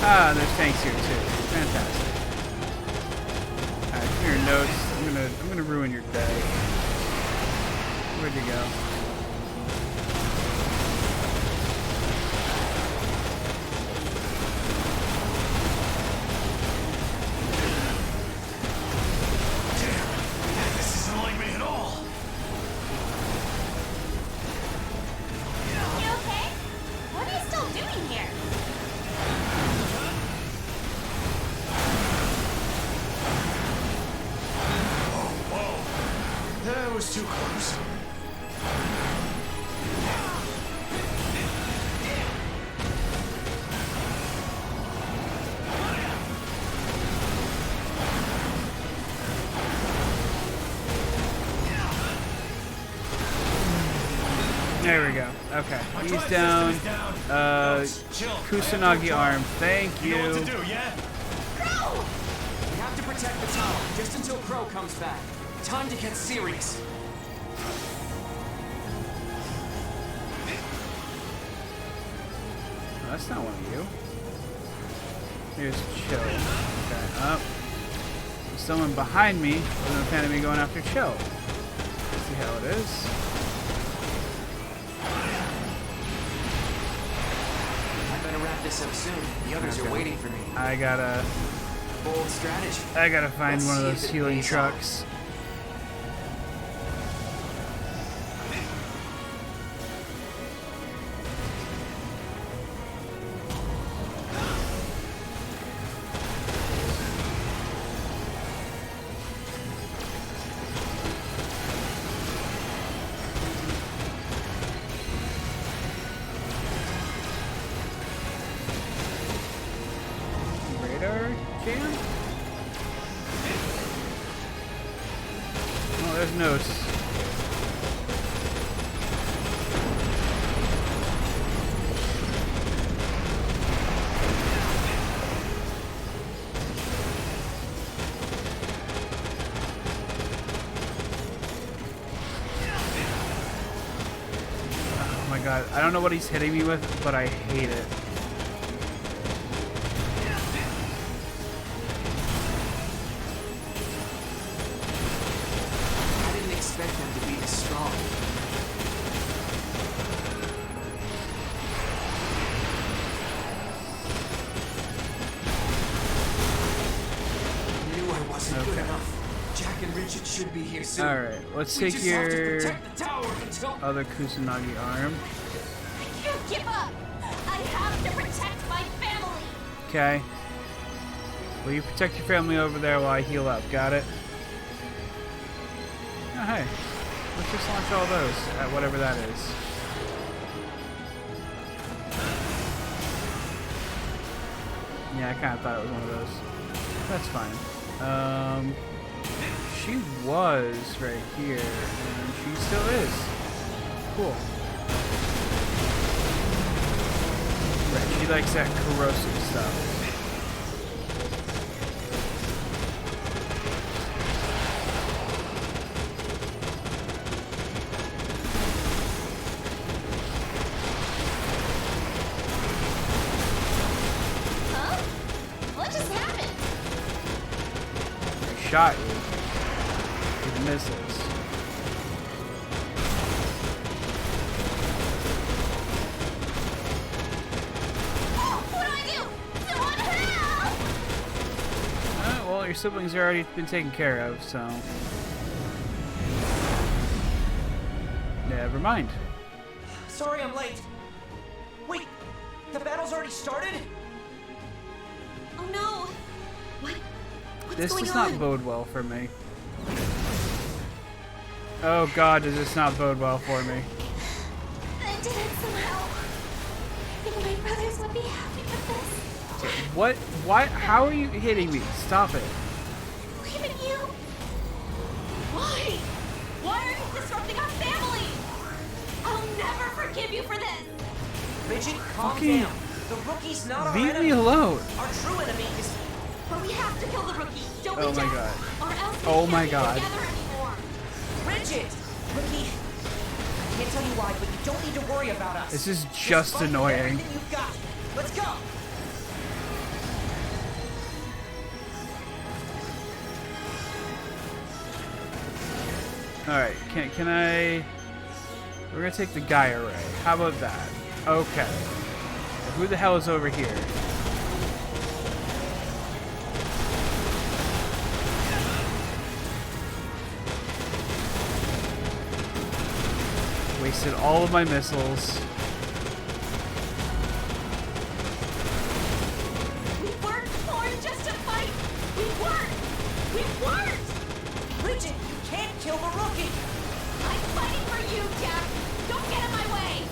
Ah, there's tanks here too. Fantastic. Alright, here are notes. I'm gonna ruin your day. Where'd you go? This isn't like me at all. You okay? What are you still doing here? That was too close. There we go. Okay. He's down. Kusanagi arm. Thank You know what you. to do, yeah? We have to protect the tower, just until Crow comes back. Time to get serious. Oh, that's not one of you. Here's Chill. Okay, up. There's someone behind me. Wasn't a fan of me going after Chill. Let's see how it is. I better wrap this up soon. The others are waiting for me. I gotta Bold strategy. find Let's one of see those if it healing pays trucks. Radar jam? Oh, there's notes. god. I don't know what he's hitting me with, but I hate it. I didn't expect them to be this strong. Knew I wasn't good enough. Jack and Richard should be here soon. Alright, let's We take just have to your protect the tower until... other Kusanagi arm. I can't give up. I have to protect my family. Okay. Well, you protect your family over there while I heal up. Got it? Oh, hey. Let's just launch all those at whatever that is. Yeah, I kind of thought it was one of those. That's fine. She was right here, and she still is. Cool. Right, she likes that corrosive stuff. Shot you with missiles. Oh, what do I do? Someone help! Well, your siblings have already been taken care of, so... Never mind. Sorry I'm late. Wait, the battle's already started? Oh no! What? What's This going does on? not bode well for me. Oh god, does this not bode well for me? I did it somehow. I think my brothers would be happy with this. What? Why? How are you hitting me? Stop it. Even you? Why? Why are you disrupting our family? I'll never forgive you for this. Bridget, calm Fucking down. The rookie's not our leave enemy. me alone. Our true enemy is... But we have to kill the rookie. Don't we, Oh my Jack? god. Or else we Oh can't my be god. together anymore. Bridget! Rookie, I can't tell you why, but you don't need to worry about us. This is just fight with annoying. everything you've got. Let's go! Alright, can I... We're gonna take the Gaia Ray. How about that? Okay. Who the hell is over here? Wasted all of my missiles. We weren't born just to fight. We weren't. We weren't. Bridget, you can't kill the rookie. I'm fighting for you, Jack. Don't get in my way.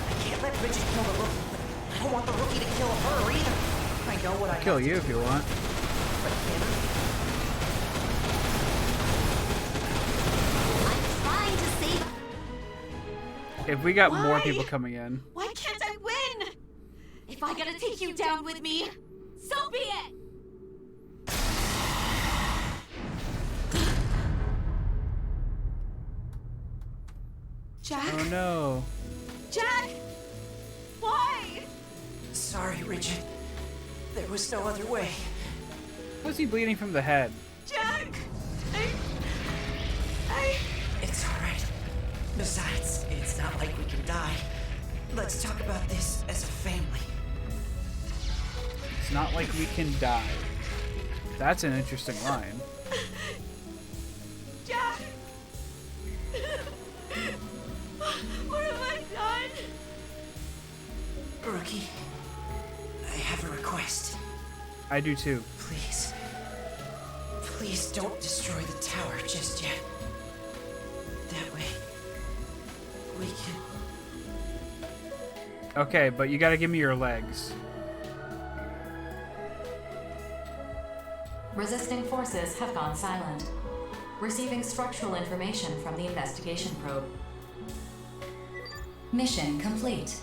I can't let Bridget kill the rookie, but I don't want the rookie to kill her either. I know what I I'll kill have to you if you want. But can I? Trying to save. If we got more Why? people coming in. Why can't I win? If I gotta take you down with me, so be it. Jack? Oh no. Jack? Why? Sorry, Bridget. There was no other way. How's he bleeding from the head? Jack! It's alright. Besides, it's not like we can die. Let's talk about this as a family. It's not like we can die. That's an interesting line. Jack! What have I done? Rookie, I have a request. I do too. Please. Please don't destroy the tower just yet. That way, we can... Okay, but you gotta give me your legs. Resisting forces have gone silent. Receiving structural information from the investigation probe. Mission complete.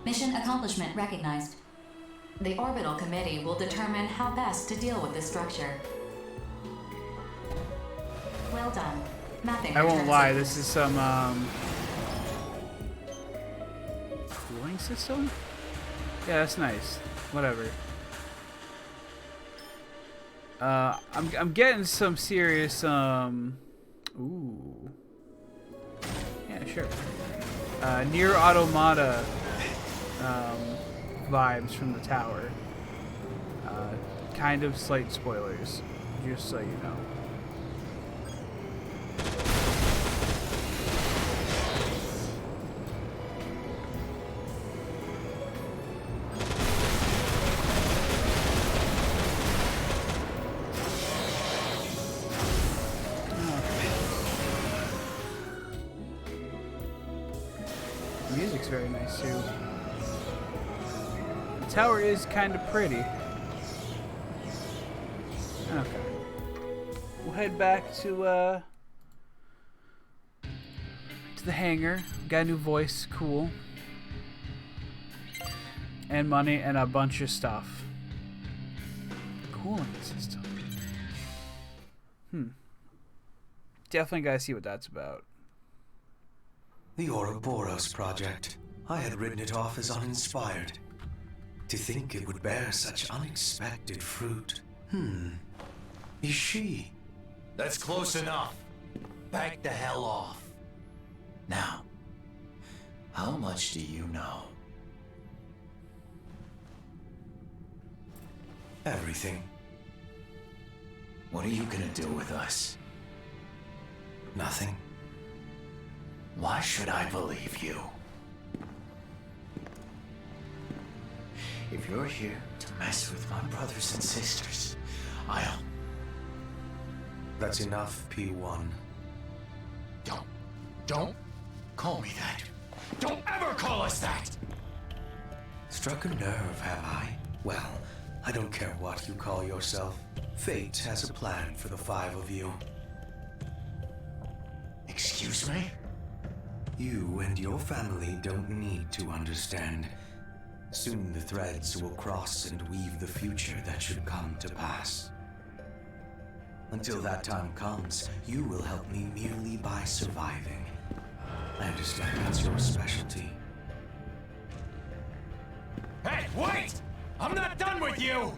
Mission accomplishment recognized. The orbital committee will determine how best to deal with this structure. Well done. Mapping. I won't returns lie, signals. this is some system? Yeah, that's nice. Whatever. I'm getting some serious ooh. Yeah, sure. Near Automata vibes from the tower. Kind of slight spoilers, just so you know. The music's very nice too. The tower is kind of pretty. Okay. We'll head back to the hangar. Got a new voice, cool. And money and a bunch of stuff. Cooling system. Definitely gotta see what that's about. The Ouroboros project. I had written it off as uninspired. To think it would bear such unexpected fruit. Is she? That's close enough. Back the hell off. Now, how much do you know? Everything. What are you gonna do with us? Nothing. Why should I believe you? If you're here to mess with my brothers and sisters, I'll... That's enough, P1. Don't call me that. Don't ever call us that! Struck a nerve, have I? Well, I don't care what you call yourself. Fate has a plan for the 5 of you. Excuse me? You and your family don't need to understand. Soon the threads will cross and weave the future that should come to pass. Until that time comes, you will help me merely by surviving. I understand that's your specialty. Hey, wait! I'm not done with you!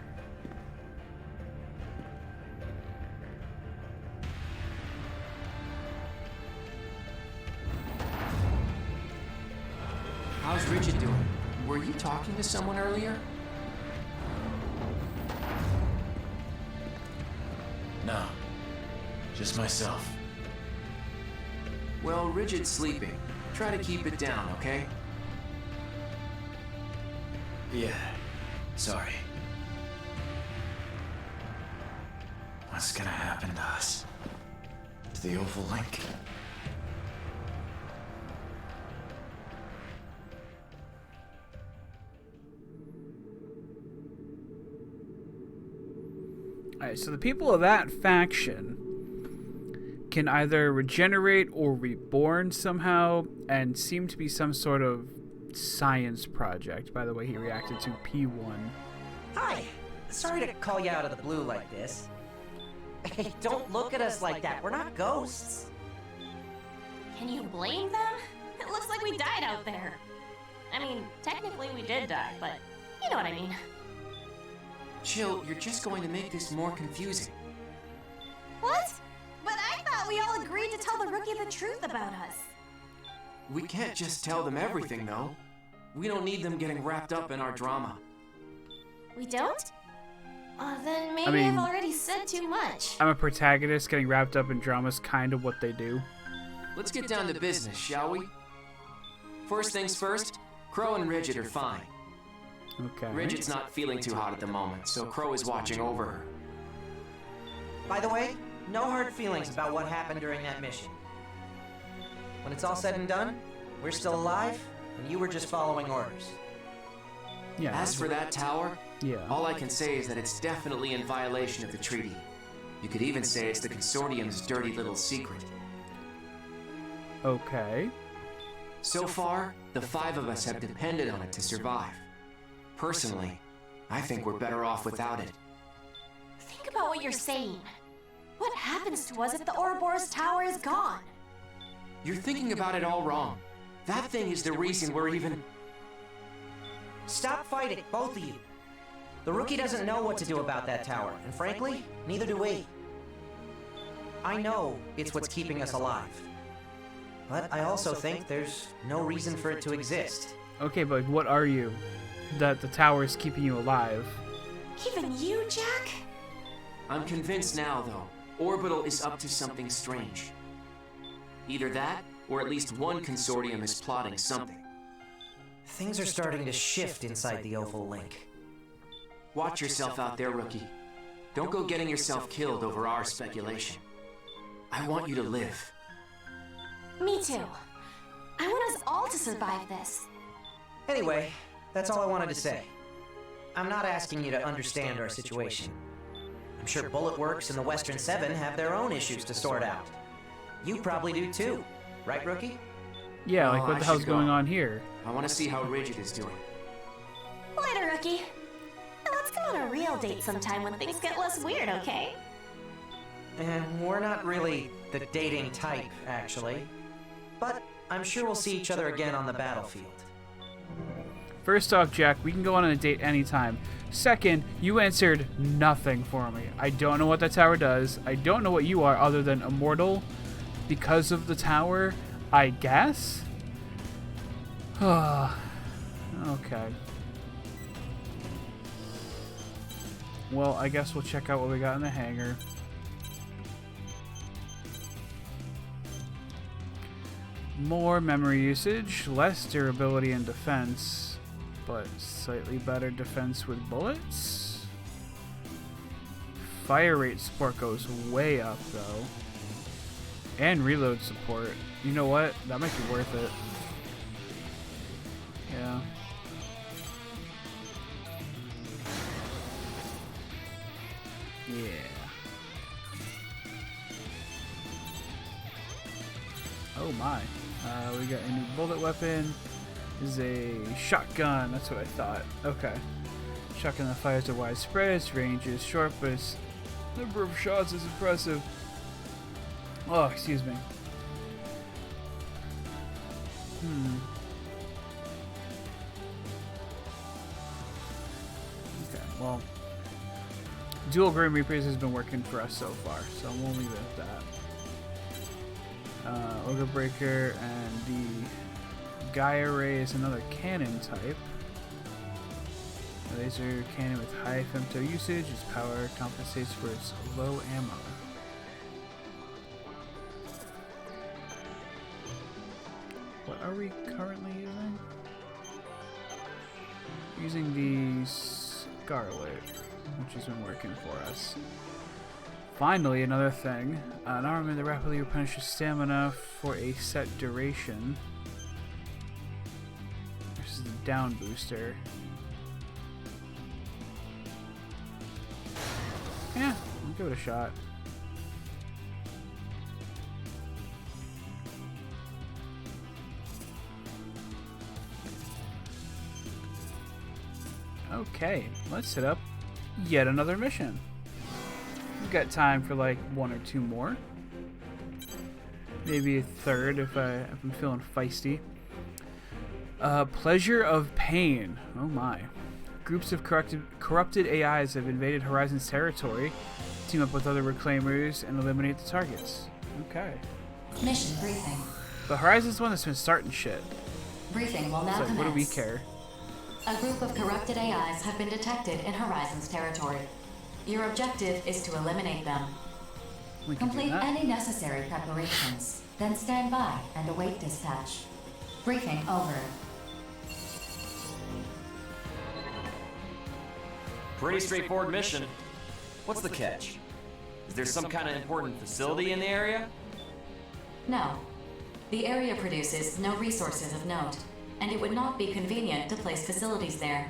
How's Richard doing? Were you talking to someone earlier? No. Just myself. Well, Rigid's sleeping. Try to keep it down, okay? Yeah. Sorry. What's gonna happen to us? To the Oval Link? Alright, so the people of that faction can either regenerate or reborn somehow, and seem to be some sort of science project. By the way, he reacted to P1. Hi. Sorry to call you out of the blue like this. Hey, don't look at us like that. We're not ghosts. Can you blame them? It looks like we died out there. I mean, technically we did die, but you know what I mean. Chill, you're just going to make this more confusing. What? But I thought we all agreed to tell the rookie the truth about us. We can't just tell them everything, though. We don't need them getting wrapped up in our drama. We don't? Then maybe I mean, I've already said too much. I'm a protagonist. Getting wrapped up in drama is kind of what they do. Let's get down to business, shall we? First things first, Crow and Rigid are fine. Okay. Rigid's not feeling too hot at the moment, so Crow is watching over her. By the way, no hard feelings about what happened during that mission. When it's all said and done, we're still alive, and you were just following orders. Yeah. As for that tower, yeah, all I can say is that it's definitely in violation of the treaty. You could even say it's the Consortium's dirty little secret. Okay. So far, the 5 of us have depended on it to survive. Personally, I think we're better off without it. Think about what you're saying. What happens to us if the Ouroboros Tower is gone? You're thinking about it all wrong. That thing is the reason we're even... Stop fighting, both of you. The rookie doesn't know what to do about that tower, and frankly, neither do we. I know it's what's keeping us alive. But I also think there's no reason for it to exist. Okay, but what are you? That the tower is keeping you alive. Even you, Jack? I'm convinced now, though. Orbital is up to something strange. Either that, or at least one consortium is plotting something. Things are starting to shift inside the Oval Link. Watch yourself out there, rookie. Don't go getting yourself killed over our speculation. I want you to live. Me too. I want us all to survive this. Anyway, that's all I wanted to say. I'm not asking you to understand our situation. I'm sure Bullet Works and the Western Seven have their own issues to sort out. You probably do too, right, Rookie? Yeah, like what the hell's going on here? I want to see how Rigid is doing. Later, Rookie. Now let's go on a real date sometime when things get less weird, okay? We're not really the dating type, actually. But I'm sure we'll see each other again on the battlefield. First off, Jack, we can go on a date anytime. Second, you answered nothing for me. I don't know what that tower does. I don't know what you are other than immortal because of the tower, I guess? Okay. Well, I guess we'll check out what we got in the hangar. More memory usage, less durability and defense, but slightly better defense with bullets. Fire rate support goes way up though. And reload support. You know what? That might be worth it. Yeah. Yeah. Oh my. We got a new bullet weapon. This is a shotgun. That's what I thought. Okay. Shotgun that fires are widespread. Its range is short, but its number of shots is impressive. Oh, excuse me. Okay, well. Dual Grim Reapers has been working for us so far, so we'll leave it at that. Ogre Breaker and the Gaia Ray is another cannon type. A laser cannon with high femto usage. Its power compensates for its low ammo. What are we currently using? Using the Scarlet, which has been working for us. Finally, another thing. An armament that rapidly replenishes stamina for a set duration. This is the down booster. Yeah, I'll give it a shot. Okay, let's set up yet another mission. We've got time for like one or two more. Maybe a third if I'm feeling feisty. Pleasure of Pain. Oh my. Groups of corrupted AIs have invaded Horizon's territory. Team up with other reclaimers and eliminate the targets. Okay. Mission briefing. But Horizon's the one that's been starting shit. Briefing will now commence. What do we care? A group of corrupted AIs have been detected in Horizon's territory. Your objective is to eliminate them. Complete any necessary preparations, then stand by and await dispatch. Briefing over. Pretty straightforward mission. What's the catch? Is there some kind of important facility in the area? No. The area produces no resources of note, and it would not be convenient to place facilities there.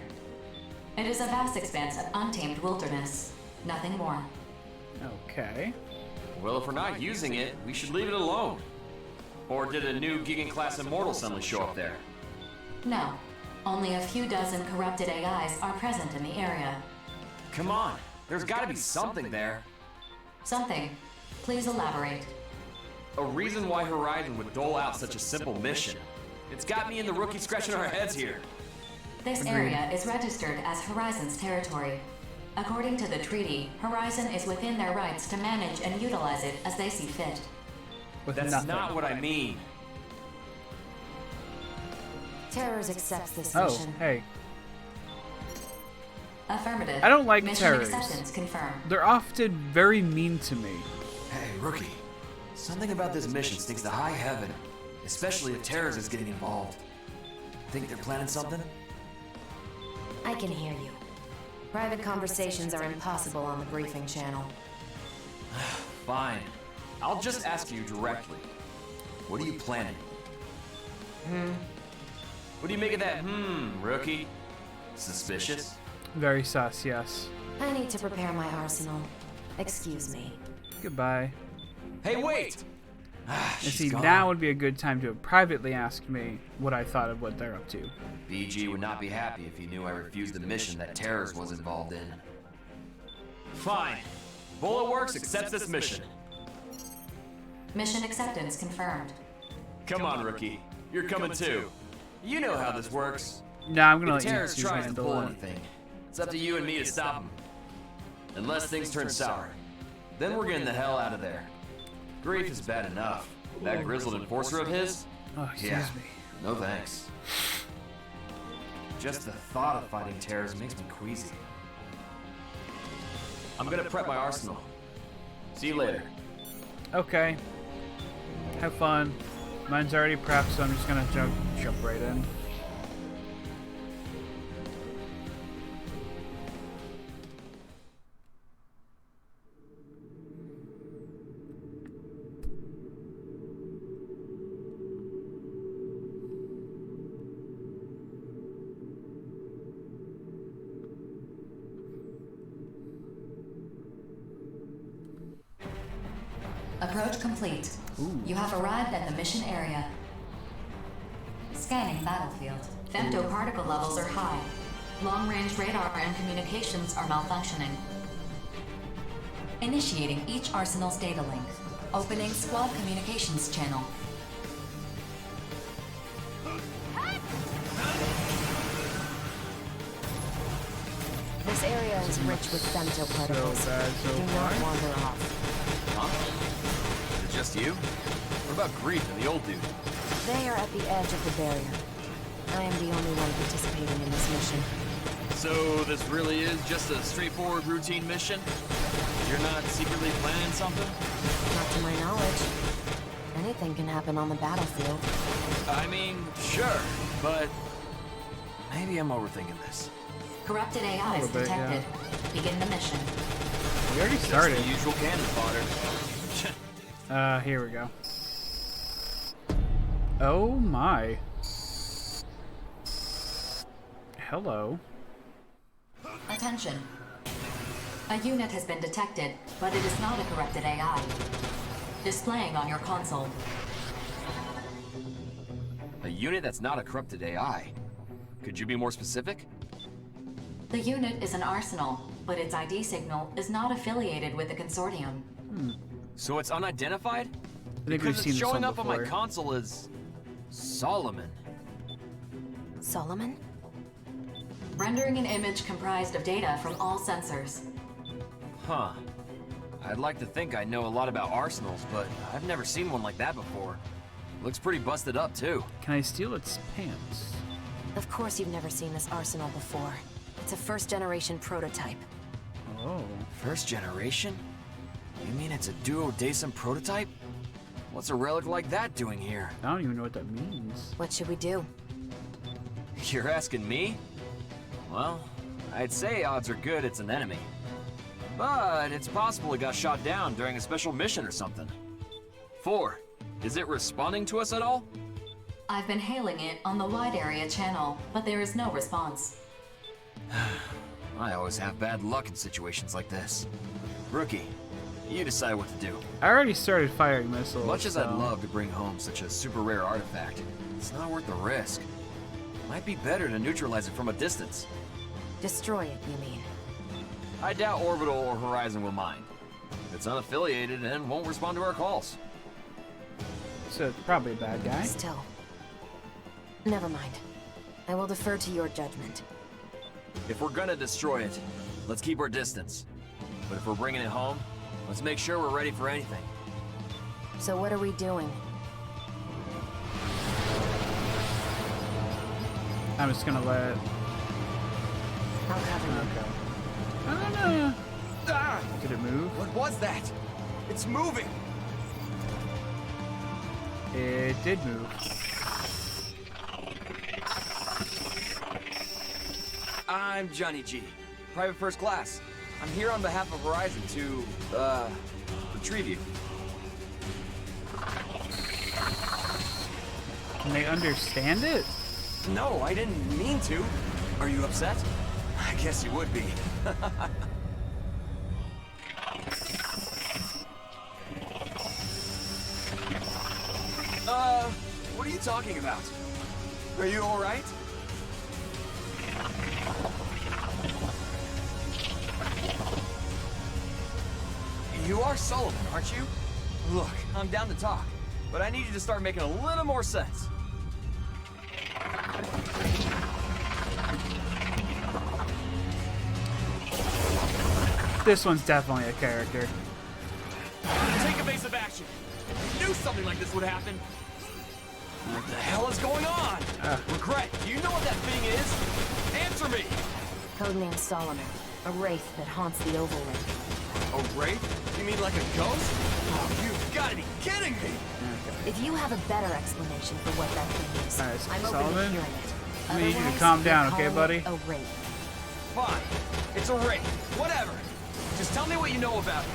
It is a vast expanse of untamed wilderness. Nothing more. Okay. Well, if we're not using it, we should leave it alone. Or did a new Gigan-class Immortal suddenly show up there? No. Only a few dozen corrupted AIs are present in the area. Come on, there's gotta be something there. Something. Please elaborate. A reason why Horizon would dole out such a simple mission. It's got me and the rookie scratching our heads here. This area is registered as Horizon's territory. According to the treaty, Horizon is within their rights to manage and utilize it as they see fit. That's not what I mean. Terrors accepts this mission. Oh, hey. Affirmative. I don't like mission terrors. Acceptance confirmed. They're often very mean to me. Hey, Rookie. Something about this mission stinks to high heaven. Especially if Terrors is getting involved. Think they're planning something? I can hear you. Private conversations are impossible on the briefing channel. Fine. I'll just ask you directly. What are you planning? What do you make of that, Rookie? Suspicious? Very sus, yes. I need to prepare my arsenal. Excuse me. Goodbye. Hey, wait! And see, now would be a good time to have privately asked me what I thought of what they're up to. BG would not be happy if he knew I refused the mission that Terrors was involved in. Fine. Bullet Works accepts this mission. Mission acceptance confirmed. Come on, Rookie. You're coming too. You know how this works. Nah, I'm gonna let Terrors you tries to handle pull it. anything, it's up to you and me to stop him. Unless things turn sour. Then we're getting the hell out of there. Grief is bad enough. That grizzled enforcer of his? Oh, excuse me. No thanks. Just the thought of fighting Terrors makes me queasy. I'm gonna prep my arsenal. See you later. Okay. Have fun. Mine's already prepped, so I'm just gonna jump right in. Approach complete. Ooh. You have arrived at the mission area. Scanning battlefield. Femtoparticle levels are high. Long-range radar and communications are malfunctioning. Initiating each arsenal's data link. Opening squad communications channel. This area is rich with femtoparticles. Do not wander off. Huh? Is it just you? What about Grief and the old dude? They are at the edge of the barrier. I am the only one participating in this mission. So this really is just a straightforward routine mission? You're not secretly planning something? Not to my knowledge. Anything can happen on the battlefield. I mean, sure, but maybe I'm overthinking this. Corrupted AI is detected. Begin the mission. We already started. Just the usual cannon fodder. Here we go. Oh my. Hello. Attention. A unit has been detected, but it is not a corrupted AI. Displaying on your console. A unit that's not a corrupted AI? Could you be more specific? The unit is an arsenal, but its ID signal is not affiliated with the consortium. So it's unidentified? I think we've Because seen it's this showing one up on my before. console as Solomon. Solomon? Rendering an image comprised of data from all sensors. Huh. I'd like to think I know a lot about arsenals, but I've never seen one like that before. Looks pretty busted up, too. Can I steal its pants? Of course you've never seen this arsenal before. It's a first-generation prototype. Oh. First generation? You mean it's a duodecim prototype? What's a relic like that doing here? I don't even know what that means. What should we do? You're asking me? Well, I'd say odds are good it's an enemy. But it's possible it got shot down during a special mission or something. 4. Is it responding to us at all? I've been hailing it on the wide area channel, but there is no response. I always have bad luck in situations like this. Rookie, you decide what to do. I already started firing missiles. Much as so. I'd love to bring home such a super rare artifact, it's not worth the risk. Might be better to neutralize it from a distance. Destroy it, you mean? I doubt Orbital or Horizon will mind. It's unaffiliated and won't respond to our calls. So it's probably a bad guy. Still. Never mind. I will defer to your judgment. If we're gonna destroy it, let's keep our distance. But if we're bringing it home, let's make sure we're ready for anything. So what are we doing? I'm just gonna let it. I'll cover you. Okay. I don't know. Ah! Did it move? What was that? It's moving! It did move. I'm Johnny G, private first class. I'm here on behalf of Horizon to, retrieve you. Can they understand it? No, I didn't mean to. Are you upset? I guess you would be. What are you talking about? Are you alright? You are Solomon, aren't you? Look, I'm down to talk, but I need you to start making a little more sense. This one's definitely a character. Take evasive action. I knew something like this would happen. What the hell is going on? Regret, do you know what that thing is? Answer me! Codename Solomon, a wraith that haunts the Overlord. A wraith? You mean like a ghost? Oh, you've got to be kidding me! If you have a better explanation for what that thing is, I'm open to Solomon, hearing it. I need you to Otherwise, calm down, you're okay, calling buddy? it a wraith. Fine. It's a wraith. Whatever. Just tell me what you know about it.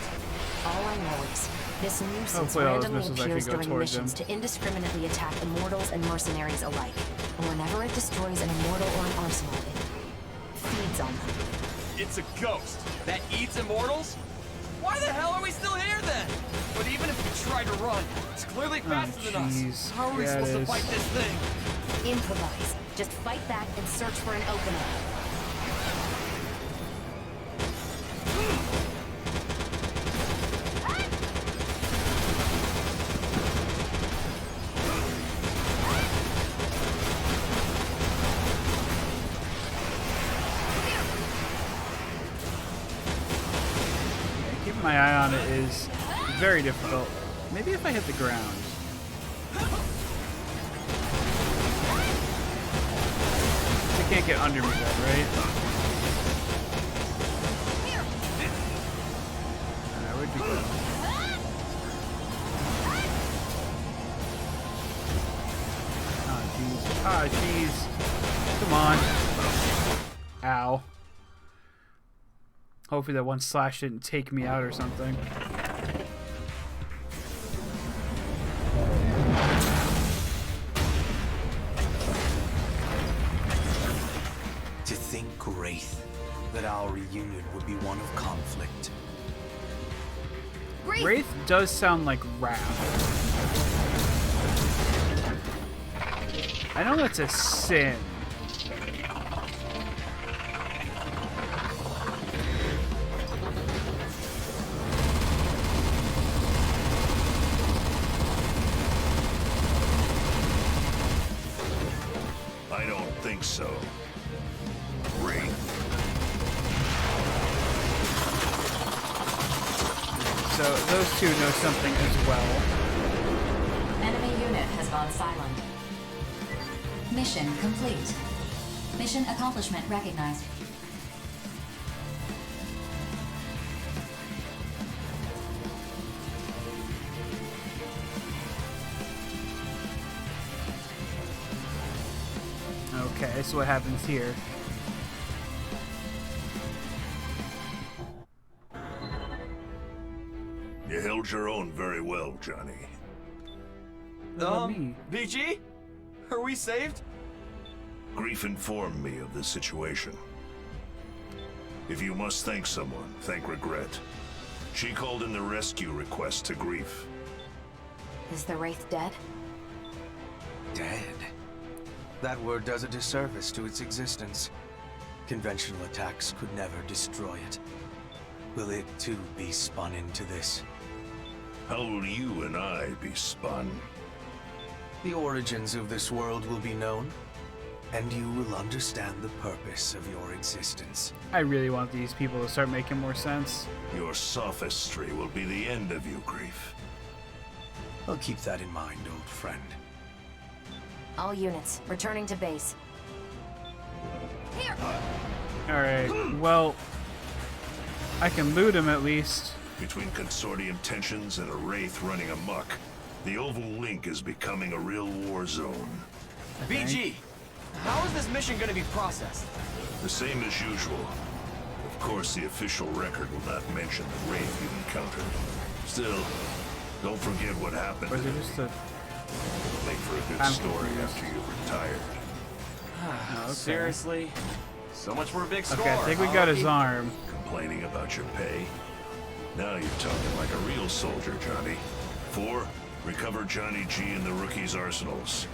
All I know is this nuisance Hopefully all those randomly missiles actually appears go during towards missions him. to indiscriminately attack immortals and mercenaries alike. And whenever it destroys an immortal or an arsenal, it feeds on them. It's a ghost that eats immortals? Why the hell are we still here then? But even if we try to run, it's clearly faster than us. How are we supposed to fight this thing? Improvise. Just fight back and search for an opening. Keeping my eye on it is very difficult. Maybe if I hit the ground. They can't get under me though, right? That would be good. Oh jeez. Ah jeez. Come on. Ow. Hopefully that one slash didn't take me out or something. To think, Wraith, that our reunion would be one of conflict. Wraith does sound like Wrath. I know that's a sin. I don't think so. Wraith. So those two know something as well. Enemy unit has gone silent. Mission complete. Mission accomplishment recognized. Okay, so what happens here? You held your own very well, Johnny. BG? Are we saved? Grief informed me of the situation. If you must thank someone, thank Regret. She called in the rescue request to Grief. Is the wraith dead? Dead? That word does a disservice to its existence. Conventional attacks could never destroy it. Will it too be spun into this? How will you and I be spun? The origins of this world will be known. and you will understand the purpose of your existence. I really want these people to start making more sense. Your sophistry will be the end of you, Grief. I'll keep that in mind, old friend. All units, returning to base. Here! Alright, well, I can loot him at least. Between Consortium tensions and a Wraith running amok, the Oval Link is becoming a real war zone. BG, how is this mission going to be processed? The same as usual. Of course, the official record will not mention the Wraith you encountered. Still, don't forget what happened. Or is it just a... It'll make for a good story after you've retired. Okay. Seriously? So much for a big score. Okay, I think we got his arm. Complaining about your pay? Now you're talking like a real soldier, Johnny. 4, recover Johnny G in the rookie's arsenals.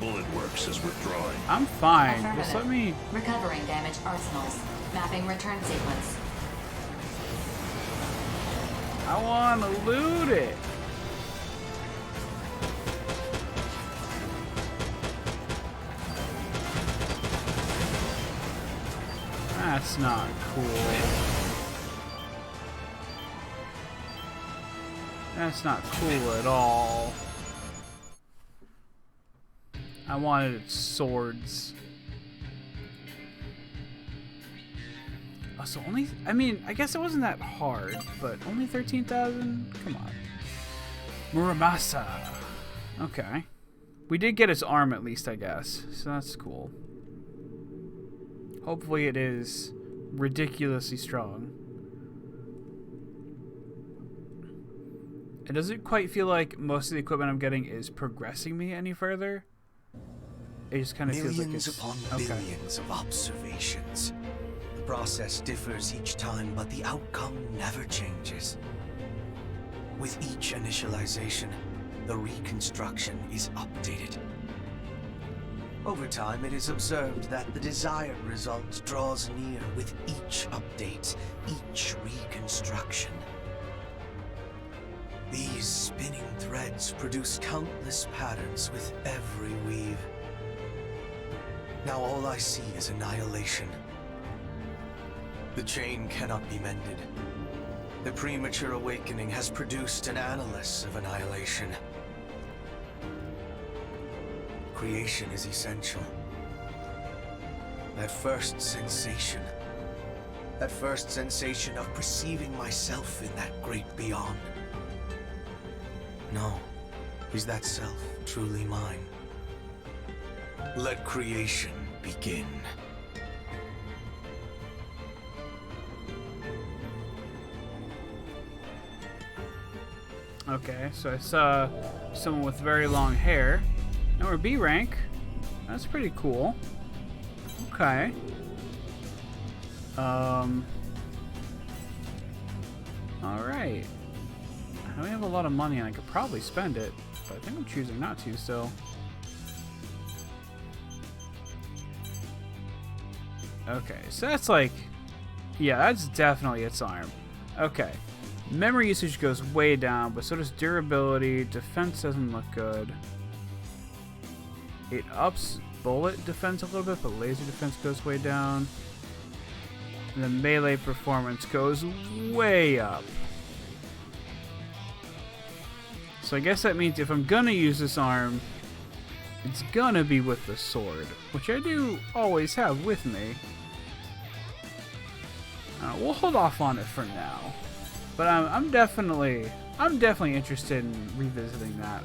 Bullet Works is withdrawing. I'm fine. Just let me... Recovering damaged arsenals. Mapping return sequence. I want to loot it. That's not cool. That's not cool at all. I wanted swords. Oh, so only... I mean, I guess it wasn't that hard, but only 13,000? Come on. Muramasa. Okay. We did get his arm at least, I guess. So that's cool. Hopefully it is ridiculously strong. It doesn't quite feel like most of the equipment I'm getting is progressing me any further. It just kind of feels like it's... Millions upon billions of observations. The process differs each time, but the outcome never changes. With each initialization, the reconstruction is updated. Over time, it is observed that the desired result draws near with each update, each reconstruction. These spinning threads produce countless patterns with every weave. Now all I see is annihilation. The chain cannot be mended. The premature awakening has produced an annulus of annihilation. Creation is essential. That first sensation of perceiving myself in that great beyond. No, is that self truly mine? Let creation begin. Okay, so I saw someone with very long hair. Now we're B rank. That's pretty cool. Okay. Alright. I have a lot of money and I could probably spend it, but I think I'm choosing not to, so. Okay, so that's like... Yeah, that's definitely its arm. Okay. Memory usage goes way down, but so does durability. Defense doesn't look good. It ups bullet defense a little bit, but laser defense goes way down. And the melee performance goes way up. So I guess that means if I'm gonna use this arm, it's gonna be with the sword, which I do always have with me. We'll hold off on it for now, but I'm definitely interested in revisiting that.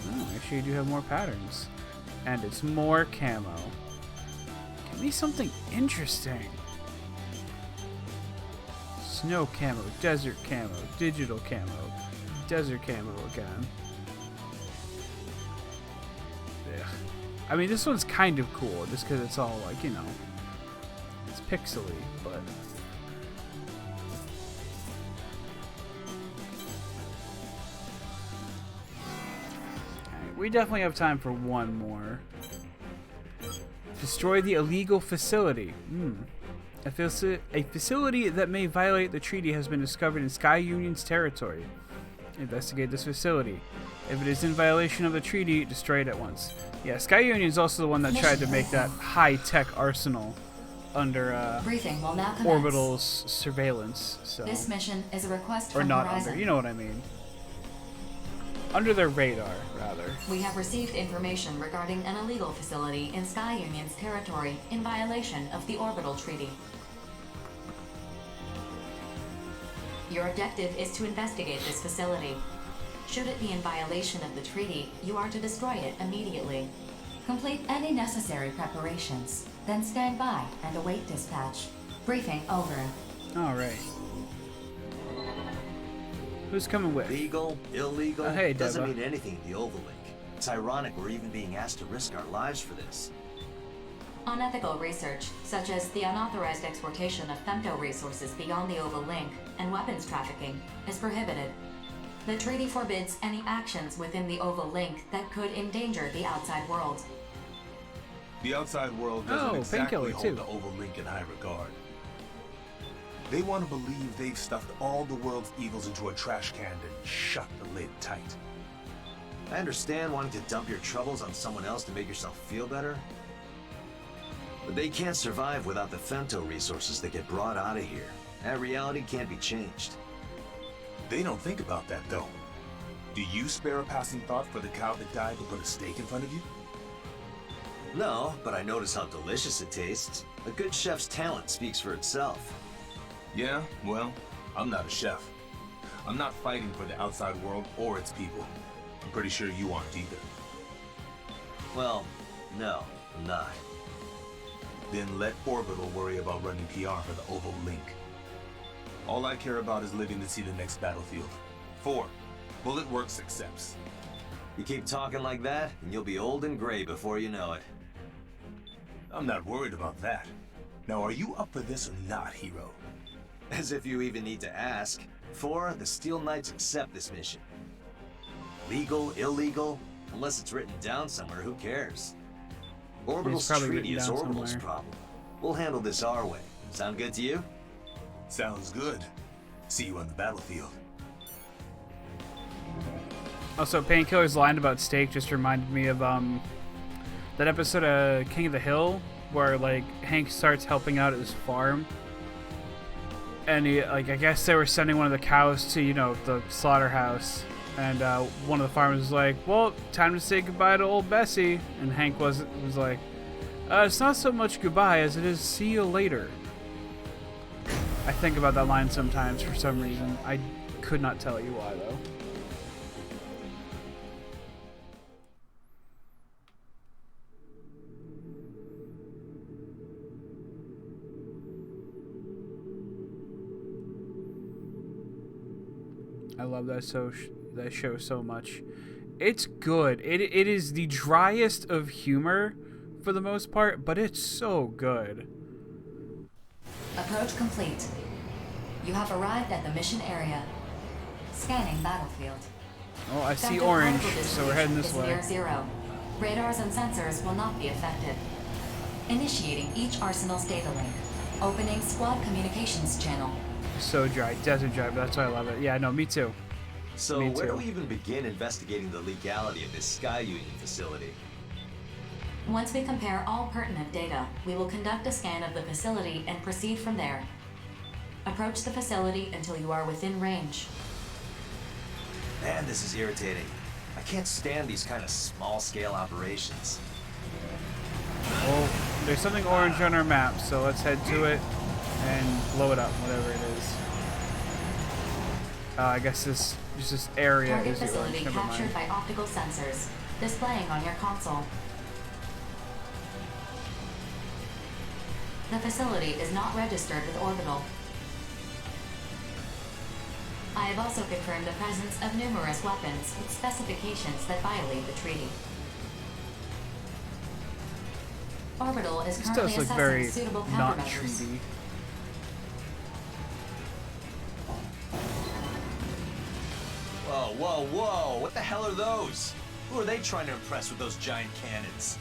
Oh, actually, you do have more patterns, and it's more camo. Give me something interesting. Snow camo, desert camo, digital camo, desert camo again. Ugh. I mean, this one's kind of cool, just because it's all like, you know, it's pixely, but... Alright, we definitely have time for one more. Destroy the illegal facility. A facility that may violate the treaty has been discovered in Sky Union's territory. Investigate this facility. If it is in violation of the treaty, destroy it at once. Yeah, Sky Union is also the one that tried to make that high-tech arsenal under Briefing will now commence. Orbital's surveillance. So. This mission is a request or from not Horizon. under, you know what I mean. Under their radar, rather. We have received information regarding an illegal facility in Sky Union's territory in violation of the Orbital Treaty. Your objective is to investigate this facility. Should it be in violation of the treaty, you are to destroy it immediately. Complete any necessary preparations, then stand by and await dispatch. Briefing over. Alright. Who's coming with? Legal, illegal, hey, doesn't Deva. mean anything in the Overlink. It's ironic we're even being asked to risk our lives for this. Unethical research, such as the unauthorized exportation of femto resources beyond the Oval Link and weapons trafficking, is prohibited. The treaty forbids any actions within the Oval Link that could endanger the outside world. The outside world doesn't exactly hold the Oval Link in high regard. They want to believe they've stuffed all the world's evils into a trash can and shut the lid tight. I understand wanting to dump your troubles on someone else to make yourself feel better. But they can't survive without the femto resources that get brought out of here. That reality can't be changed. They don't think about that, though. Do you spare a passing thought for the cow that died to put a steak in front of you? No, but I notice how delicious it tastes. A good chef's talent speaks for itself. Yeah, well, I'm not a chef. I'm not fighting for the outside world or its people. I'm pretty sure you aren't either. Well, no, I'm not. Then let Orbital worry about running PR for the Oval Link. All I care about is living to see the next battlefield. 4. Bullet Works accepts. You keep talking like that, and you'll be old and gray before you know it. I'm not worried about that. Now, are you up for this or not, Hero? As if you even need to ask. 4, the Steel Knights accept this mission. Legal, illegal, unless it's written down somewhere, who cares? Orbital's treaty is Orbital's problem. We'll handle this our way. Sound good to you? Sounds good. See you on the battlefield. Also, Painkiller's line about steak just reminded me of that episode of King of the Hill where like Hank starts helping out at his farm, and he, like, I guess they were sending one of the cows to, you know, the slaughterhouse, and one of the farmers was like, "Well, time to say goodbye to old Bessie," and Hank was like, "It's not so much goodbye as it is see you later." I think about that line sometimes for some reason. I could not tell you why, though. I love that show so much. It's good. It is the driest of humor for the most part, but it's so good. Approach complete. You have arrived at the mission area. Scanning battlefield. Oh, I see orange, so we're heading this way. Near zero. Radars and sensors will not be affected. Initiating each arsenal's data link. Opening squad communications channel. So dry, desert dry, but that's why I love it. Yeah, no, me too. So where do we even begin investigating the legality of this Sky Union facility? Once we compare all pertinent data, we will conduct a scan of the facility and proceed from there. Approach the facility until you are within range. Man, this is irritating. I can't stand these kind of small-scale operations. Well, there's something orange on our map, so let's head to it and blow it up, whatever it is. I guess this area Target is the facility orange. Never captured mind. by optical sensors, displaying on your console. The facility is not registered with Orbital. I have also confirmed the presence of numerous weapons with specifications that violate the treaty. Orbital is This currently does look assessing very suitable not countermeasures. treaty. Whoa, whoa, whoa! What the hell are those? Who are they trying to impress with those giant cannons?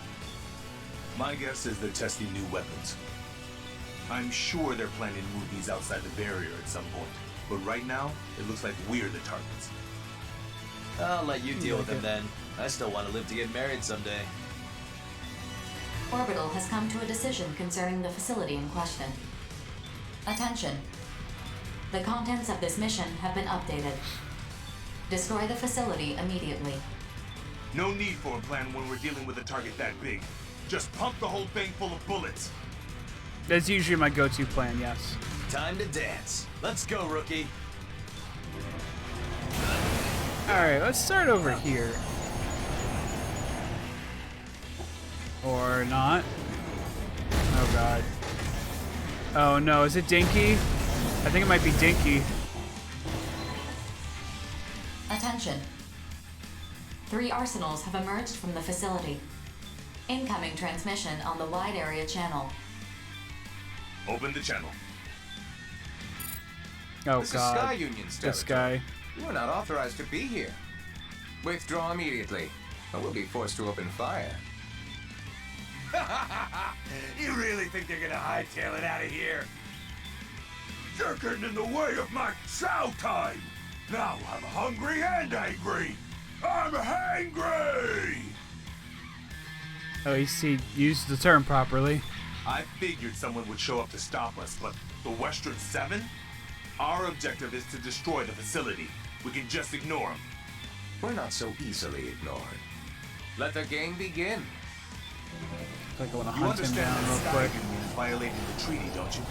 My guess is they're testing new weapons. I'm sure they're planning to move these outside the barrier at some point. But right now, it looks like we're the targets. I'll let you deal with him then. I still want to live to get married someday. Orbital has come to a decision concerning the facility in question. Attention. The contents of this mission have been updated. Destroy the facility immediately. No need for a plan when we're dealing with a target that big. Just pump the whole thing full of bullets. That's usually my go-to plan, yes. Time to dance. Let's go, rookie. Alright, let's start over here. Or not. Oh god. Oh no, is it Dinky? I think it might be Dinky. Attention. 3 arsenals have emerged from the facility. Incoming transmission on the wide area channel. Open the channel. Oh this god. Is Sky Union's this territory. guy. You are not authorized to be here. Withdraw immediately, or we'll be forced to open fire. You really think they're gonna hightail it out of here? You're getting in the way of my chow time! Now I'm hungry and angry! I'm hangry! Oh, he used the term properly. I figured someone would show up to stop us, but the Western 7? Our objective is to destroy the facility. We can just ignore them. We're not so easily ignored. Let the game begin. Like I want to hunt him down real quick. Violating the treaty, don't you?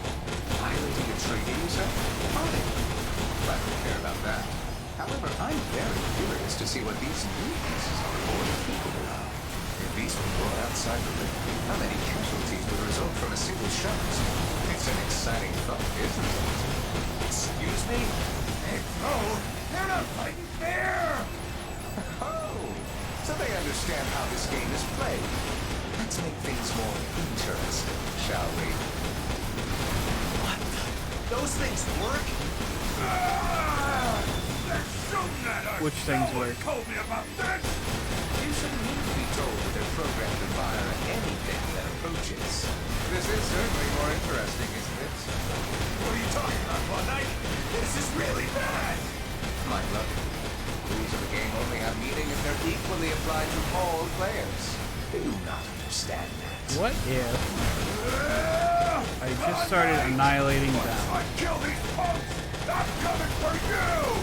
Violating the treaty, you said? Fine. I don't care about that. However, I'm very curious to see what these new pieces are more capable of. If these were brought outside the limit, how many casualties would result from a single shot? It's an exciting thought, isn't it? Excuse me? Hey, no! They're not fighting fair! Oh, so they understand how this game is played. Let's make things more interesting, shall we? What? Those things work? They're shooting at us! Which things no work? one told me about this! You shouldn't need to be told that they're programmed to fire at anything that approaches. This is certainly more interesting, isn't it? What are you talking about, One Night? This is really bad! My brother, rules of the game only have meaning if they're equally applied to all players. Do you not understand that? What if I just started annihilating them? I kill these punks! I'm coming for you!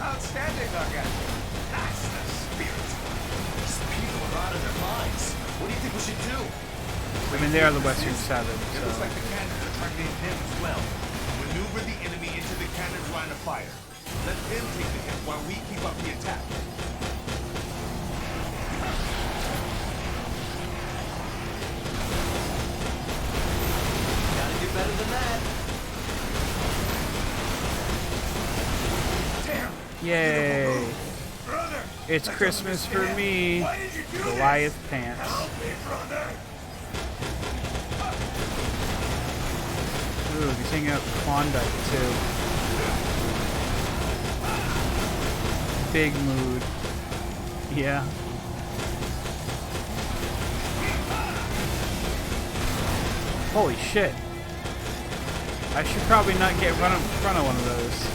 Outstanding, Gargantua. That's the spirit. These people are out of their minds. What do you think we should do? I mean, they are the Western 7, It looks so... like the cannons are targeting them as well. Maneuver the enemy into the cannon's line of fire. Let them take the hit while we keep up the attack. Gotta do better than that. Damn! Yay! Brother! It's Christmas for me. Why did you do Goliath this? pants. Help me, brother! Ooh, he's hanging out with Klondike too. Big mood. Yeah. Holy shit. I should probably not get run in front of one of those.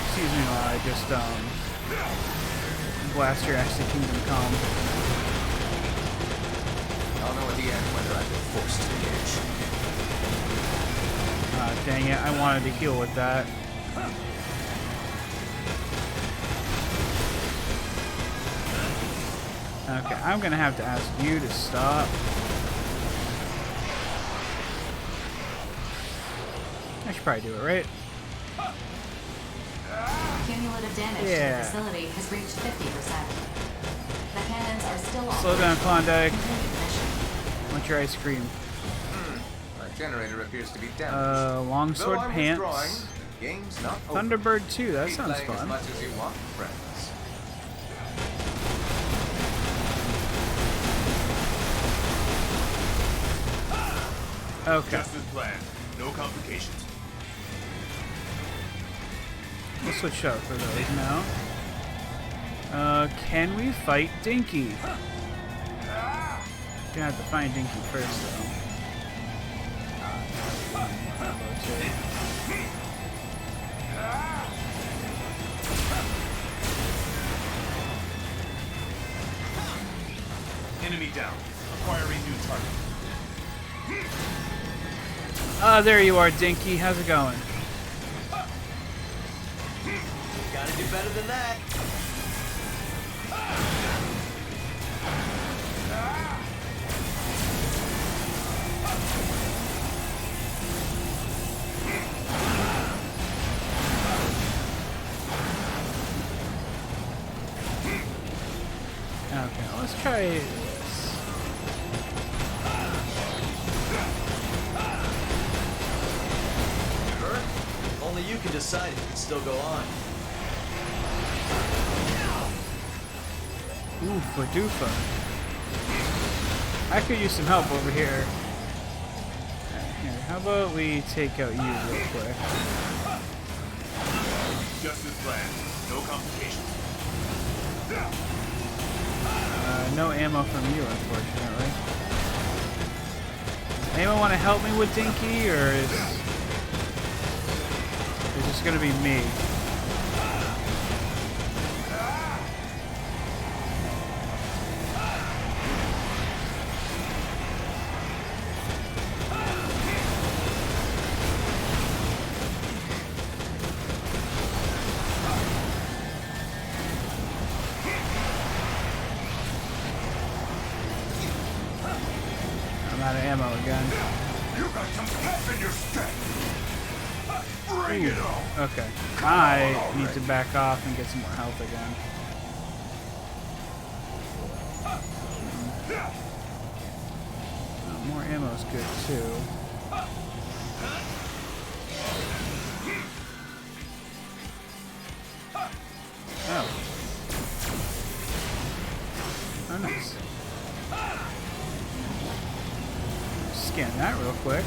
Excuse me while I just blast your ass to Kingdom Come. I'll know at the end whether I've been forced to engage. Ah, dang it, I wanted to heal with that. Okay, I'm gonna have to ask you to stop. I should probably do it, right? Cumulative damage to Yeah. the facility has reached 50%. The cannons are still on. Slow down, Klondike. Continue mission. Want your ice cream? My generator appears to be damaged. Longsword Though I'm pants. withdrawing, the game's not over. Thunderbird 2, that Keep sounds playing as fun. much as you want, friends. Okay. Just as planned. No complications. we'll switch out for those now. Can we fight Dinky? Gonna have to find Dinky first, though. Enemy down. Acquiring new target. There you are, Dinky. How's it going? Gotta do better than that. Okay, let's try this. Hurt? Only you can decide if it can still go on. Oofa doofa. I could use some help over here. Here, how about we take out you real quick? Just as planned. No complications. No ammo from you, unfortunately. Anyone want to help me with Dinky, or is this gonna be me? Out of ammo again. You got some pep in your step. Bring it on. Okay. I need to back off and get some more health again. More ammo's good too. Oh. Oh, nice. Scan that real quick.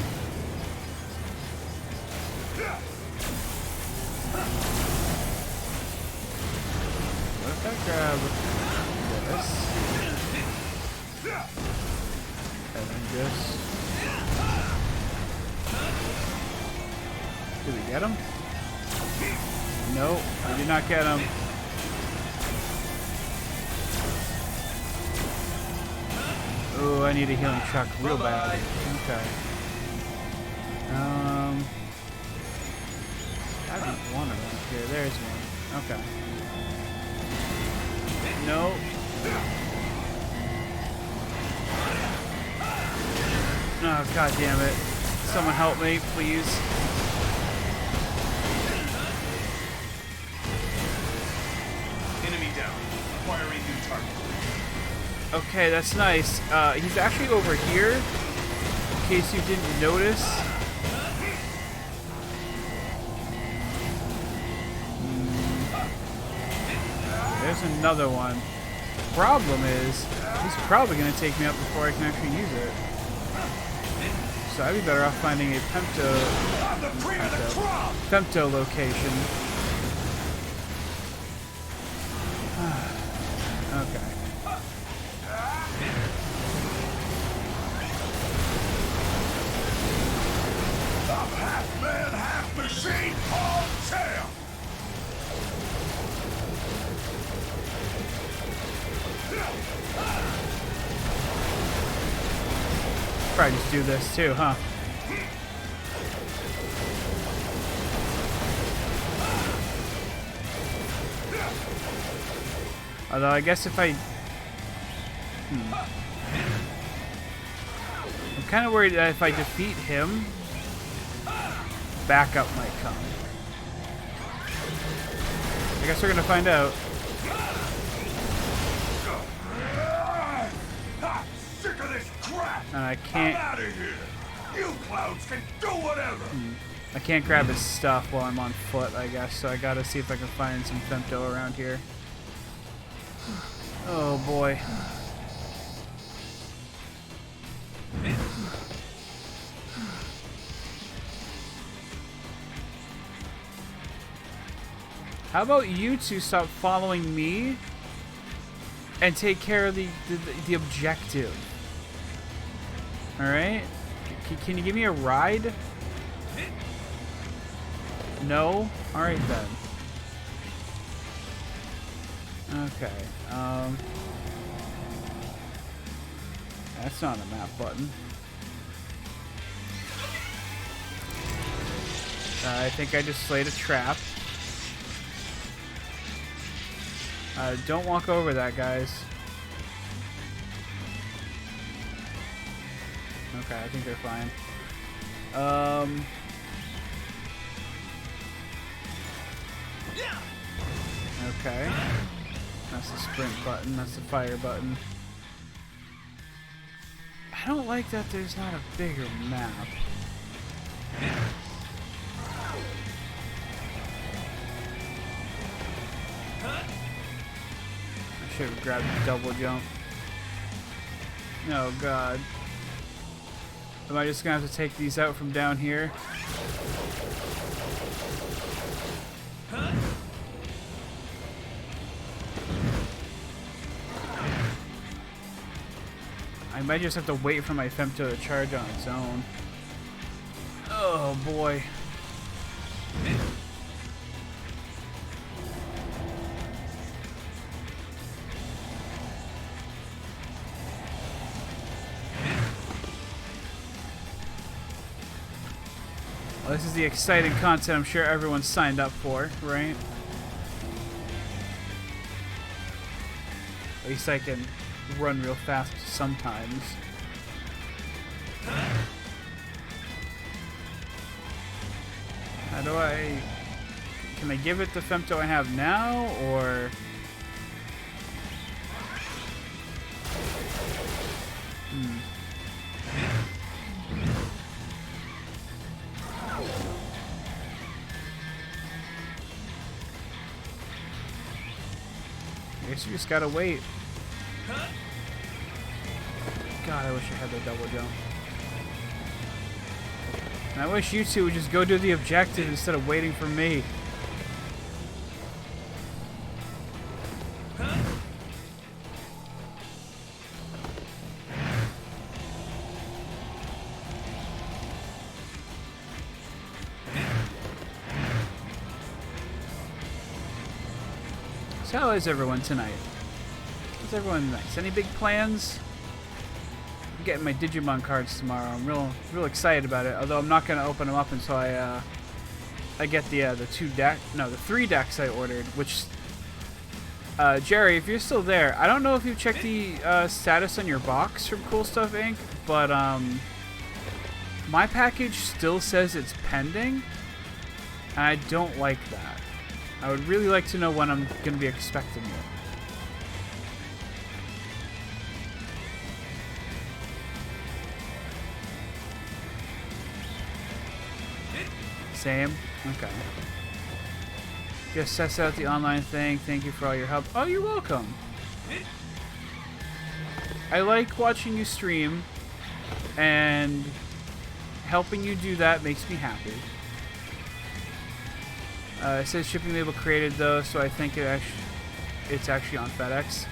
What if I grab this? And then this. Did we get him? Nope, I did not get him. Oh, I need a healing truck real bad. Okay. Gotta be one around here. There's one. Okay. No. Oh, god damn it. Someone help me, please. Enemy down. Acquiring new target. Okay, that's nice. He's actually over here, in case you didn't notice. There's another one. Problem is, he's probably going to take me out before I can actually use it. So I'd be better off finding a femto location. Okay. I'm half man, half machine, all tail. Probably just do this too, huh? Although I guess if I... I'm kind of worried that if I defeat him, backup might come. I guess we're gonna find out. Sick of this crap. And I can't... I'm out of here. You clowns can do whatever. I can't grab his stuff while I'm on foot, I guess, so I gotta see if I can find some femto around here. Oh boy. How about you two stop following me and take care of the objective? Alright? Can you give me a ride? No? Alright then. Okay. That's not a map button. I think I just slayed a trap. Don't walk over that, guys. Okay, I think they're fine. Okay. That's the sprint button. That's the fire button. I don't like that there's not a bigger map. I should have grabbed the double jump. Oh god. Am I just gonna have to take these out from down here? I might just have to wait for my femto to charge on its own. Oh boy. Well, this is the exciting content I'm sure everyone's signed up for, right? At least I can run real fast sometimes. How do I... Can I give it the femto I have now, or... I guess you just gotta wait. God, I wish I had the double jump. And I wish you two would just go do the objective instead of waiting for me. So how is everyone tonight? How's everyone nice? Any big plans? I'm getting my Digimon cards tomorrow. I'm real excited about it. Although I'm not gonna open them up until I get the 3 decks I ordered. Which Jerry, if you're still there, I don't know if you checked the status on your box from Cool Stuff Inc. But my package still says it's pending, and I don't like that. I would really like to know when I'm going to be expecting it. Same? Okay. Just test out the online thing. Thank you for all your help. Oh, you're welcome. I like watching you stream, and helping you do that makes me happy. It says shipping label created though, so I think it's actually on FedEx.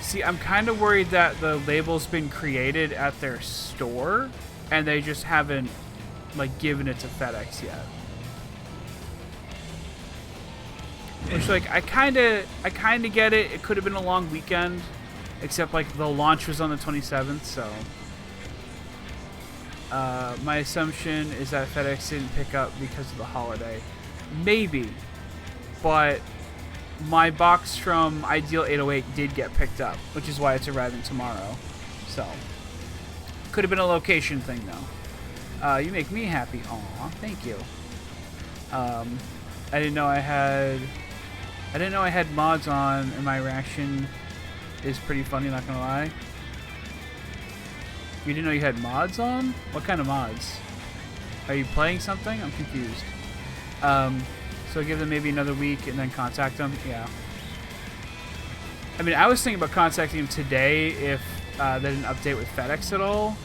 See, I'm kind of worried that the label's been created at their store and they just haven't like given it to FedEx yet. Which, like, I kind of get it. It could have been a long weekend, except like the launch was on the 27th, so my assumption is that FedEx didn't pick up because of the holiday. Maybe, but my box from Ideal 808 did get picked up, which is why it's arriving tomorrow. So, could have been a location thing though. You make me happy. Aw, thank you. I didn't know I had mods on, and my reaction is pretty funny, not gonna lie. You didn't know you had mods on? What kind of mods? Are you playing something? I'm confused. So give them maybe another week and then contact them. Yeah. I mean, I was thinking about contacting them today if they didn't update with FedEx at all.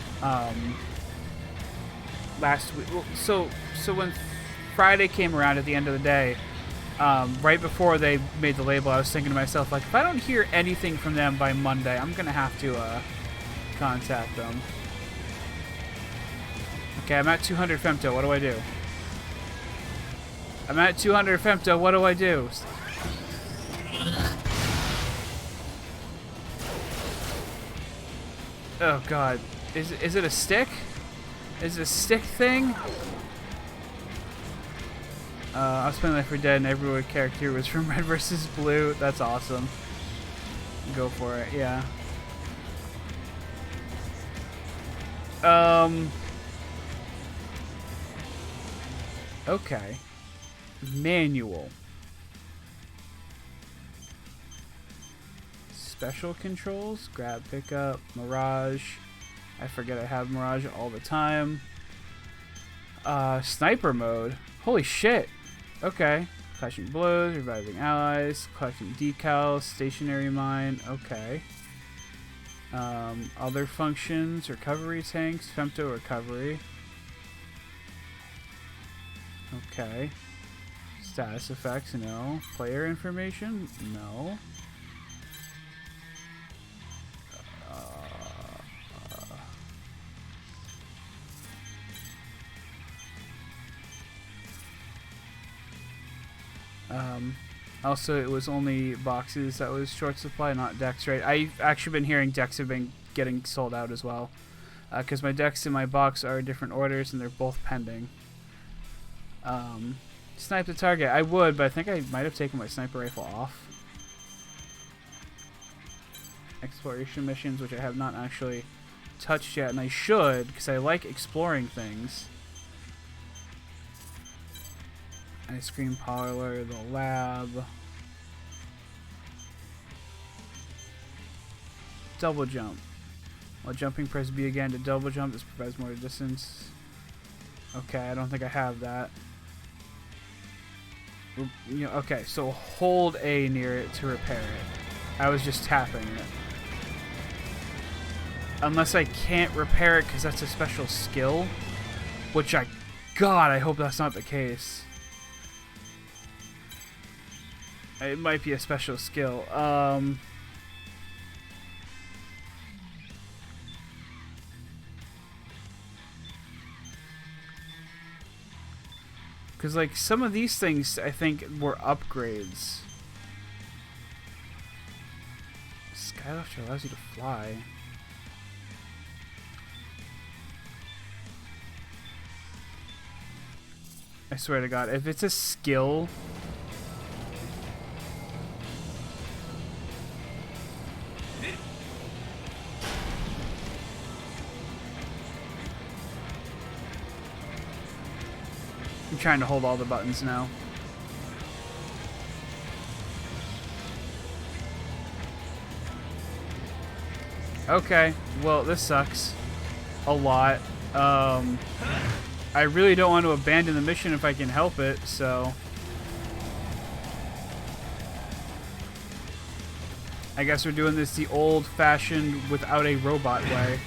Last week. Well, so when Friday came around at the end of the day, right before they made the label, I was thinking to myself, like, if I don't hear anything from them by Monday, I'm gonna have to contact them. Okay, I'm at 200 femto. What do I do? I'm at 200 femto. What do I do? Oh god, is it a stick? Is it a stick thing? I was playing Left 4 Dead and every character was from Red vs. Blue. That's awesome. Go for it, yeah. Okay. Manual. Special controls. Grab, pick up, Mirage. I forget I have Mirage all the time. Sniper mode. Holy shit. Okay. Clashing blows, reviving allies, collecting decals, stationary mine. Okay. Other functions, recovery tanks, femto recovery. Okay. Status effects, no. Player information, no. Also, it was only boxes that was short supply, not decks, right? I've actually been hearing decks have been getting sold out as well. Because my decks in my box are different orders and they're both pending. Snipe the target. I would, but I think I might have taken my sniper rifle off. Exploration missions, which I have not actually touched yet, and I should, because I like exploring things. Ice cream parlor, the lab. Double jump. While jumping, press B again to double jump. This provides more distance. Okay, I don't think I have that. You know, okay, so hold A near it to repair it. I was just tapping it. Unless I can't repair it because that's a special skill. Which God, I hope that's not the case. It might be a special skill. Because, like, some of these things, I think, were upgrades. Skylifter allows you to fly. I swear to God, if it's a skill... I'm trying to hold all the buttons now. Okay, well, this sucks a lot. I really don't want to abandon the mission if I can help it, so... I guess we're doing this the old-fashioned, without a robot way.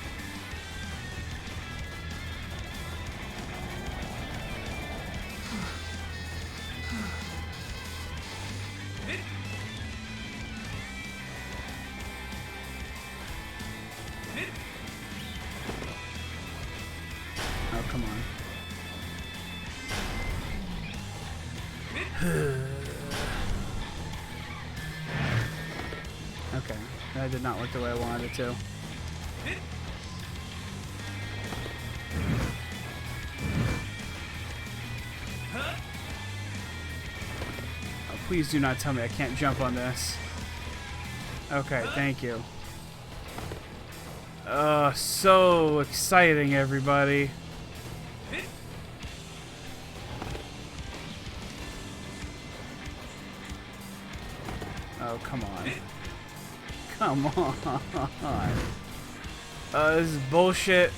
Oh, come on. Okay, that did not work the way I wanted it to. Oh, please do not tell me I can't jump on this. Okay, thank you. So exciting, everybody. Oh, come on. Come on. This is bullshit.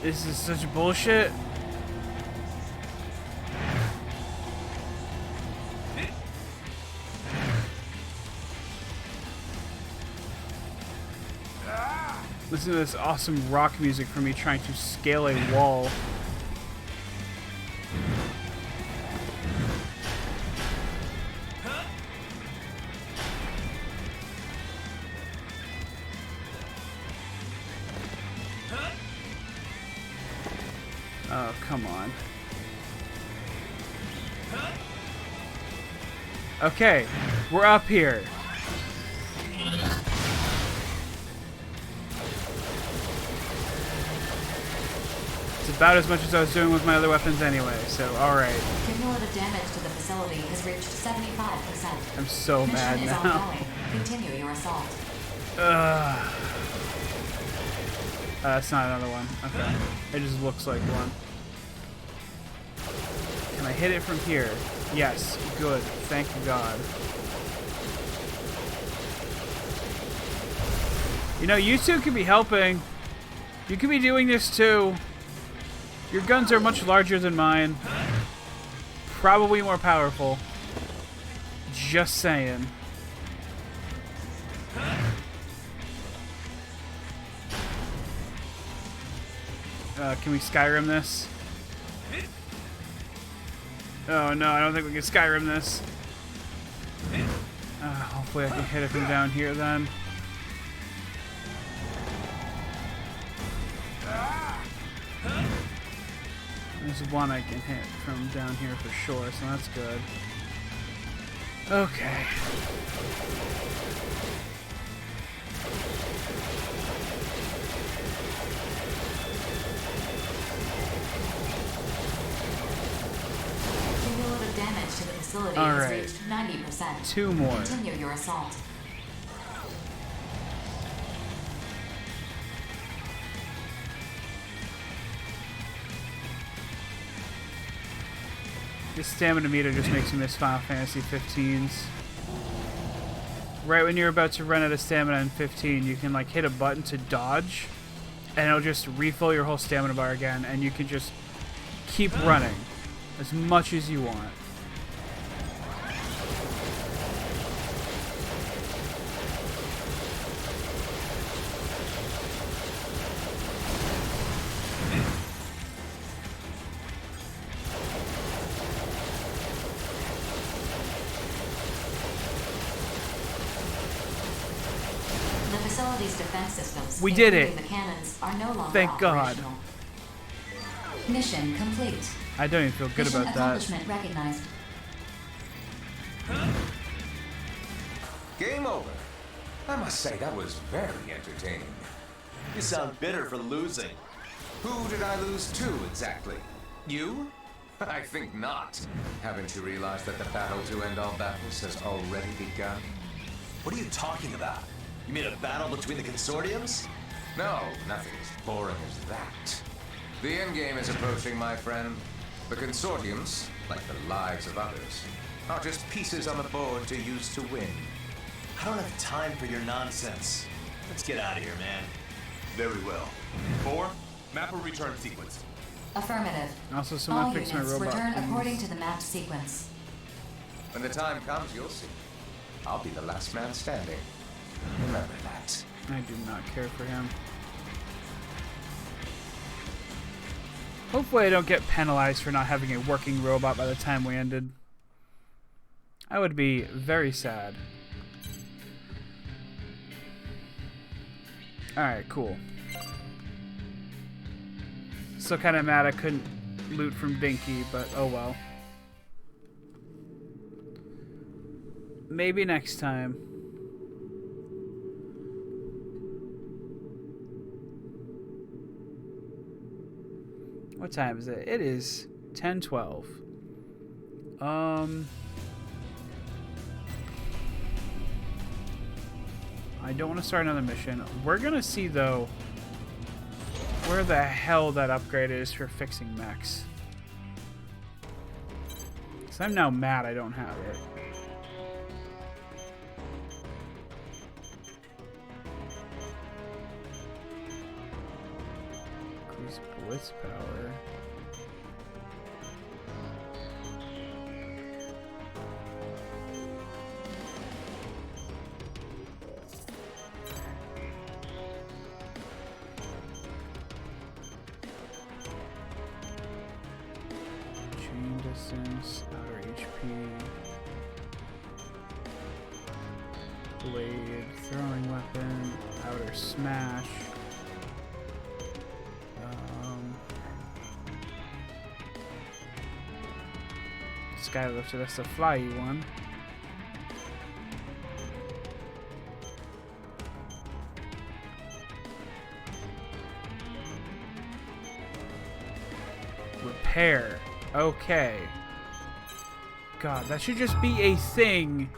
This is such bullshit. Listen to this awesome rock music for me trying to scale a wall. Oh, come on. Okay, we're up here. It's about as much as I was doing with my other weapons anyway, so alright. Cumulative damage to the facility has reached 75%. I'm so mad Mission is now. ongoing. Continue your assault. That's not another one. Okay. It just looks like one. Can I hit it from here? Yes. Good. Thank God. You know, you two could be helping. You could be doing this too. Your guns are much larger than mine. Probably more powerful. Just saying. Can we Skyrim this? Oh no, I don't think we can Skyrim this. Hopefully I can hit it from down here then. There's one I can hit from down here for sure, so that's good. Okay. Cumulative damage to the facility All has right. reached 90%. 2 more. Continue your assault. This stamina meter just makes me miss Final Fantasy 15s. Right when you're about to run out of stamina in 15, you can like hit a button to dodge, and it'll just refill your whole stamina bar again, and you can just keep running as much as you want. Defense systems, We did it. including the cannons, are no longer Thank God. operational. Mission complete. I don't even feel good Mission about that. accomplishment recognized. Game over. I must say, that was very entertaining. You sound bitter for losing. Who did I lose to, exactly? You? I think not. Haven't you realized that the battle to end all battles has already begun? What are you talking about? You mean a battle between the consortiums? No, nothing as boring as that. The endgame is approaching, my friend. The consortiums, like the lives of others, are just pieces on the board to use to win. I don't have time for your nonsense. Let's get out of here, man. Very well. 4, map a return sequence. Affirmative. Also, someone All fix my units robot, return please. according to the mapped sequence. When the time comes, you'll see. I'll be the last man standing. Remember that. I do not care for him. Hopefully I don't get penalized for not having a working robot by the time we ended. I would be very sad. Alright, cool. Still kind of mad I couldn't loot from Dinky, but oh well. Maybe next time. What time is it? It is 10:12. I don't want to start another mission. We're gonna see though where the hell that upgrade is for fixing mechs. 'Cause I'm now mad I don't have it. Increase blitz power. Chain distance, outer HP. Blade, throwing weapon, outer smash. Skylifter, that's the flyy one. Repair. Okay. God, that should just be a thing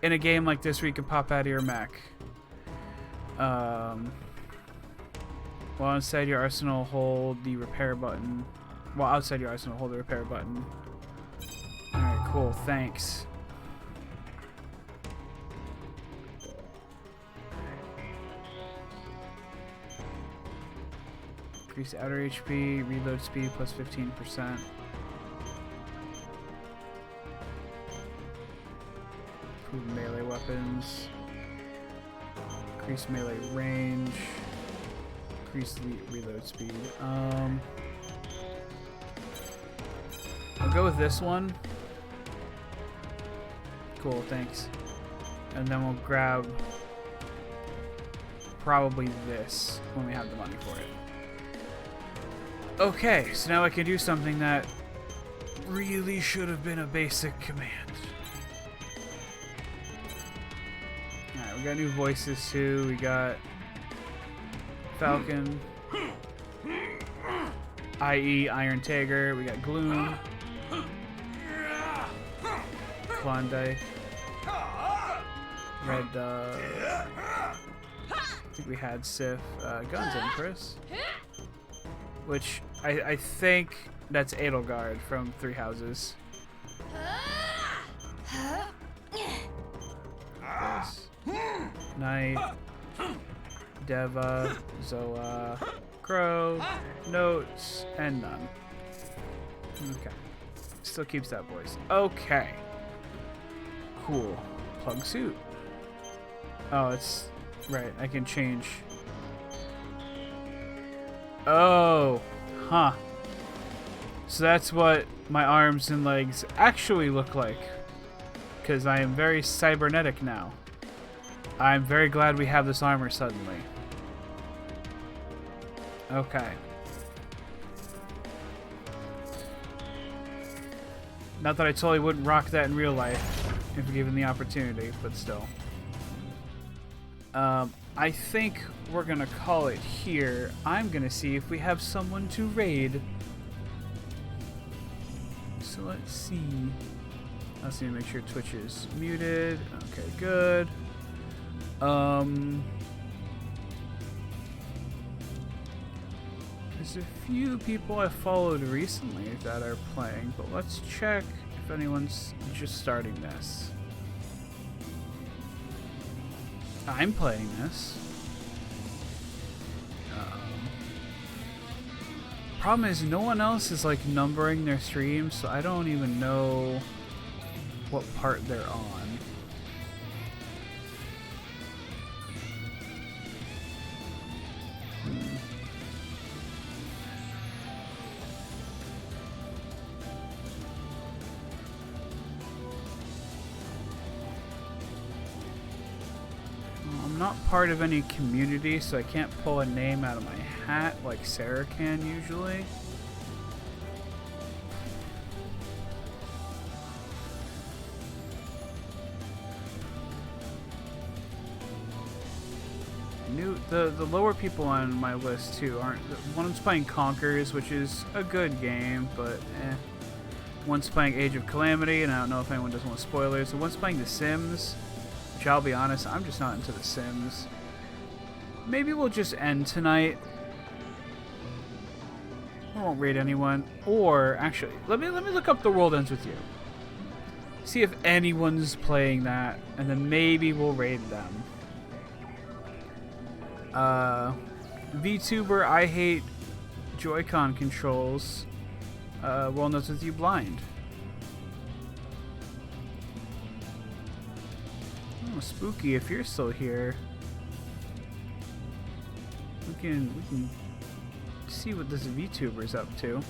in a game like this where you can pop out of your mech. While inside your arsenal, hold the repair button. While outside your arsenal, hold the repair button. Alright, cool. Thanks. Increase outer HP, reload speed plus 15%. Improve melee weapons. Increase melee range. Increase reload speed. I'll go with this one. Cool, thanks. And then we'll grab probably this when we have the money for it. Okay, so now I can do something that really should have been a basic command. Alright, we got new voices too. We got Falcon, i.e. Iron Tiger. We got Gloom, Klondike, Red Dove. I think we had Sif, Guns Empress. Which I think that's Edelgard from Three Houses. This. Knight, Deva, Zoa, Crow, Notes, and none. Okay. Still keeps that voice. Okay. Cool. Plug suit. Oh, it's right. I can change. Oh, huh. So that's what my arms and legs actually look like. Because I am very cybernetic now. I'm very glad we have this armor suddenly. Okay. Not that I totally wouldn't rock that in real life if given the opportunity, but still. I think we're gonna call it here. I'm gonna see if we have someone to raid. So let's see. Let's see, make sure Twitch is muted. Okay, good. There's a few people I followed recently that are playing, but let's check if anyone's just starting this. I'm playing this. Problem is, no one else is like numbering their streams, so I don't even know what part they're on. I'm not part of any community, so I can't pull a name out of my hat like Sarah can usually. The lower people on my list too aren't. One's playing Conkers, which is a good game, but eh. One's playing Age of Calamity, and I don't know if anyone doesn't want spoilers. And one's playing The Sims, which I'll be honest, I'm just not into The Sims. Maybe we'll just end tonight. I won't raid anyone. Or actually, let me look up The World Ends With You. See if anyone's playing that, and then maybe we'll raid them. VTuber, I hate Joy-Con controls. World Ends With You blind. Oh, Spooky, if you're still here, we can see what this VTuber's up to.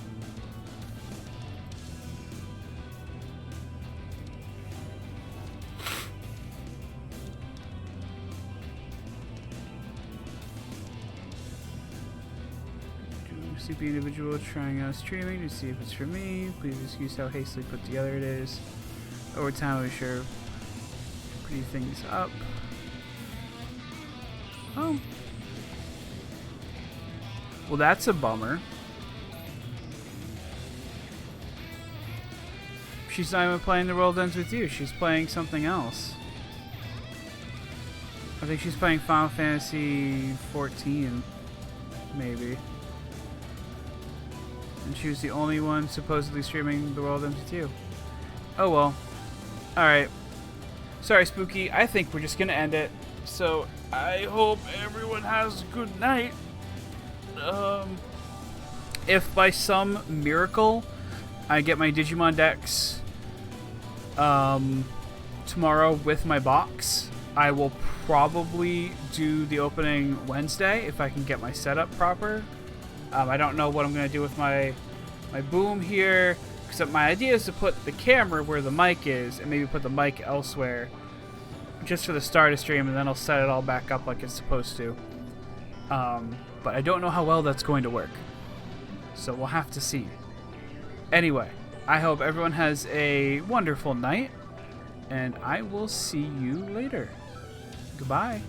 sleepy individual trying out streaming to see if it's for me. Please excuse how hastily put together it is. Over time, we sure pretty things up. Oh. Well, that's a bummer. She's not even playing The World Ends With You. She's playing something else. I think she's playing Final Fantasy 14, maybe. And she was the only one supposedly streaming The World Ends With You. Oh well. Alright. Sorry, Spooky. I think we're just gonna end it. So, I hope everyone has a good night. If by some miracle I get my Digimon decks tomorrow with my box, I will probably do the opening Wednesday if I can get my setup proper. I don't know what I'm going to do with my boom here, because my idea is to put the camera where the mic is and maybe put the mic elsewhere just for the start of stream, and then I'll set it all back up like it's supposed to. But I don't know how well that's going to work, so we'll have to see. Anyway, I hope everyone has a wonderful night, and I will see you later. Goodbye.